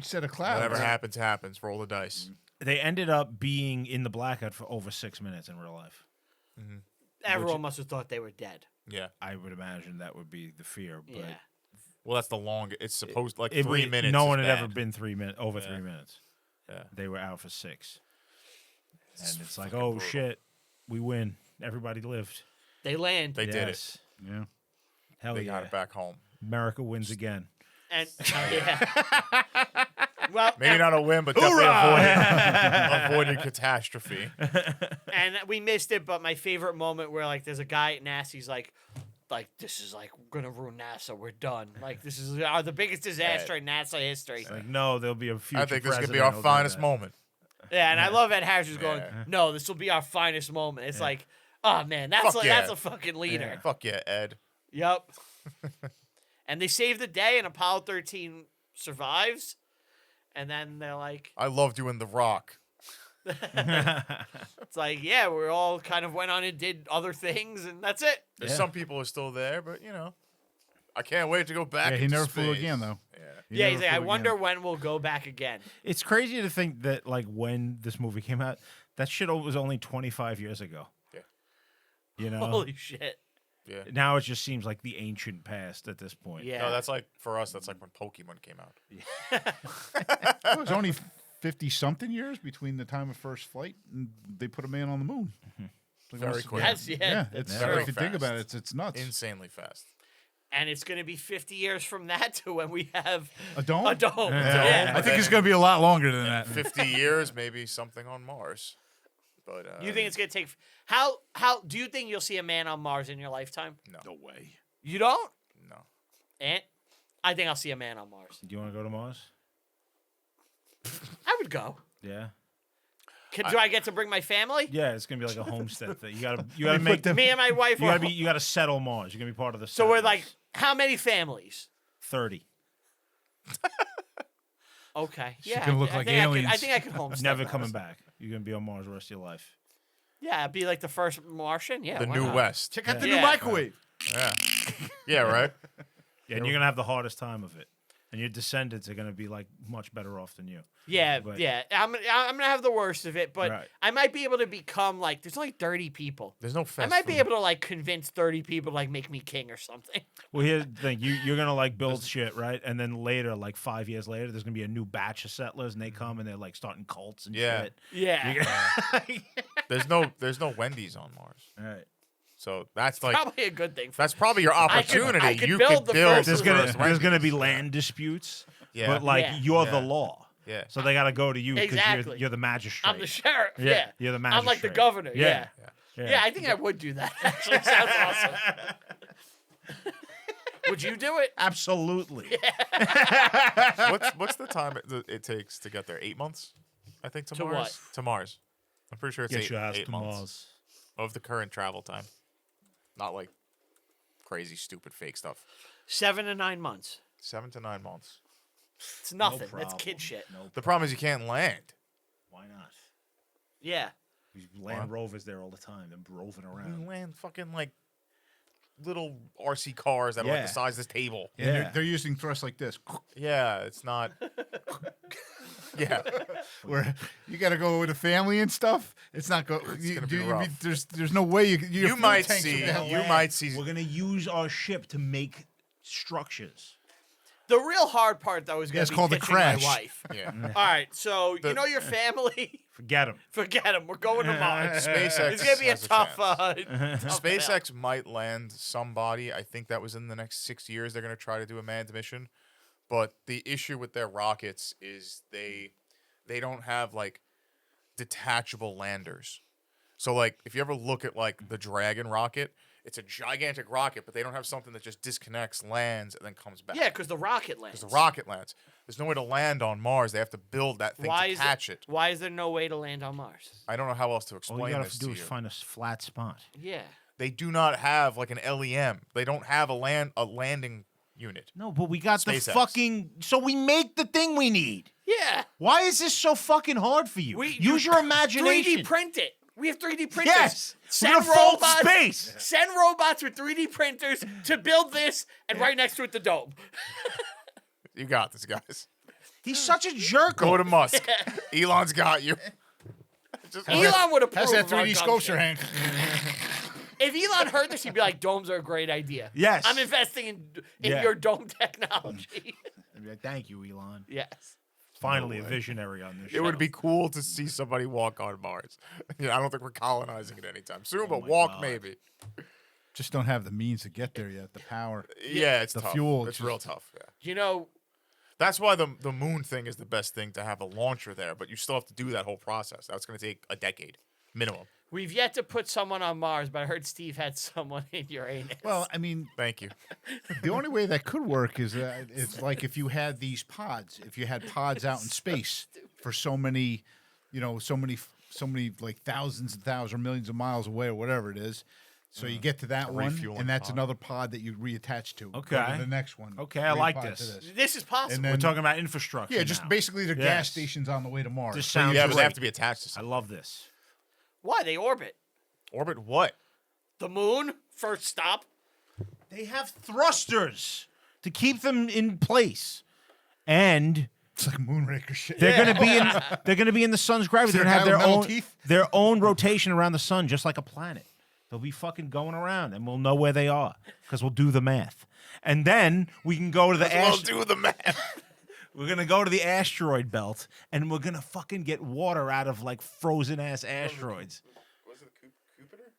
set of clouds. Whatever happens, happens. Roll the dice. They ended up being in the blackout for over 6 minutes in real life. Everyone must have thought they were dead. Yeah. I would imagine that would be the fear, but Yeah. Well, that's the longest. It's supposed like it 3 was- minutes. No is one had bad. ever been 3 minutes over 3 minutes. Yeah. They were out for 6, and it's like, fucking oh brutal. shit, we win. Everybody lived. They land. They did it. Yes. Yeah. Hell They yeah. got it back home. America wins again. And well, Maybe not a win, but definitely avoiding catastrophe. and we missed it, but my favorite moment where like there's a guy at NASA, he's like this is like gonna ruin NASA. We're done. Like this is the biggest disaster in NASA history. Like, no, there'll be a future I think this could be president our who'll do finest that. moment. Yeah, and I love Ed Harris who's going, Yeah. no, this will be our finest moment. It's like, oh man, that's Fuck like, yeah. that's a fucking leader. Fuck yeah, Ed. Yep. And they save the day, and Apollo 13 survives. And then they're like, I love doing The Rock. it's like, yeah, we all kind of went on and did other things, and that's it. There's Yeah. some people who are still there, but I can't wait to go back. Yeah, he into never flew space. again though. Yeah. Yeah, he's never like, I flew wonder again. when we'll go back again. It's crazy to think that like when this movie came out, that shit was only 25 years ago. Yeah. You know, Holy shit. Yeah. now it just seems like the ancient past at this point. Yeah. No, that's like for us. That's like when Pokemon came out. It was only 50-something years between the time of first flight and they put a man on the moon. It's like Very almost- quick. That's, yeah, Yeah, that's it's true. very if you think fast. about it, it's nuts. Insanely fast. And it's going to be 50 years from that to when we have A dome? a dome. Yeah. Yeah. I think it's going to be a lot longer than that. 50 years, maybe something on Mars. But You think it's going to take how do you think you'll see a man on Mars in your lifetime? no way. You don't? no. Ant? I think I'll see a man on Mars. Do you want to go to Mars? I would go. Yeah. Do I get to bring my family? Yeah, it's gonna be like a homestead thing. You gotta make them- Me and my wife. you gotta settle Mars. You're gonna be part of the. So we're settlers. like, how many families? 30. Okay. She Yeah. can look I like think aliens. I think I could homestead. Never Mars. coming back. You're gonna be on Mars the rest of your life. Yeah, it'd be like the first Martian. Yeah. The why New not? West. Check out the Yeah. new microwave. Yeah. Yeah, right? Yeah, and you're gonna have the hardest time of it, and your descendants are gonna be like much better off than you. Yeah, But- yeah. I'm gonna have the worst of it, but Right. I might be able to become like. There's only 30 people. There's no fast I might be food. able to like convince 30 people to like make me king or something. Well, here's the thing: you're gonna like build shit, right? And then later, like 5 years later, there's gonna be a new batch of settlers, and they come and they're like starting cults and Yeah. shit. Yeah, There's no Wendy's on Mars. All right. So that's like probably a good thing. that's probably your opportunity. I could you build could the build first There's the gonna first there's gonna Wendy's. be land disputes, Yeah. but like Yeah. you're the Yeah. law, Yeah. so they gotta go to you because Exactly. you're the magistrate. I'm the sheriff. Yeah, Yeah, you're the I'm like the magistrate. governor. Yeah. Yeah. Yeah, I think I would do that. Actually, sounds awesome. Would you do it? Absolutely. What's the time it takes to get there? 8 months, I think, to To Mars. what? To Mars. I'm pretty sure it's Get eight, your ass 8 to months Mars. of the current travel time. Not like crazy, stupid, fake stuff. 7 to 9 months. 7 to 9 months. It's nothing. That's problem. kid shit. No, The problem is you can't land. why not? Yeah. Land Rovers there all the time. They're roving You around. land fucking like little RC cars that are like Yeah. the size of this table. And Yeah. they're using thrust like this, Yeah, it's not. Yeah, where you got to go with a family and stuff. It's not go. gonna be rough. There's no way your you fuel might tanks see. will be- You might see. We're gonna use our ship to make structures. The real hard part, though, is going it's to be called the pitching crash. my wife. Yeah. All right, so you know your family. Forget him. Forget them. We're going to Mars. SpaceX It's going to be a has tough. chance. Tough SpaceX might land somebody. I think that was in the next 6 years. They're going to try to do a manned mission. But the issue with their rockets is they don't have like detachable landers. So like if you ever look at like the Dragon rocket, it's a gigantic rocket, but they don't have something that just disconnects, lands, and then comes back. Yeah, because the rocket lands. Because the rocket lands. There's no way to land on Mars. They have to build that thing to catch it. Why is there no way to land on Mars? I don't know how else to All explain you gotta this do to is you. find a flat spot. Yeah. They do not have like an LEM. They don't have a landing unit. No, but we got SpaceX. the fucking. So we make the thing we need. Yeah. Why is this so fucking hard for you? Use your imagination. 3D print it. We have 3D printers. Yes. Send We're gonna fold robots. space. Send robots with 3D printers to build this, and right next to it the dome. You got this, guys. He's such a jerk. Go to Musk. Elon's got you. Elon would approve. How's that of our 3D dumb sculpture, shit. Hank? If Elon heard this, he'd be like, "Domes are a great idea." Yes. I'm investing in Yeah. your dome technology. I'd be like, thank you, Elon. Yes. Finally, a visionary on this. It would be cool to see somebody walk on Mars. I don't think we're colonizing it anytime soon, but my walk God. maybe. Just don't have the means to get there yet. The power. Yeah, it's The tough. fuel, It's just- real tough. Yeah. You know, That's why the moon thing is the best thing to have a launcher there, but you still have to do that whole process. That's going to take a decade minimum. we've yet to put someone on Mars, but I heard Steve had someone in Uranus. Well, I mean, Thank you. the only way that could work is it's like if you had these pods. If you had pods out in space for so many, so many like thousands and thousands or millions of miles away or whatever it is. So you get to that one, refueling and that's pod. another pod that you reattach to. Go Okay. to the next one. Okay, I like Re-pod to this. This is possible. And We're then- talking about infrastructure. Yeah, just now. basically the gas Yes. stations on the way to Mars. This So you sounds Yeah, just- but they have to be attached to I something. love this. Why? They orbit. Orbit what? The moon, first stop. They have thrusters to keep them in place, and It's like Moonraker shit. they're going to be in. They're going to be in the sun's gravity. They're Is going to there have a guy with metal teeth? their own rotation around the sun, just like a planet. They'll be fucking going around, and we'll know where they are because we'll do the math. And then we can go to the We'll do the math. We're gonna go to the asteroid belt, and we're gonna fucking get water out of like frozen ass asteroids. Was it Jupiter?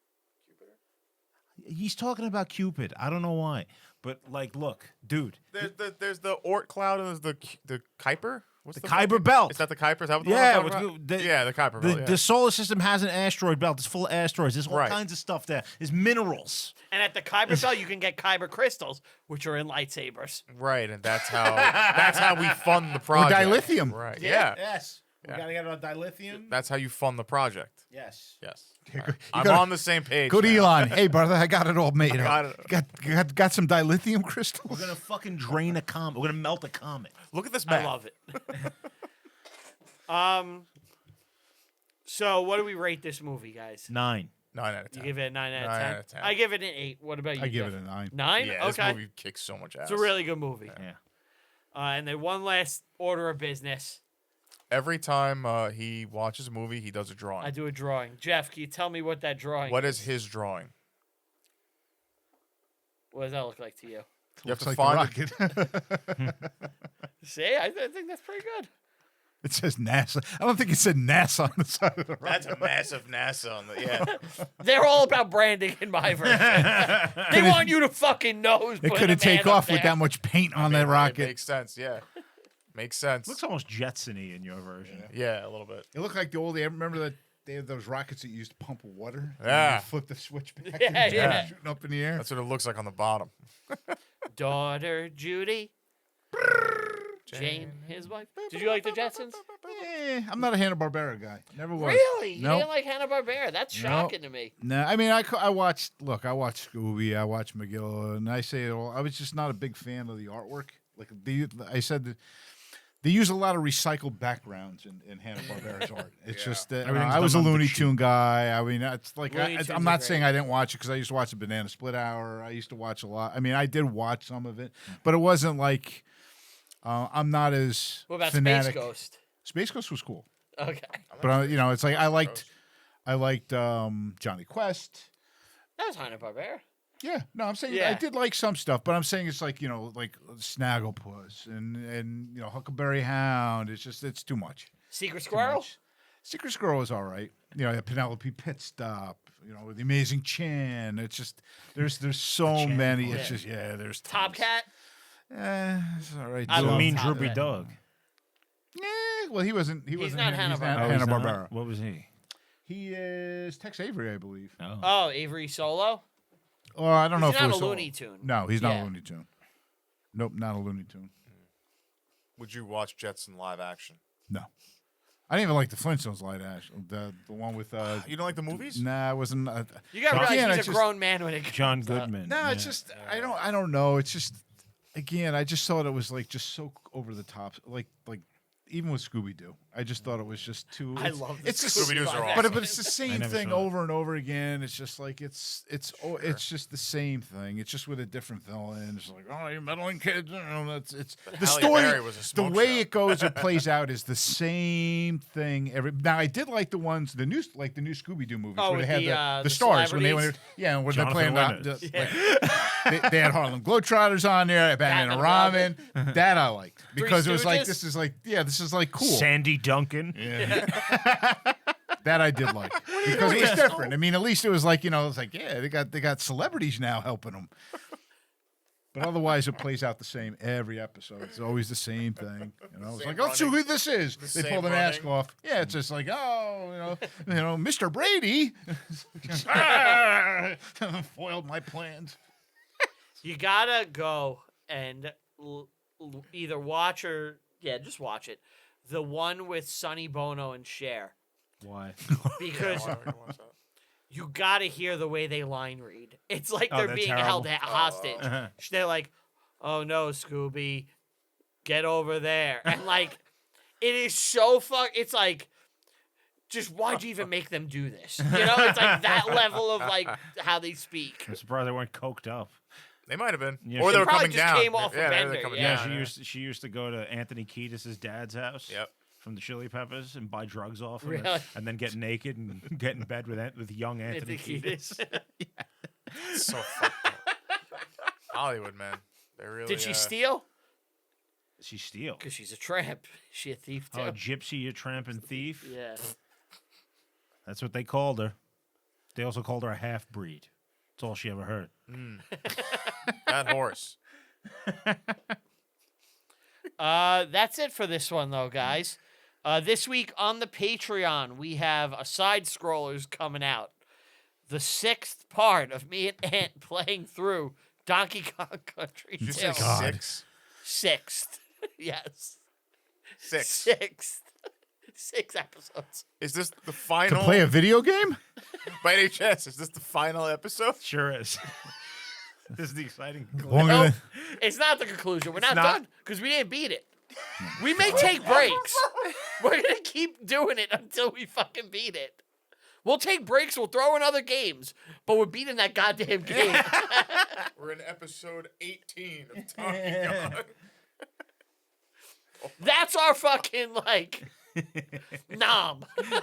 He's talking about Cupid. I don't know why, but like, look, dude, There's the Oort cloud and there's the Kuiper. What's The Kuiper fucking- belt. Is that the Kuiper? Is that what the Yeah, one I'm what's talking good- about? Yeah, the Kuiper belt. Yeah. the solar system has an asteroid belt. It's full of asteroids. There's all Right. kinds of stuff there. There's minerals. And at the Kyber belt, you can get Kyber crystals, which are in lightsabers. Right, and that's how we fund the project. dilithium. Right. Yeah. Yes. Yeah. We gotta get on dilithium. That's how you fund the project. Yes. Yes. You All right. I'm gotta- on the same page. Go to now. Elon. Hey, brother, I got it all made got up. it. Got some dilithium crystals. We're gonna fucking drain a comet. We're gonna melt a comet. Look at this I map. love it. So what do we rate this movie, guys? 9. 9 out of You 10. give it a 9 out of 9 10? out of 10. I give it an 8. What about you? I give Jeff? it a 9. 9? Yeah, okay. this movie kicks so much ass. It's a really good movie. Yeah. And then one last order of business. Every time he watches a movie, he does a drawing. I do a drawing. Jeff, can you tell me what that drawing What is his drawing? What does that look like to you? You have Looks to like find the rocket. See, I think that's pretty good. It says NASA. I don't think it said NASA on the side of the rocket. That's a massive NASA on the yeah. They're all about branding in my version. They want you to fucking know. It couldn't take off with that much paint on that It rocket. makes sense. Yeah, makes sense. Looks almost Jetson-y in your version. Yeah, a little bit. It looked like the old. Remember that they had those rockets that you used to pump water. And Yeah. you flip the switch back. Yeah, and it's yeah. shooting up in the air. That's what it looks like on the bottom. Daughter Judy. Jane, his wife. Did you like the Jetsons? I'm not a Hanna-Barbera guy. Never was. Really? You Nope. didn't like Hanna-Barbera? That's shocking to me. No, I mean, I watched. Look, I watched Scooby. I watched McGill, and I say it all. I was just not a big fan of the artwork. Like I said, that they use a lot of recycled backgrounds in Hanna-Barbera's art. It's just that Everything's I was a done on the Looney cheap. Tune guy. I mean, it's like Looney Tunes I'm are not saying great. I didn't watch it because I used to watch the Banana Split Hour. I used to watch a lot. I mean, I did watch some of it, but it wasn't like I'm not as What about fanatic. Space Ghost? Space Ghost was cool, Okay. but it's like I liked Johnny Quest. That was Hanna-Barbera. Yeah, no, I'm saying Yeah. I did like some stuff, but I'm saying it's like like Snagglepuss and Huckleberry Hound. It's too much. Secret Too Squirrel. much. Secret Squirrel is all right. Penelope Pit Stop. The Amazing Chan. It's just there's so Chan many. Boy. It's just there's Top tons. Cat. It's all right. I So love mean Top droopy Hat. dog. Well, he wasn't. He wasn't. not he's Hanna-Barbera. Oh, he's not? Hanna-Barbera. What was he? He is Tex Avery, I believe. Oh. Oh, Avery Solo. Oh, I don't know He's if it not was a Solo. Looney Tune. No, he's not Yeah. a Looney Tune. Nope, not a Looney Tune. Would you watch Jetson live action? No, I didn't even like the Flintstones live action. The one with You don't like the movies? Nah, it wasn't. You got to Again, realize I he's a just- grown man when it John comes up. Goodman. No, it's just I don't know. It's just again, I just thought it was like just so over the top. Like even with Scooby Doo, I just thought it was just too. I love the it's just Scooby-Doos are live awesome. action. but it's the same never thing saw it. over and over again. It's just like it's just the same thing. It's just with a different villain. It's like, oh, you're meddling kids. It's the Halle story. Berry was a The smoke way show. it goes, it plays out is the same thing. Now I did like the ones the new Scooby Doo movies Oh, where they with had the the stars when celebrities? when they're Jonathan playing Winters. they had Harlem Globetrotters on there, Batman and Batman Robin. That I liked because it was like Stooges? this is like cool. Sandy Duncan. That I did like because it was different. I mean, at least it was like it's like they got celebrities now helping them. But otherwise, it plays out the same every episode. It's always the same thing. It's Same like, let's see who this is. They pull same the mask running. off. Yeah, it's just like, Mr. Brady foiled my plans. You gotta go and either watch or just watch it. The one with Sonny Bono and Cher, Why? because Why don't you watch that? you gotta hear the way they line read. It's like Oh, they're they're being terrible. held hostage. They're like, "Oh no, Scooby, get over there," and like, it is so It's like, just why'd you even make them do this? It's like that level of like how they speak. I'm surprised they weren't coked up. They might have been, Yeah, or she they were probably coming just down. came off a maybe bender, they're coming yeah. Yeah, down. she used to go to Anthony Kiedis' dad's house. Yep. From the Chili Peppers and buy drugs off him, Really? and then get naked and get in bed with young Anthony Kiedis. It's so fucked up. Hollywood, man. They really. Did she steal? She steal. Because she's a tramp. She a thief too. Oh, a gypsy, a tramp, and thief. Yeah. That's what they called her. They also called her a half breed. That's all she ever heard. That horse? That's it for this one, though, guys. This week on the Patreon, we have a side scrollers coming out. The 6th part of me and Ant playing through Donkey Kong Country Did you 2. say God. 6? 6th. Yes. 6. 6th. 6 episodes. Is this the To final? play a video game? By HS, is this the final episode? Sure is. This is the exciting. Longer No, than- it's not the conclusion. We're not not. done because we didn't beat it. We may take breaks. We're going to keep doing it until we fucking beat it. We'll take breaks. We'll throw in other games, but we're beating that goddamn game. We're in episode 18 of Donkey Kong. That's our fucking, like, nom. Oh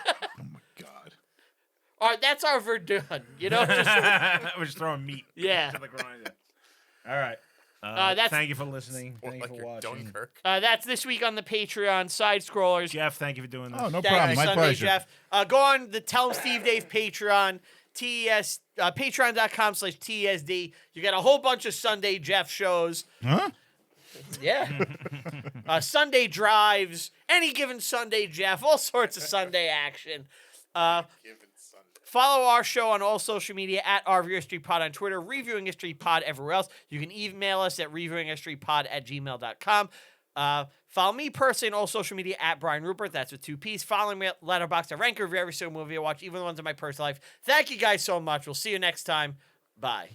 my god. All right, that's our Verdun. Just, We're just throwing meat Yeah. to the grinder. All right. That's- thank you for listening. Or Thank like you for your watching. Dunkirk. that's this week on the Patreon side scrollers. Jeff, thank you for doing this. Oh, no Thank problem. you, My Sunday, pleasure. Jeff. Go on the Tell 'em Steve Dave Patreon, TES, patreon.com/TSD. You got a whole bunch of Sunday Jeff shows. Huh? Yeah. Sunday drives, any given Sunday Jeff, all sorts of Sunday action. Follow our show on all social media at ReviewHistoryPod on Twitter, Reviewing History Pod everywhere else. You can email us at reviewinghistorypod@gmail.com. Follow me personally on all social media at Brian Rupert. That's with 2 P's. Follow me at Letterboxd. I rank review every single movie I watch, even the ones in my personal life. Thank you guys so much. We'll see you next time. Bye.